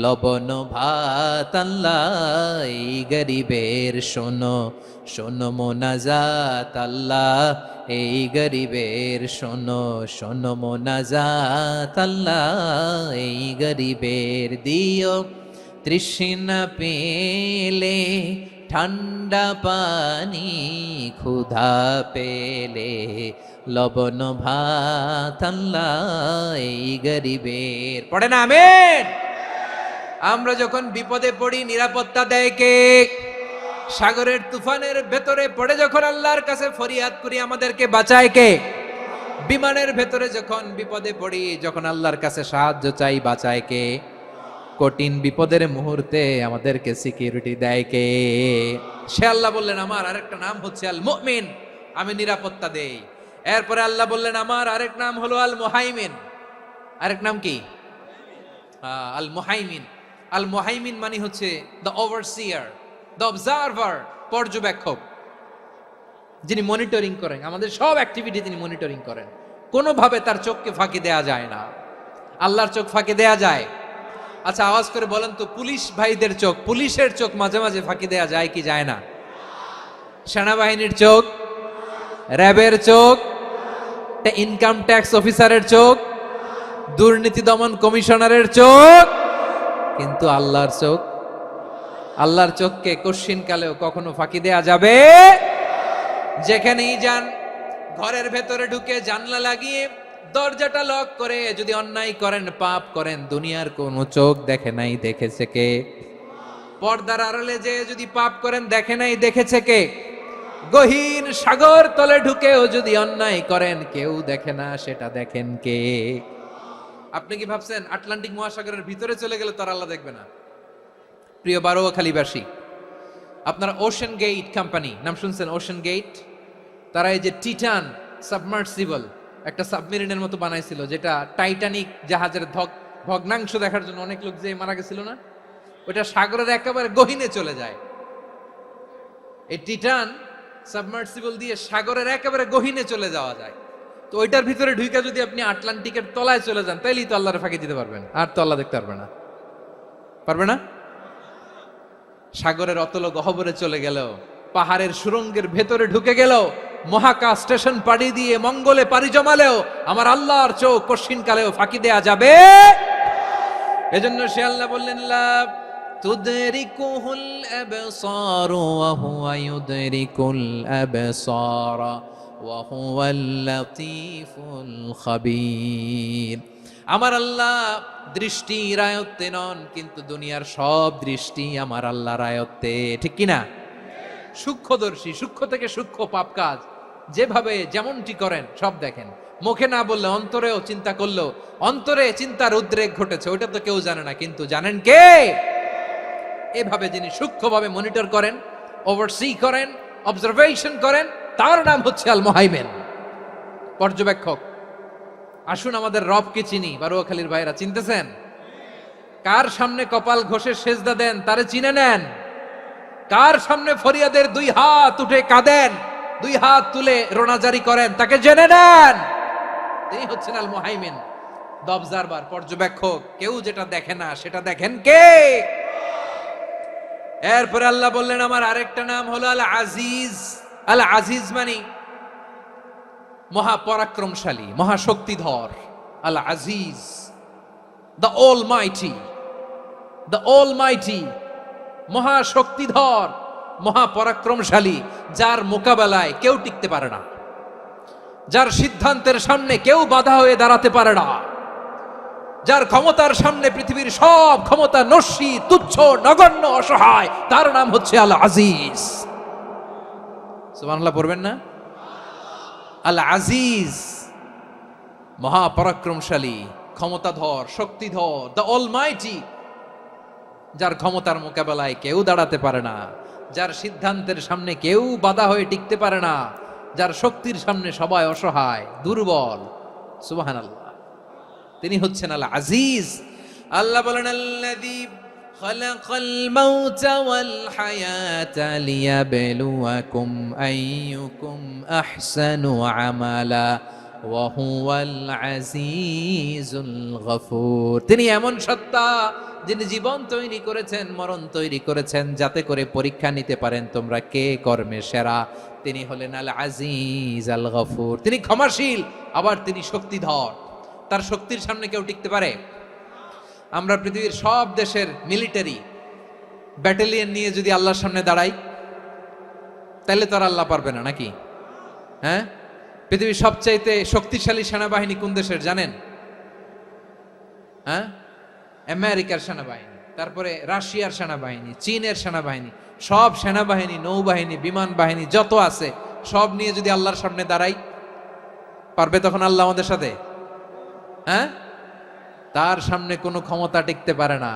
লবণ ভাত, আল্লাহ এই গরিবের শোনো শোনো মোনাজাত, আল্লাহ এই গরিবের শোনো শোনো মোনাজাত, আল্লাহ এই গরিবের দিও তৃষ্ণা পেলে ঠান্ডা পানি, ক্ষুধা পেলে লবণ ভাত, আল্লাহ এই গরিবের। পড়ে না আমিন? আমরা যখন বিপদে পড়ি নিরাপত্তা দেয় কে? সাগরের তুফানের ভেতরে পড়ে যখন আল্লাহর কাছে ফরিয়াদ করি আমাদেরকে বাঁচায় কে? বিমানের ভেতরে যখন বিপদে পড়ি, যখন আল্লাহর কাছে সাহায্য চাই, বাঁচায় কে? কঠিন বিপদের মুহূর্তে আমাদেরকে সিকিউরিটি দেয় কে? সে আল্লাহ বললেন আমার আরেকটা নাম হচ্ছে আল মুমিন, আমি নিরাপত্তা দেই। এরপরে আল্লাহ বললেন আমার আরেক নাম হলো আল মুহাইমিন। আরেক নাম কি? আল মুহাইমিন। আল মুহাইমিন মানে হচ্ছে দ্য ওভারসিয়ার, দ্য অবজারভার, পর্যবেক্ষক, যিনি মনিটরিং করেন আমাদের সব অ্যাক্টিভিটি, তিনি মনিটরিং করেন। কোনোভাবে তার চোখকে ফাঁকি দেয়া যায় না। আল্লাহর চোখ ফাঁকি দেয়া যায়? আচ্ছা আওয়াজ করে বলেন তো, পুলিশ ভাইদের চোখ, পুলিশের চোখ মাঝে মাঝে ফাঁকি দেয়া যায় কি যায় না? সেনাবাহিনীর চোখ, র্যাবের চোখ, ইনকাম ট্যাক্স অফিসারের চোখ, দুর্নীতি দমন কমিশনারের চোখ, কিন্তু আল্লাহর চোখ, আল্লাহর চোখকে কশ্চিন কালেও কখনো ফাঁকি দেয়া যাবে? যেখানেই যান, ঘরের ভেতরে ঢুকে জানলা লাগিয়ে দরজাটা লক করে যদি অন্যায় করেন, পাপ করেন, দুনিয়ার কোন চোখ দেখে নাই, দেখেছে কে? পর্দার আড়ালে যে যদি পাপ করেন, দেখে নাই, দেখেছে কে? গহীন সাগর তলে ঢুকেও যদি অন্যায় করেন, কেউ দেখে না, সেটা দেখেন কে? আপনি কি ভাবছেন আটলান্টিক মহাসাগরের ভিতরে চলে গেলে তার আল্লাহ দেখবে না? প্রিয় বারোয়াখালীবাসী, আপনারা ওশেন গেট কোম্পানি নাম শুনছেন? ওশেন গেট, তারা এই যে টিটান সাবমার্সিবল একটা সাবমেরিনের মতো বানাইছিল, যেটা টাইটানিক জাহাজের ভগ্নাংশ দেখার জন্য অনেক লোক যে মারা গেছিল না, ওটা সাগরের একেবারে গহীনে চলে যায়। এই টিটান সাবমার্সিবল দিয়ে সাগরের একেবারে গহীনে চলে যাওয়া যায়। তো ওইটার ভিতরে ঢুকে যদি আপনি আটলান্টিকের তলায় চলে যান, তাইলেই তো আল্লাহর ফাঁকি দিতে পারবেন, আর তো আল্লাহ দেখতে পারবে না। পারবে না? সাগরের অতল গহ্বরে চলে গেল, পাহাড়ের সুরঙ্গের ভেতরে ঢুকে গেল, মহাকাশ স্টেশন পাড়ি দিয়ে মঙ্গলে পাড়ি জমালেও আমার আল্লাহর চোখ কশিন কালেও ফাঁকি দেয়া যাবে? এজন্য সে আল্লাহ বললেন লা তুদরিকুহুল আবসার ওয়া হুয়া ইউদরিকুল আবসার ওয়া হুয়াল লাতীফুল খাবীর। আমার আল্লাহ দৃষ্টির আয়ত্তে নন, কিন্তু দুনিয়ার সব দৃষ্টি আমার আল্লাহর আয়ত্তে, ঠিক কিনা? সূক্ষ্মদর্শী, সূক্ষ্ম থেকে সূক্ষ্ম পাপ কাজ যেভাবে যেমনটি করেন সব দেখেন। মুখে না বললে অন্তরেও চিন্তা করলো, অন্তরে চিন্তার উদ্রেক ঘটেছে, ওইটা তো কেউ জানে না, কিন্তু জানেন কে? এভাবে যিনি সূক্ষ্মভাবে মনিটর করেন, ওভারসি করেন, অবজারভেশন করেন, তার নাম হচ্ছে আল মুহাইমিন, পর্যবেক্ষক। আসুন আমাদের রবকে চিনি। বারোয়াখালীর ভাইরা চিনতেছেন? কার সামনে কপাল ঘষে সেজদা দেন তারে চিনে নেন। কার সামনে ফরিয়াদের দুই হাত উঠে কাঁদেন, দুই হাত তুলে রোনাজারি করেন, তাকে জেনে নেন। তিনি হচ্ছেন আল মুহাইমিন, দ্য অবজারভার, পর্যবেক্ষক। কেউ যেটা দেখে না সেটা দেখেন কে? এরপরে আল্লাহ বললেন আমার আরেকটা নাম হলো আল আজিজ। আল আজিজ মানে মহাপরাক্রমশালী, মহাশক্তিধর। আল আজিজ, দ্য অলমাইটি, দ্য অলমাইটি, মহাশক্তিধর, মহাপরাক্রমশালী, যার মোকাবেলায় কেউ টিকতে পারে না, যার সিদ্ধান্তের সামনে কেউ বাধা হয়ে দাঁড়াতে পারে না, যার ক্ষমতার সামনে পৃথিবীর সব ক্ষমতা নস্যি, তুচ্ছ, নগণ্য, অসহায়, তার নাম হচ্ছে আল আজিজ। সুবহানাল্লাহ পড়বেন না? আল আজিজ, মহাপরাক্রমশালী, ক্ষমতাধর, শক্তিধর, দ্য অলমাইটি, যার ক্ষমতার মোকাবেলায় কেউ দাঁড়াতে পারে না, যার সিদ্ধান্তের সামনে কেউ বাধা হয়ে টিকতে পারে না, যার শক্তির সামনে সবাই অসহায়, দুর্বল। সুবহানাল্লাহ, তিনি হচ্ছেন আল আজিজ। আল্লাহ বলেন আল্লাযী খালাকাল মাউতা ওয়াল হায়াতা লিয়াবলুয়াকুম আইয়ুকুম আহসানু আমালা ওয়া হুয়াল আজিজুল গফুর। তিনি এমন সত্তা যিনি জীবন তৈরি করেছেন, মরণ তৈরি করেছেন, যাতে করে পরীক্ষা নিতে পারেন তোমরা কে কর্মে সেরা। তিনি হলেন আল আজিজ আল গফুর। তিনি ক্ষমাশীল, আবার তিনি শক্তিধর। তার শক্তির সামনে কেউ টিকতে পারে? আমরা পৃথিবীর সব দেশের মিলিটারি ব্যাটালিয়ন নিয়ে যদি আল্লাহর সামনে দাঁড়াই, তাহলে তো আর আল্লাহ পারবে না নাকি? হ্যাঁ, পৃথিবীর সবচাইতে শক্তিশালী সেনাবাহিনী কোন দেশের জানেন? হ্যাঁ, আমেরিকার সেনাবাহিনী, তারপরে রাশিয়ার সেনাবাহিনী, চীনের সেনাবাহিনী, সব সেনাবাহিনী, নৌবাহিনী, বিমান বাহিনী যত আছে সব নিয়ে যদি আল্লাহর সামনে দাঁড়াই, পারবে তখন আল্লাহ আমাদের সাথে? হ্যাঁ, তার সামনে কোনো ক্ষমতা টিকতে পারে না,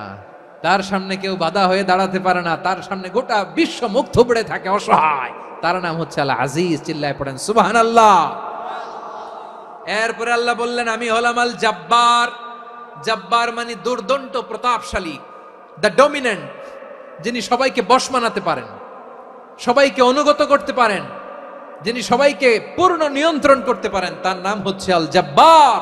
তার সামনে কেউ বাধা হয়ে দাঁড়াতে পারে না, তার সামনে গোটা বিশ্ব মুখ থুবড়ে থাকে অসহায়। তার নাম হচ্ছে আল আজিজ। চিল্লায় পড়েন সুবহানাল্লাহ। এরপরে আল্লাহ বললেন আমি হলাম আল জব্বার। জব্বার মানে দুর্দন্ত প্রতাপশালী, দ্য ডমিনেন্ট, যিনি সবাইকে বশ মানাতে পারেন, সবাইকে অনুগত করতে পারেন, যিনি সবাইকে পূর্ণ নিয়ন্ত্রণ করতে পারেন, তার নাম হচ্ছে আল জব্বার।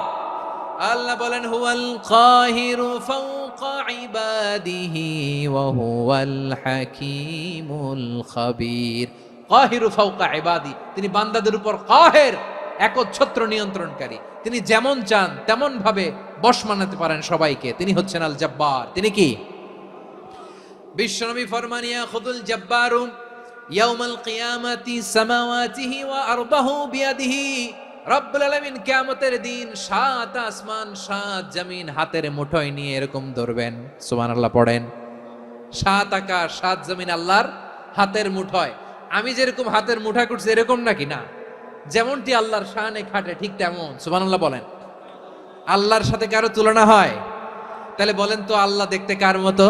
আল্লাহ বলেন হুয়াল কাহিরু ফাওকা ইবাদিহি ওয়া হুয়াল হাকীমুল খাবীর। কাহিরু ফাওকা ইবাদি, তিনি বান্দাদের উপর কাহের, একচ্ছত্র নিয়ন্ত্রণকারী। তিনি যেমন চান তেমন ভাবে বশ মানাতে পারেন সবাইকে। তিনি হচ্ছেন আল জব্বার। তিনি কি? বিশ্বনবী ফরমান ইয়াখুদুল জব্বারু ইয়াউমাল কিয়ামাতি সামাওয়াতিহি ওয়া আরদাহু বিয়াদিহি। রব্বুল আলামিন কিয়ামতের দিন 7 আসমান 7 জমিন হাতের মুঠোয় নিয়ে এরকম ধরবেন। সুবহানাল্লাহ পড়েন। 7 আকাশ 7 জমিন আল্লাহর হাতের মুঠোয়। আমি যেরকম হাতের মুঠা করছি এরকম নাকি? না, যেমনটি আল্লাহর শানে খাটে ঠিক তেমন। সুবহানাল্লাহ বলেন। আল্লাহর সাথে কারো তুলনা হয়? তাহলে বলেন তো আল্লাহ দেখতে কার মতো?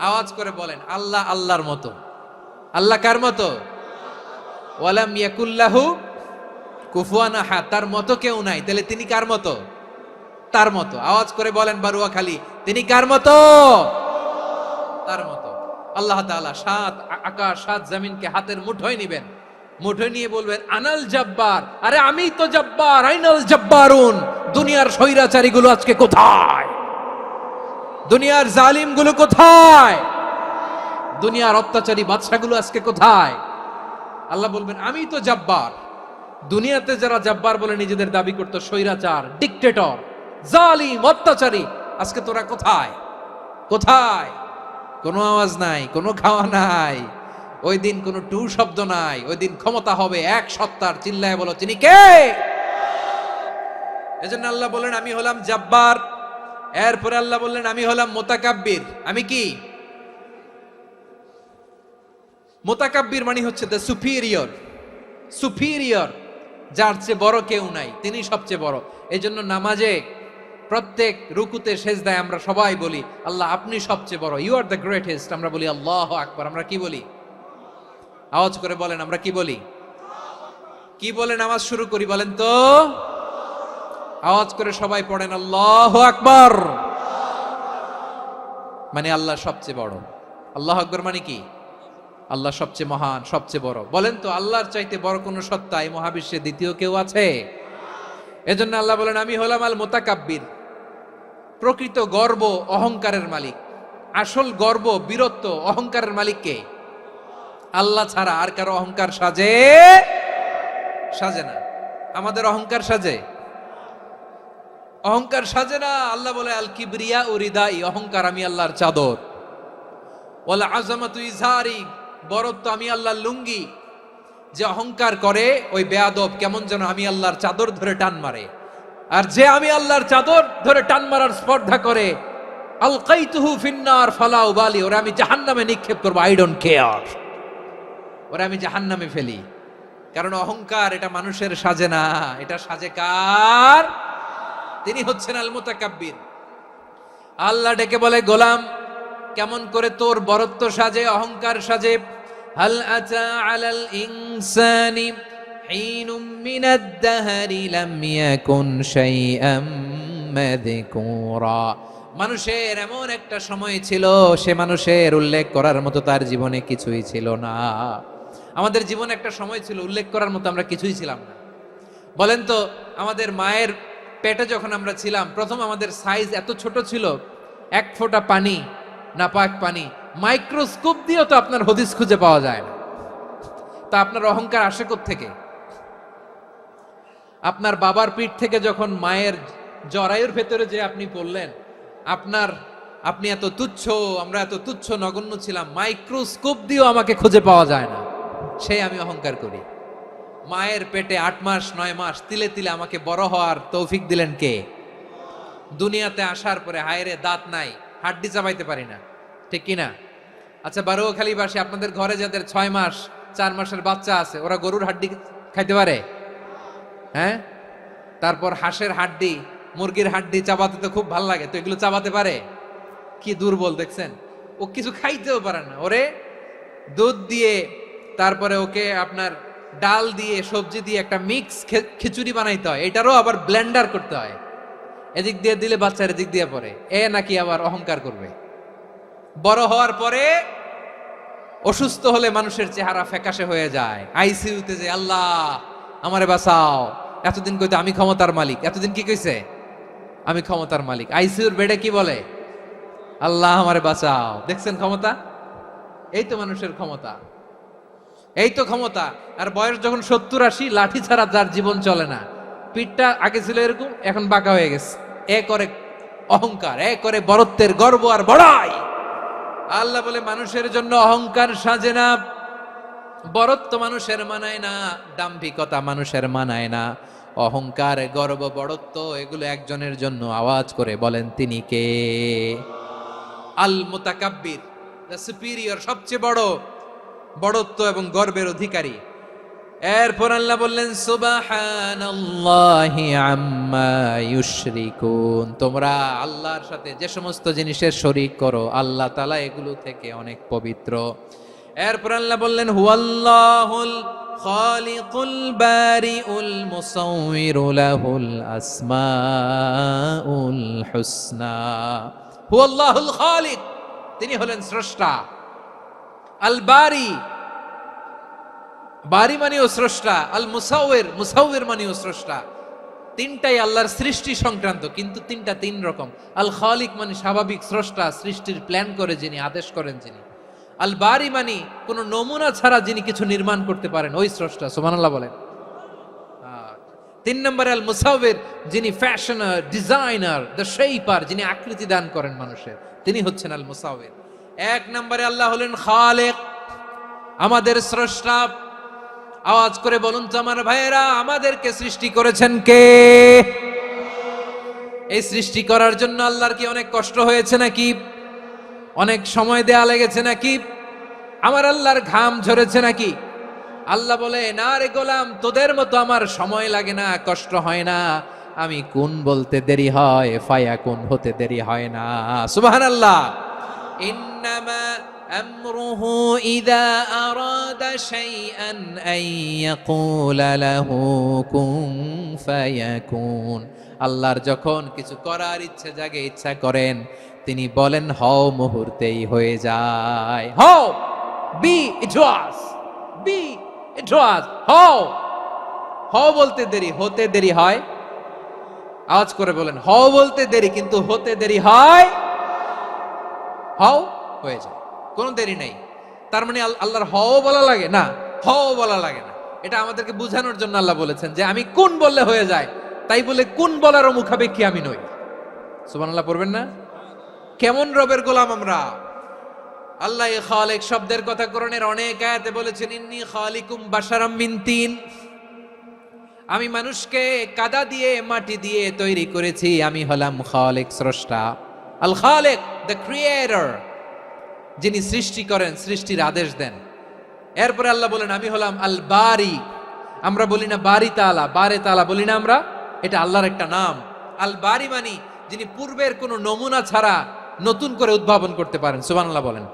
আওয়াজ করে বলেন আল্লাহ আল্লাহর মতো। আল্লাহ কার মতো? ওয়ালাম ইয়াকুল্লাহু কুফুয়ান আহাদ, তার মতো কেউ নাই। তাহলে তিনি কার মতো? তার মতো। আওয়াজ করে বলেন বারুয়াখালী, তিনি কার মতো? তার মতো। আল্লাহ তাআলা 7 আকাশ 7 জমিনকে হাতের মুঠোয় নিবেন, মুঠোয় নিয়ে বলবেন আনাল জব্বার। আরে আমি তো জব্বার। আইনাল জব্বারুন। দুনিয়ার স্বৈরাচারীগুলো আজকে কোথায়? দুনিয়ার জালিমগুলো কোথায়? দুনিয়ার অত্যাচারী বাদশাগুলো আজকে কোথায়? আল্লাহ বলবেন আমি তো জব্বার। দুনিয়াতে যারা জব্বার বলে নিজেদের দাবি করতো, স্বৈরাচার, ডিক্টেটর, জালিম, অত্যাচারী, আজকে তোরা কোথায়? কোথায়? কোনো আওয়াজ নাই, কোনো খাওয়া নাই, ওই দিন কোনো টু শব্দ নাই। ওই দিন ক্ষমতা হবে এক সত্তার। চিল্লায় বলো তিনি কে? এজন্য আল্লাহ বললেন আমি হলাম জব্বার। এরপরে আল্লাহ বললেন আমি হলাম মুতাকাব্বির। আমি কি? মুতাকাব্বির মানে হচ্ছে দ্য সুপিরিয়র। সুপিরিয়র, যার চেয়ে বড় কেউ নাই, তিনি সবচেয়ে বড়। এজন্য নামাজে প্রত্যেক রুকুতে সেজদায় আমরা সবাই বলি আল্লাহ আপনি সবচেয়ে বড়, ইউ আর দ্য গ্রেটেস্ট। আমরা বলি আল্লাহু আকবার। আমরা কি বলি? আওয়াজ করে বলেন আমরা কি বলি? কি বলে নামাজ শুরু করি বলেন তো? আওয়াজ করে সবাই পড়েন আল্লাহু আকবার। মানে আল্লাহ সবচেয়ে বড়। আল্লাহু আকবার মানে কি? আল্লাহ সবচেয়ে মহান, সবচেয়ে বড়। বলেন তো আল্লাহর চাইতে বড় কোন সত্তা এই মহাবিশ্বে দ্বিতীয় কেউ আছে? এজন্য আল্লাহ বলেন আমি হলাম আল মুতাকাব্বির। প্রকৃত গর্ব অহংকারের মালিক। আসল গর্ব, বীরত্ব, অহংকারের মালিক কে? আল্লাহ ছাড়া আর কারো অহংকার সাজে? সাজে না। আমাদের অহংকার সাজে? অহংকার সাজে না। আল্লাহ বলে আল কিবরিয়া উরিদাই, অহংকার আমি আল্লাহর চাদর। ওয়াল আযামাতু ইজহারি, বড়ত্ব আমি আল্লাহর লুঙ্গি। যে অহংকার করে ওই বেয়াদব কেমন যেন আমি আল্লাহর চাদর ধরে টান মারে। আর যে আমি আল্লাহর চাদর ধরে টান মারার স্পর্ধা করে, আলকাইতুহু ফিন্নার ফালা উবালি, ওরা আমি জাহান্নামে নিক্ষেপ করব, আই ডোন্ট কেয়ার। ওরা আমি জাহান্নামে ফেলি। কারণ অহংকার এটা মানুষের সাজে না, এটা সাজে কার? তিনি হচ্ছেন আল মুতাকাব্বির। আল্লাহ ডেকে বলে গোলাম কেমন করে তোর বরত্ব সাজে, অহংকার সাজে? হাল আতা আলাল ইনসানি হিনুম মিনাদ দাহরি লাম ইয়াকুন শাইআম মাযকুরা মানুষের এমন একটা সময় ছিল, সে মানুষের উল্লেখ করার মতো তার জীবনে কিছুই ছিল না। আমাদের জীবনে একটা সময় ছিল উল্লেখ করার মতো আমরা কিছুই ছিলাম না। বলেন তো, আমাদের মায়ের পেটে যখন আমরা ছিলাম, প্রথম আমাদের সাইজ এত ছোট ছিল, এক ফোঁটা পানি, নাপাক পানি, মাইক্রোস্কোপ দিয়েও তো আপনার হদিস খুঁজে পাওয়া যায় না। তা আপনার অহংকার আসে থেকে? আপনার বাবার পিঠ থেকে যখন মায়ের জরায়ুর ভেতরে যে আপনি পড়লেন, আপনি এত তুচ্ছ, আমরা এত তুচ্ছ নগণ্য ছিলাম, মাইক্রোস্কোপ দিয়েও আমাকে খুঁজে পাওয়া যায় না, সেই আমি অহংকার করি। মায়ের পেটে 8 মাস 9 মাস তিলে তিলে আমাকে বড় হওয়ার তৌফিক দিলেন কে? দুনিয়াতে আসার পরে হায়রে দাঁত নাই, হাড্ডি চাবাইতে পারি না, ঠিক কিনা? আচ্ছা, বারোখালীবাসী, আপনাদের ঘরে যাদের 6 মাস 4 মাসের বাচ্চা আছে, ওরা গরুর হাড্ডি খাইতে পারে? হ্যাঁ। তারপর হাঁসের হাড্ডি, মুরগির হাড্ডি চাবাতে তো খুব ভাল লাগে, তো এগুলো চাবাতে পারে? কি দুর্বল দেখছেন, ও কিছু খাইতেও পারে না। ওরে দুধ দিয়ে, তারপরে ওকে আপনার ডাল দিয়ে, সবজি দিয়ে একটা মিক্স খিচুড়ি বানাইতে হয়, এটারও আবার ব্লেন্ডার করতে হয়। এদিক দিয়ে দিলে বাচ্চার এদিক দিয়ে পড়ে, এ নাকি আবার অহংকার করবে। বড় হওয়ার পরে অসুস্থ হলে মানুষের চেহারা ফ্যাকাশে হয়ে যায়, আইসিইউতে যে আল্লাহ আমারে বাঁচাও, এতদিন কইতে আমি ক্ষমতার মালিক, এতদিন কি কইছে? আমি ক্ষমতার মালিক। আইসিইউর বেডে কি বলে? আল্লাহ আমারে বাঁচাও। দেখছেন ক্ষমতা? এই তো মানুষের ক্ষমতা, এই তো ক্ষমতা। আর বয়স যখন 70-80, লাঠি ছাড়া যার জীবন চলে না। পিঠটা আগে ছিল এরকম, এখন বাঁকা হয়ে গেছে। এ করে অহংকার, এ করে বড়ত্বের গর্ব আর বড়াই। আল্লাহ বলে মানুষের জন্য অহংকার সাজে না, বড়ত্ব মানুষের মানায় না, দাম্ভিকতা মানুষের মানায় না, অহংকার, গর্ব, বড়ত্ব এগুলো একজনের জন্য। আওয়াজ করে বলেন তিনি কে? আল মুতাকাব্বির, দ্য সুপিরিয়র, সবচেয়ে বড়, বড়ত্ব এবং গর্বের অধিকারী। এরপর আল্লাহ বললেন সুবহানাল্লাহি আম্মা ইউশরিকুন, তোমরা আল্লাহর সাথে যে সমস্ত জিনিসের শরীক করো, আল্লাহ তাআলা এগুলো থেকে অনেক পবিত্র। এরপর আল্লাহ বললেন হুয়াল্লাহুল খালিকুল বারিউল মুসাউবিরু লাহুল আসমাউল হুসনা। হুয়াল্লাহুল খালিক, তিনি হলেন স্রষ্টা। আল বারি, বারি মানেও স্রষ্টা। আল মুসাউবির, মুসাউবির মানেও স্রষ্টা। তিনটাই আল্লাহর সৃষ্টি সংক্রান্ত, কিন্তু তিনটা তিন রকম। আল খালিক মানে স্বাভাবিক স্রষ্টা, সৃষ্টির প্ল্যান করে যিনি, আদেশ করেন যিনি। আল বারি মানে কোন নমুনা ছাড়া যিনি কিছু নির্মাণ করতে পারেন, ওই স্রষ্টা। সুবহানাল্লাহ বলেন। 3 নম্বরে আল মুসাউবির, যিনি ফ্যাশনার, ডিজাইনার, দ্য শেপার, যিনি আকৃতি দান করেন মানুষের, তিনি হচ্ছেন আল মুসাউবির। 1 নম্বরে আল্লাহ হলেন খালেক, আমাদের স্রষ্টা। আওয়াজ করে বলুন তো আমার ভাইয়েরা, আমাদেরকে সৃষ্টি করেছেন কে? এই সৃষ্টি করার জন্য আল্লাহর কি অনেক কষ্ট হয়েছে নাকি? অনেক সময় দেয়া লেগেছে নাকি? আমার আল্লাহর ঘাম ঝরেছে নাকি? আল্লাহ বলে, না রে গোলাম, তোদের মতো আমার সময় লাগে না, কষ্ট হয় না। আমি কোন বলতে দেরি হয়, ফায়াকুন হতে দেরি হয় না। সুবহানাল্লাহ। ইন্নামা আমরুহু ইযা আরাদা শাইআন আন ইয়াকুলা লাহু কুন ফায়াকুন। আল্লাহর যখন কিছু করার ইচ্ছে জাগে, ইচ্ছা করেন, তিনি বলেন হও, মুহূর্তেই হয়ে যায়। হও, বি ইট ওয়াজ, বি ইট ওয়াজ। হও, হও বলতে দেরি, হতে দেরি হয়। আওয়াজ করে বলেন, হও বলতে দেরি, কিন্তু হতে দেরি হয়। হও, হয়ে যায়, কোনো দেরি নেই। তার মানে আল্লাহর হও বলা লাগে না, হও বলা লাগে না। এটা আমাদেরকে বোঝানোর জন্য আল্লাহ বলেছেন যে আমি কোন বললে হয়ে যায়, তাই বলে কোন বলারও মুখাপেক্ষী আমি নই। সুবহানাল্লাহ পড়বেন না? কেমন রবের গোলাম আমরা! আল্লাহ খালিক শব্দের কথা কোরআনের অনেক আয়াতে বলেছেন, ইন্নী খালিকুম বাশারাম মিন তিন, আমি মানুষকে কাদা দিয়ে, মাটি দিয়ে তৈরি করেছি, আমি হলাম খালিক, স্রষ্টা। আল খালিক, দ্য ক্রিয়েটর, যিনি সৃষ্টি করেন, সৃষ্টির আদেশ দেন। এরপরে আল্লাহ বলেন আমি হলাম আল বারি। আমরা বলি না বারি তাআলা, বারে তাআলা বলি না আমরা, এটা আল্লাহর একটা নাম। আল বারি মানে যিনি পূর্বের কোনো নমুনা ছাড়া নতুন করে উদ্ভাবন করতে পারেন। সুবহানাল্লাহ বলেন।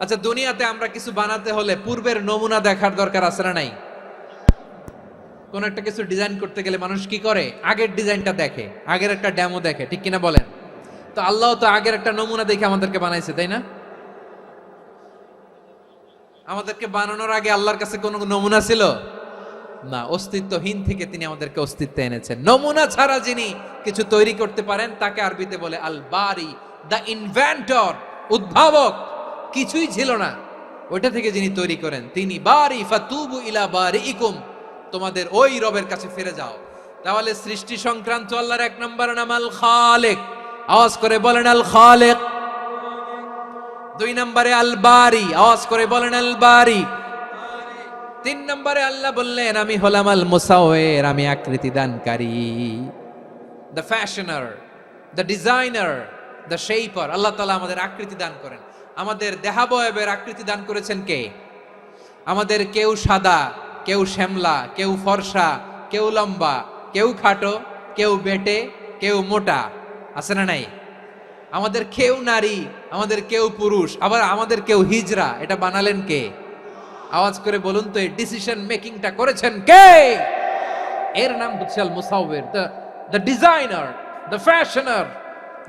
আচ্ছা, দুনিয়াতে আমরা কিছু বানাতে হলে পূর্বের নমুনা দেখার দরকার আছে না নাই? কোন একটা কিছু ডিজাইন করতে গেলে মানুষ কি করে? আগের ডিজাইনটা দেখে, আগের একটা ডেমো দেখে, ঠিক কিনা বলেন? তো আল্লাহ তো আগের একটা নমুনা দেখে আমাদেরকে বানাইছে, তাই না? আমাদেরকে বানানোর আগে আল্লাহর কাছে কোনো নমুনা ছিল না, অস্তিত্বহীন থেকে তিনি আমাদেরকে অস্তিত্বে এনেছেন। নমুনা ছাড়া যিনি কিছু তৈরি করতে পারেন তাকে আরবিতে বলে আল বারি, দ্য ইনভেন্টর, উদ্ভাবক। কিছুই ছিল না, ওইটা থেকে যিনি তৈরি করেন তিনি বারি। ফাতুবু ইলা বারিইকুম, তোমাদের ওই রবের কাছে ফিরে যাও। তাহলে সৃষ্টি সংক্রান্ত আল্লাহর এক নম্বর নাম আল খালেক, আওয়াজ করে বলেন আল খালেক। দুই নম্বরে আল বারি, আওয়াজ করে বলেন আল বারি। তিন নম্বরে আল্লাহ বললেন আমি হলাম আল মুসাওয়ির, আমি আকৃতি দানকারী, the fashioner, the designer, the shaper. আল্লাহ তাআলা আমাদের আকৃতি দান করেন। আমাদের দেহাবয়বের আকৃতি দান করেছেন কে? আমাদের কেউ সাদা, কেউ শ্যামলা, কেউ ফর্সা, কেউ লম্বা, কেউ খাটো, কেউ বেটে, কেউ মোটা, আছে না নাই? আমাদের কেউ নারী, আমাদের কেউ পুরুষ, আবার আমাদের কেউ হিজড়া। এটা বানালেন কে? আওয়াজ করে বলুন তো, এই ডিসিশন মেকিংটা করেছেন কে? এর নাম হচ্ছে আল মুসাওয়ির, the designer, the fashioner,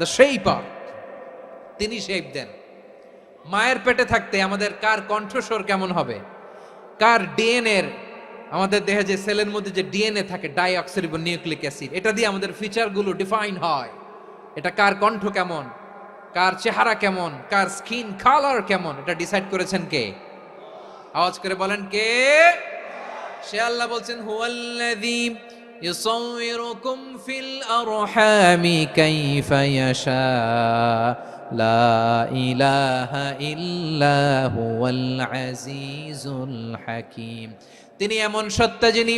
the shaper. তিনি শেপ দেন। মায়ের পেটে থাকতে আমাদের কার কণ্ঠস্বর কেমন হবে, কার ডিএনএ, আমাদের দেহে যে সেলের মধ্যে যে ডিএনএ থাকে, ডাইঅক্সিরিবোনিউক্লিক অ্যাসিড, এটা দিয়ে আমাদের ফিচারগুলো ডিফাইন হয়। এটা কার কণ্ঠ কেমন, কার চেহারা কেমন, কার স্কিন কালার কেমন, এটা ডিসাইড করেছেন কে? আওয়াজ করে বলেন কে? সে আল্লাহ বলছেন হুয়াল্লাযী ইউসাউয়িরুকুম ফিল আরহামি কাইফা ইয়াশা লা ইলাহা ইল্লা হুয়াল আজিজুল হাকীম। তিনি এমন সত্তা যিনি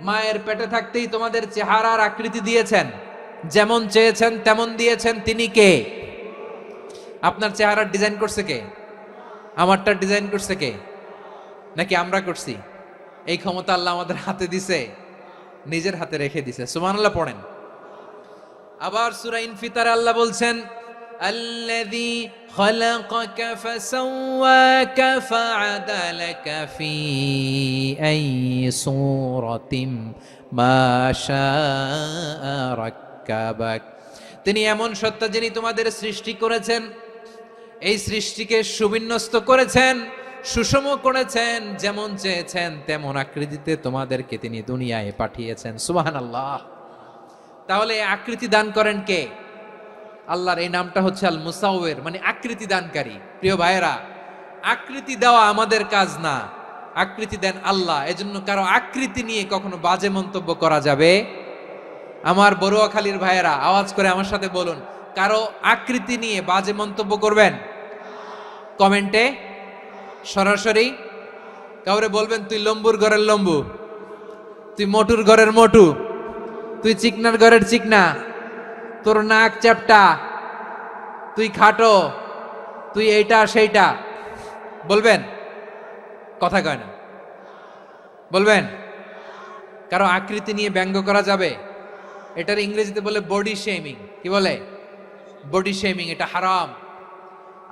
মায়ের পেটে থাকতেই তোমাদের চেহারার আকৃতি দিয়েছেন, যেমন চেয়েছেন তেমন দিয়েছেন। তিনি কে? আপনার চেহারার ডিজাইন করছে কে? আমারটা ডিজাইন করছে কে? নাকি আমরা করছি? এই ক্ষমতা আল্লাহ আমাদের হাতে দিছে, নিজের হাতে রেখে দিছে। সুবহানাল্লাহ পড়েন। আবার সূরা ইনফিতারে আল্লাহ বলছেন আল্লাযী খালাকাকা ফাসাওয়াকা ফাআদালাকা ফি আইয়ি সূরাতিম মা শাআ রাক্কাবাক। তিনি এমন সত্তা যিনি তোমাদের সৃষ্টি করেছেন, এই সৃষ্টিকে সুবিন্যস্ত করেছেন, সুষম করেছেন, যেমন চেয়েছেন তেমন আকৃতিতে তোমাদেরকে তিনি দুনিয়ায় পাঠিয়েছেন। সুবহানাল্লাহ। তাহলে আকৃতি দান করেন কে? আল্লাহর এই নামটা হচ্ছে আল মুসাওয়ির, মানে আকৃতি দানকারী। প্রিয় ভাইয়েরা, আকৃতি দেওয়া আমাদের কাজ না, আকৃতি দেন আল্লাহ। এজন্য কারো আকৃতি নিয়ে কখনো বাজে মন্তব্য করা যাবে? আমার বড়ুয়াখালীর ভাইয়েরা আওয়াজ করে আমার সাথে বলুন, কারো আকৃতি নিয়ে বাজে মন্তব্য করবেন? কমেন্টে সরাসরি কাউরে বলবেন তুই লম্বুর ঘরের লম্বু, তুই মোটুর ঘরের মোটু, তুই চিকনার ঘরের চিকনা, তোর নাক চ্যাপটা, তুই খাটো, তুই এইটা সেইটা বলবেন? কথা কয় না, বলবেন? কারো আকৃতি নিয়ে ব্যঙ্গ করা যাবে? এটার ইংরেজিতে বলে বডি শেমিং। কি বলে? Body shaming. এটা হারাম।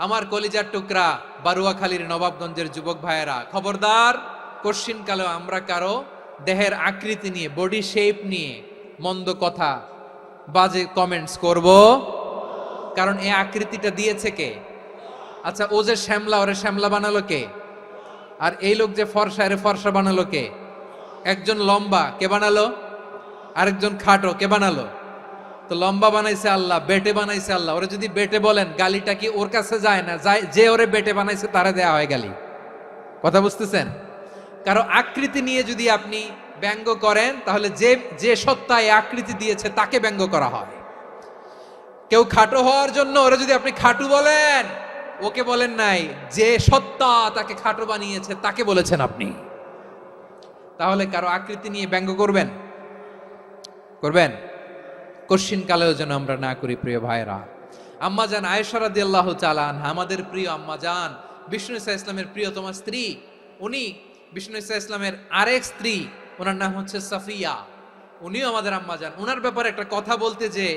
আমার কলিজার টুকরা বারুয়াখালীর নবাবগঞ্জের যুবক ভাইয়েরা, খবরদার, কোশ্চিনকালেও আমরা কারো দেহের আকৃতি নিয়ে, বডি শেপ নিয়ে মন্দ কথা, বাজে কমেন্টস করব। কারণ এই আকৃতিটা দিয়েছে কে? আচ্ছা, ও যে শ্যামলা, ওরে শ্যামলা বানালো কে? আর এই লোক যে ফর্সা, এরে ফর্সা বানালো কে? একজন লম্বা, কে বানালো? আরেকজন খাটো, কে বানালো? তো লম্বা বানাইছে আল্লাহ, বেটে বানাইছে আল্লাহ। ওরে যদি বেটে বলেন, গালিটা কি ওর কাছে যায় না? যায়। যে ওরে বেটে বানাইছে তারে দেয়া হয় গালি। কথা বুঝতেছেন? কারো আকৃতি নিয়ে যদি আপনি ব্যঙ্গ করেন, তাহলে যে যে সত্তা এই আকৃতি দিয়েছে তাকে ব্যঙ্গ করা হয়। কেউ খাটো হওয়ার জন্য ওরে যদি আপনি খাটু বলেন, ওকে বলেন নাই, যে সত্তা তাকে খাটো বানিয়েছে তাকে বলেছেন আপনি। তাহলে কারো আকৃতি নিয়ে ব্যঙ্গ করবেন? করবেন? কোশ্চিন কালেও যেন আমরা না করি। প্রিয় ভাইরা, আম্মাজান আয়েশা রাদিয়াল্লাহু তাআলা আনহা, আমাদের প্রিয় আম্মাজান, বিষ্ণু ইসা ইসলামের প্রিয়তমা স্ত্রী, উনি বিষ্ণু ইসা ইসলামের আরেক স্ত্রী, ওনার নাম হচ্ছে সাফিয়া, উনিও আমাদের আম্মাজান। ওনার ব্যাপারে একটা কথা বলতে যে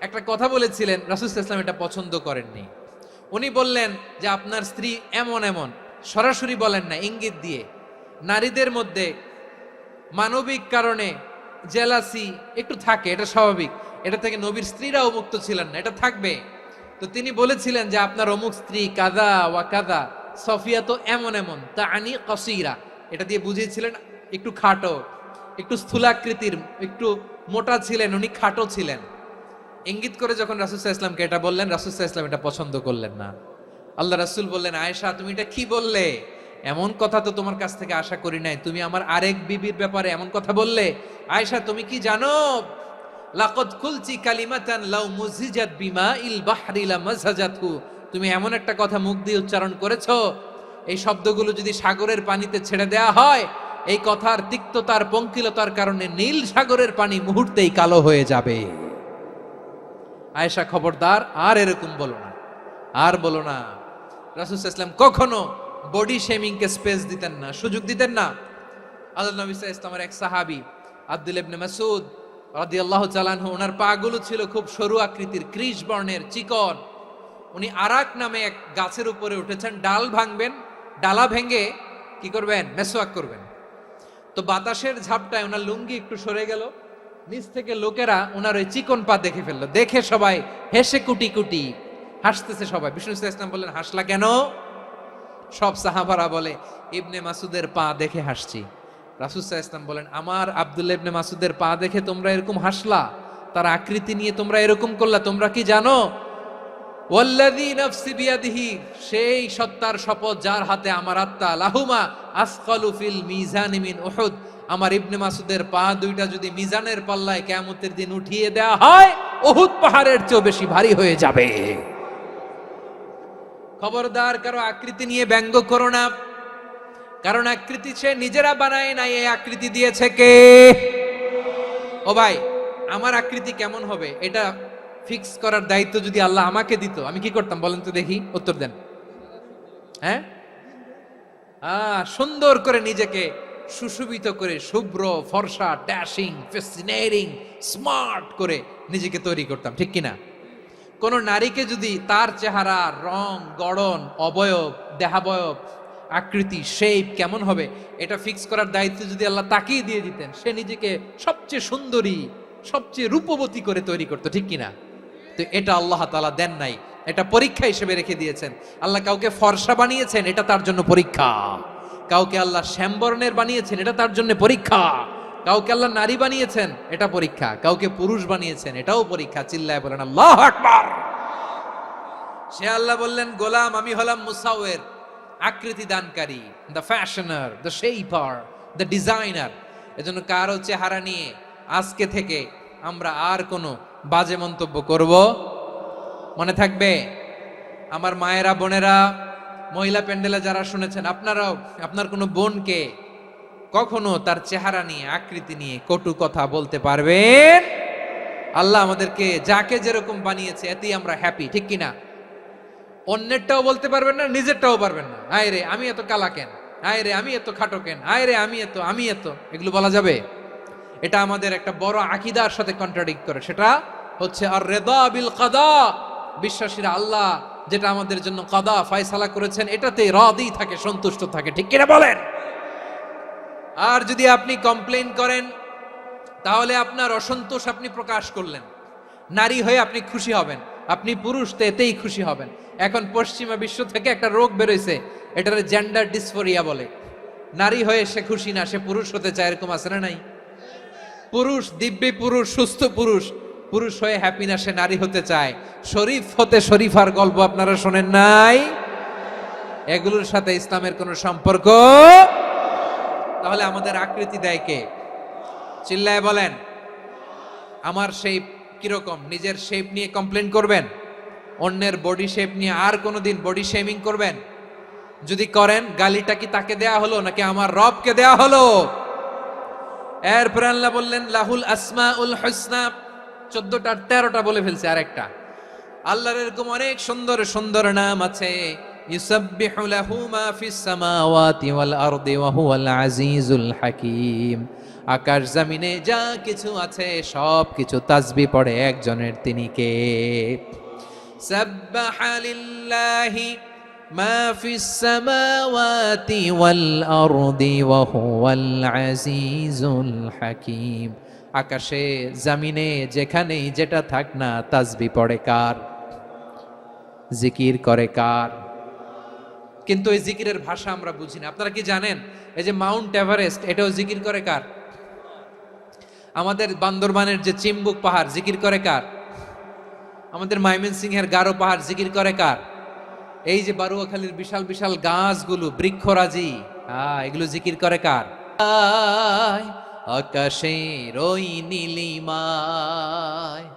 একটা কথা বলেছিলেন, রাসূল সাল্লাল্লাহু আলাইহি ওয়াসাল্লাম এটা পছন্দ করেননি। উনি বললেন যে আপনার স্ত্রী এমন এমন, সরাসরি বলেন না, ইঙ্গিত দিয়ে। নারীদের মধ্যে মানবিক কারণে জেলাসি একটু থাকে, এটা স্বাভাবিক। এটা থেকে নবীর স্ত্রীরাও মুক্ত ছিলেন না, এটা থাকবে। তো তিনি বলেছিলেন যে আপনার অমুক স্ত্রী কাদা ওয়া কাদা, সফিয়া তো এমন এমন, তা আনি কসিরা, এটা দিয়ে বুঝিয়েছিলেন একটু খাটো, একটু স্থূলাকৃতির, একটু মোটা ছিলেন, উনি খাটো ছিলেন। ইঙ্গিত করে যখন রাসূল সাল্লাল্লাহু আলাইহি ওয়াসাল্লামকে এটা বললেন, রাসূল সাল্লাল্লাহু আলাইহি ওয়াসাল্লাম এটা পছন্দ করলেন না। আল্লাহ রাসূল বললেন, আয়েশা তুমি এটা কি বললে? এমন কথা তো তোমার কাছ থেকে আশা করি নাই, তুমি আমার আরেক বিবির ব্যাপারে এমন কথা বললে। আয়েশা তুমি কি জানো, লাকাদ কুলতি কালিমাতান লাউ মুজিজাত বিমাইল বাহরি লামাজাজাতহু, তুমি এমন একটা কথা মুখ দিয়ে উচ্চারণ করেছো, এই শব্দগুলো যদি সাগরের পানিতে ছেড়ে দেয়া হয়, এই কথার তিক্ততার পঙ্কিলতার কারণে নীল সাগরের পানি মুহূর্তেই কালো হয়ে যাবে। আয়েশা খবরদার, আর এরকম বলো না, আর বলো না। রাসূল সাল্লাল্লাহু আলাইহি ওয়াসাল্লাম কখনো বডি শেমিং কে স্পেস দিতেন না, সুযোগ দিতেন না। আল্লাহ নবী সাল্লাল্লাহু আলাইহি ওয়াসাল্লামের এক সাহাবী আব্দুল্লাহ ইবনে মাসউদ রাদিয়াল্লাহু তাআলা আনহু, ওনার পাগুলো ছিল খুব সরু আকৃতির, কৃশ বর্ণের, চিকন। উনি আরাক নামে এক গাছের উপরে উঠেছেন, ডাল ভাঙবেন, ডালা ভেঙে কি করবেন, মেসওয়াক করবেন। তো বাতাসের ঝাপটায় ওনার লুঙ্গি একটু সরে গেল, নিচ থেকে লোকেরা ওনার ওই চিকন পা দেখে ফেললো, দেখে সবাই হেসে কুটি কুটি হাসতেছে সবাই। বিষ্ণু সাল্লাল্লাহু আলাইহি ওয়াসাল্লাম বললেন, হাসলা কেন? সব সাহাবারা বলে, ইবনে মাসুদের পা দেখে হাসছি। রাসূল সাল্লাল্লাহু আলাইহি ওয়াসাল্লাম বলেন, আমার আব্দুল্লাহ ইবনে মাসুদের পা দেখে তোমরা এরকম হাসলা, তার আকৃতি নিয়ে তোমরা এরকম করলা, তোমরা কি জানো? ওয়াল্লাযী নাফসি বিয়াদিহি, সেই সত্তার শপথ যার হাতে আমার আত্মা, লাহুমা আসকালু ফিল মিজানি মিন উহুদ, আমার ইবনে মাসুদের পা দুইটা যদি মিজানের পাল্লায় কিয়ামতের দিন উঠিয়ে দেয়া হয়, উহুদ পাহাড়ের চেয়েও বেশি ভারী হয়ে যাবে। খবরদার, কারো আকৃতি নিয়ে ব্যঙ্গ করো না, কারণ আকৃতি সে নিজেরা বানায় নাই, এই আকৃতি দিয়েছে কে? ও ভাই, আমার আকৃতি কেমন হবে এটা ফিক্স করার দায়িত্ব যদি আল্লাহ আমাকে দিত, আমি কি করতাম বলেন তো দেখি, উত্তর দেন। হ্যাঁ, সুন্দর করে নিজেকে সুশোভিত করে, শুভ্র ফর্সা, ড্যাশিং, ফ্যাসিনেটিং, স্মার্ট করে নিজেকে তৈরি করতাম, ঠিক কিনা? কোন নারীকে যদি তার চেহারা, রং, গড়ন, অবয়ব, দেহাবয়ব, আকৃতি, শেপ কেমন হবে এটা ফিক্স করার দায়িত্ব যদি আল্লাহ তাকেই দিয়ে দিতেন, সে নিজেকে সবচেয়ে সুন্দরী, সবচেয়ে রূপবতী করে তৈরি করতো, ঠিক কিনা? তো এটা আল্লাহ তাআলা দেন নাই, এটা পরীক্ষা হিসেবে রেখে দিয়েছেন। আল্লাহ কাউকে ফর্সা বানিয়েছেন, এটা তার জন্য পরীক্ষা। কাউকে আল্লাহ শ্যামবর্ণের বানিয়েছেন, এটা তার জন্য পরীক্ষা। কাউকে আল্লাহ নারী বানিয়েছেন, এটা পরীক্ষা। কাউকে পুরুষ বানিয়েছেন, এটাও পরীক্ষা। চিল্লায় বলেন আল্লাহু আকবার। সে আল্লাহ বললেন, গোলাম আমি হলাম মুসাওয়ির, আকৃতি দানকারী, the fashioner, the shaper, the designer. এজন্য কারো চেহারা নিয়ে আজকে থেকে আমরা আর কোনো বাজে মন্তব্য করব, মনে থাকবে? আমার মায়েরা, বোনেরা, মহিলা প্যান্ডেলে যারা শুনেছেন, আপনারাও আপনার কোনো বোনকে কখনো তার চেহারা নিয়ে, আকৃতি নিয়ে কটু কথা বলতে পারবেন? আল্লাহ আমাদেরকে যাকে যেরকম বানিয়েছে এতেই আমরা হ্যাপি, ঠিক কিনা? অন্যেরটাও বলতে পারবেন না, নিজেরটাও পারবেন না। আয় রে আমি এত কালা কেন, আয় রে আমি এত খাটো কেন, আয় রে আমি এত, এগুলো বলা যাবে? এটা আমাদের একটা বড় আকীদার সাথে কন্ট্রাডিক্ট করে। সেটা হচ্ছে আর রিদা বিল কাদা, বিশ্বাসীরা আল্লাহ যেটা আমাদের জন্য কাদা ফয়সালা করেছেন এটাতে রাদি থাকে, সন্তুষ্ট থাকে, ঠিক কিনা বলেন? আর যদি আপনি কমপ্লেইন করেন তাহলে আপনার অসন্তোষ আপনি প্রকাশ করলেন। নারী হয়ে আপনি খুশি হবেন, আপনি পুরুষ তো এতেই খুশি হবেন। এখন পশ্চিমা বিশ্ব থেকে একটা রোগ বেরোইছে, এটারে জেন্ডার ডিসফোরিয়া বলে। নারী হয়ে সে খুশি না, সে পুরুষ হতে চায়, এরকম আছে না নাই? পুরুষ, দিব্যি পুরুষ, সুস্থ পুরুষ, পুরুষ হয়ে হ্যাপি না, সে নারী হতে চায়। শরীফ হতে শরীফার গল্প আপনারা শোনেন নাই? এগুলোর সাথে ইসলামের কোনো সম্পর্ক? তাহলে আমাদের আকৃতি দেয় কে? চিল্লায় বলেন। আমার শেপ কিরকম, নিজের শেপ নিয়ে কমপ্লেন করবেন? অন্যের বডি শেপ নিয়ে আর কোনোদিন বডি শেমিং করবেন? যদি করেন, গালিটা কি তাকে দেয়া হলো নাকি আমার রবকে দেয়া হলো? এরপর আল্লাহ বললেন লাহুল আসমাউল হুসনা, 14টা 13টা বলে ফেলছে, আরেকটা। আল্লাহর এরকম অনেক সুন্দর সুন্দর নাম আছে। ইউসাব্বিহু লাহু মা ফিস সামাওয়াতি ওয়াল আরদি ওয়া হুয়াল আজিজুল হাকীম। আকাশ জমিনে যা কিছু আছে সব কিছু তাসবিহ পড়ে একজনের, তিনি কে? সাব্বাহা লিল্লাহি মা ফিস সামাওয়াতি ওয়াল আরদি ওয়া হুয়াল আজিজুল হাকীম। আকাশে জামিনে যেখানেই যেটা থাক না তাসবি পড়ে কার, জিকির করে কার। কিন্তু এই জিকিরের ভাষা আমরা বুঝি না। আপনারা কি জানেন এই যে মাউন্ট এভারেস্ট এটাও জিকির করে কার? আমাদের বান্দরবানের যে চিম্বুক পাহাড় জিকির করে কার? আমাদের ময়মনসিংহের গারো পাহাড় জিকির করে কার? এই যে বারুয়াখালীর বিশাল বিশাল গাছগুলো বৃক্ষরাজি, এগুলো জিকির করে কার? আকাশের ওই নীলিমায়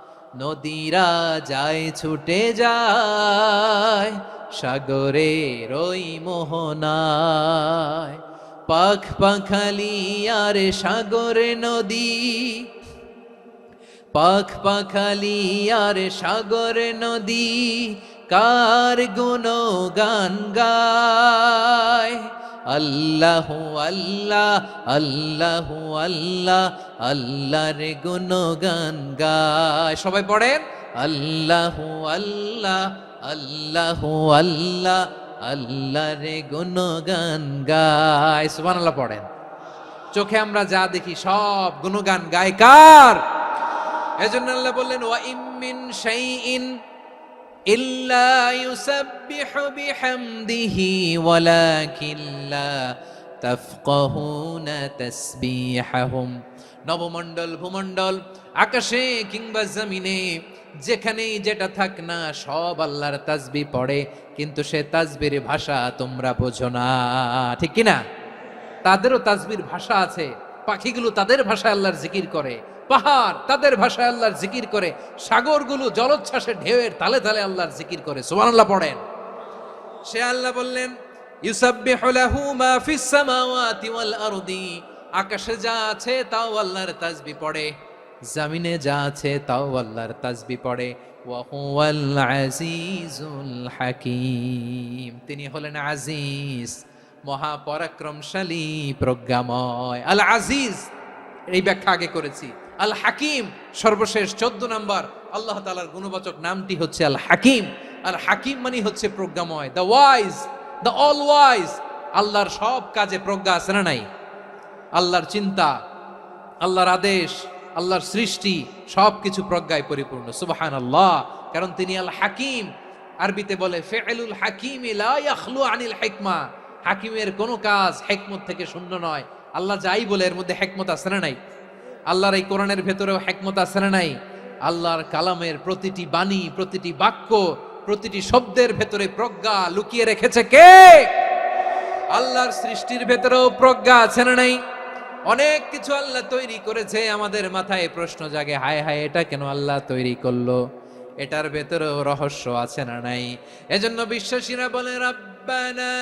নদীরা যায় ছুটে যায়, সাগরের ওই মোহনায় পাখ পাখালি আর সাগরে নদী, পাখ পাখালি আর সাগর নদী কার গুণগান গায়। আল্লাহ আল্লাহ আল্লাহ আল্লাহ আল্লাহর গুণগান গায়। সবাই পড়েন আল্লাহ আল্লাহ আল্লাহ আল্লাহ আল্লাহর গুণগান গায়। সুবহানাল্লাহ পড়েন। চোখে আমরা যা দেখি সব গুণগান গায় কার? এজন্য আল্লাহ বললেন ওয়া ইম মিন শাইইন ইল্লা ইউসাব্বিহু বিহামদিহি ওয়ালাকিন লা তাফকাহুনা তাসবিহাহুম। নবমণ্ডল ভূমণ্ডল আকাশে কিংবা জমিনে যেখানেই যেটা থাক না সব আল্লাহর তাসবিহ পড়ে, কিন্তু সে তাসবির ভাষা তোমরা বোঝো না, ঠিক কি না? তাদেরও তাসবির ভাষা আছে। পাখিগুলো তাদের ভাষায় আল্লাহর জিকির করে, পাহাড় তাদের ভাষায় আল্লাহর জিকির করে, সাগরগুলো জলোচ্ছ্বাসে ঢেউয়ের তালে তালে আল্লাহর জিকির করে। সুবহানাল্লাহ পড়েন। সে আল্লাহ বললেন ইউসাব্বিহু লাহু মা ফিস সামাওয়াতি ওয়াল আরদি, আকাশে যা আছে তাও আল্লাহর তাসবিহ পড়ে, জমিনে যা আছে তাও আল্লাহর তাসবিহ পড়ে। ওয়া হুয়াল আজিজুল হাকীম, তিনি হলেন আজিজ, মহাপরাক্রমশালী, প্রজ্ঞাময়। আল আজিজ এই ব্যাখ্যা আগে করেছি। আল হাকিম সর্বশেষ 14 নম্বর আল্লাহ তাআলার গুণবাচক নামটি হচ্ছে আল হাকিম। আল হাকিম মানে হচ্ছে প্রজ্ঞাময়, the wise, the all wise. আল্লাহর সব কাজে প্রজ্ঞা আছে না নাই? আল্লাহর চিন্তা, আল্লাহর আদেশ, আল্লাহর সৃষ্টি সবকিছু প্রজ্ঞায় পরিপূর্ণ। সুবহানাল্লাহ, কারণ তিনি আল হাকিম। আরবিতে বলে ফিআলুল হাকিম লা ইয়াখলু আনিল হিকমা, হাকিমের কোনো কাজ হিকমত থেকে শূন্য নয়। আল্লাহ যাই বলে এর মধ্যে হিকমত আছে না নাই? আল্লাহর এই কোরআনের ভেতরেও হিকমত আছে না নাই? আল্লাহর কালামের প্রতিটি বাণী, প্রতিটি বাক্য, প্রতিটি শব্দের ভেতরে প্রজ্ঞা লুকিয়ে রেখেছে কে? আল্লাহর সৃষ্টির ভেতরেও প্রজ্ঞা আছে না নাই? অনেক কিছু আল্লাহ তৈরি করেছে, আমাদের মাথায় প্রশ্ন জাগে, হায় হায় এটা কেন আল্লাহ তৈরি করলো? এটার ভেতরেও রহস্য আছে না নাই? এজন্য বিশ্বাসীরা বলে রব্বানা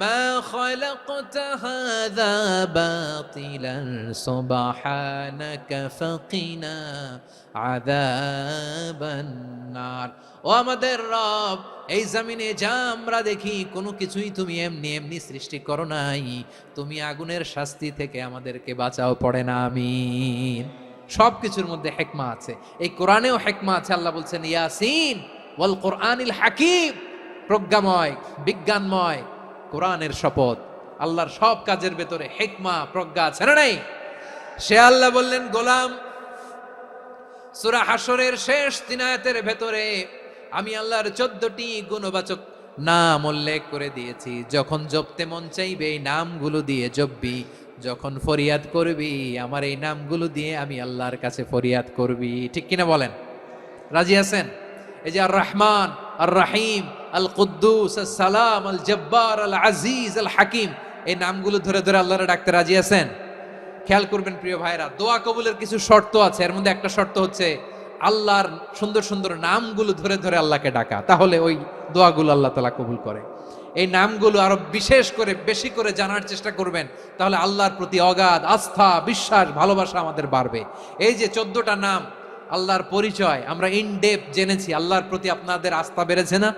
মা খালাকতা হাযা বাতিলান সুবহানাকা ফাকিনা আযাবান নার। ও আমাদের রব, এই জমিনে যা আমরা দেখি কোনো কিছুই তুমি এমনি এমনি সৃষ্টি করো নাই, তুমি আগুনের শাস্তি থেকে আমাদেরকে বাঁচাও, পড়ে না আমিন। সব কিছুর মধ্যে হিকমা আছে, এই কোরআনেও হিকমা আছে। আল্লাহ বলছেন ইয়াসিন ওয়াল কোরআনিল হাকিম, প্রজ্ঞাময়, বিজ্ঞানময় কোরআনের শপথ। আল্লাহর সব কাজের ভেতরে হিকমা, প্রজ্ঞা আছে না নাই? সে আল্লাহ বললেন গোলাম, সূরা হাশরের শেষ 3 আয়াতের ভেতরে আমি আল্লাহর 14টি গুণবাচক নাম উল্লেখ করে দিয়েছি। যখন জপতে মন চাইবে এই নামগুলো দিয়ে জপবি, যখন ফরিয়াদ করবি আমার এই নামগুলো দিয়ে আমি আল্লাহর কাছে ফরিয়াদ করবি। ঠিক কিনা বলেন? রাজি আছেন? এই যে আর রহমান, আর রাহিম, আল কুদ্দুস, আল সালাম, আল জব্বার, আল আজিজ, আল হাকিম, এই নামগুলো ধরে ধরে আল্লাহরে ডাকতে রাজি আছেন? খেয়াল করবেন প্রিয় ভাইরা, দোয়া কবুলের কিছু শর্ত আছে। এর মধ্যে একটা শর্ত হচ্ছে আল্লাহর সুন্দর সুন্দর নামগুলো ধরে ধরে আল্লাহকে ডাকা, তাহলে ওই দোয়াগুলো আল্লাহ তাআলা কবুল করে। এই নামগুলো আরো বিশেষ করে বেশি করে জানার চেষ্টা করবেন, তাহলে আল্লাহর প্রতি অগাধ আস্থা, বিশ্বাস, ভালোবাসা আমাদের বাড়বে। এই যে 14টা নাম আল্লাহর পরিচয় আমরা ইন ডেপথ জেনেছি, আল্লাহর প্রতি আপনাদের আস্থা বেড়েছে না?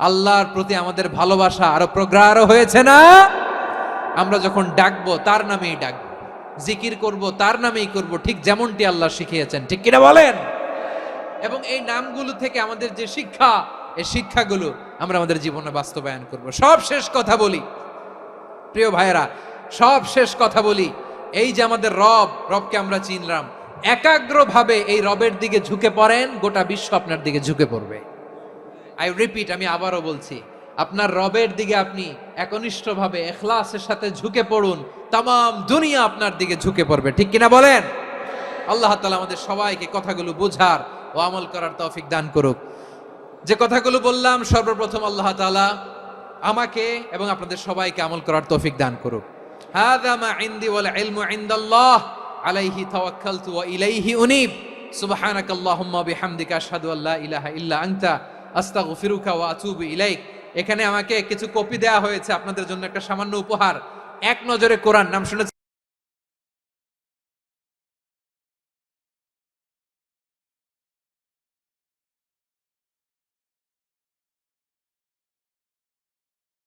আল্লাহর প্রতি আমাদের ভালোবাসা আরো প্রগাঢ় হয়েছে না? আমরা যখন ডাকবো তার নামেই ডাকবো, জিকির করব তার নামেই করব, ঠিক যেমনটি আল্লাহ শিখিয়েছেন। ঠিক কিনা বলেন? এবং এই নামগুলো থেকে আমাদের যে শিক্ষা, এই শিক্ষাগুলো আমরা আমাদের জীবনে বাস্তবায়ন করব। সব শেষ কথা বলি প্রিয় ভাইয়েরা, সব শেষ কথা বলি, এই যে আমাদের রবকে আমরা চিনলাম, একাগ্রভাবে এই রবের দিকে ঝুঁকে পড়েন, গোটা বিশ্ব আপনার দিকে ঝুঁকে পড়বে। আই রিপিট, আমি আবারও বলছি, আপনার রবের দিকে আপনি একনিষ্ঠভাবে ইখলাসের সাথে ঝুঁকে পড়ুন, তাম দুনিয়া আপনার দিকে ঝুঁকে পড়বে। ঠিক কিনা বলেন? আল্লাহ তাআলা আমাদের সবাইকে কথাগুলো বোঝার ও আমল করার তৌফিক দান করুক। যে কথাগুলো বললাম, সর্বপ্রথম আল্লাহ তাআলা আমাকে এবং আপনাদের সবাইকে আমল করার তৌফিক দান করুক। হাযা মা ইনদি ওয়াল ইলমু ইনদাল্লাহ আলাইহি তাওয়াক্কালতু ওয়া ইলাইহি উনীব। সুবহানাকাল্লাহুম্মা বিহামদিকা আশহাদু আল্লা ইলাহা ইল্লা আনতা আস্তাগফিরুকা ওয়া আতুবু ইলাইক। এখানে আমাকে কিছু কপি দেয়া হয়েছে আপনাদের জন্য, একটা সামান্য উপহার। এক নজরে কোরআন নাম শুনে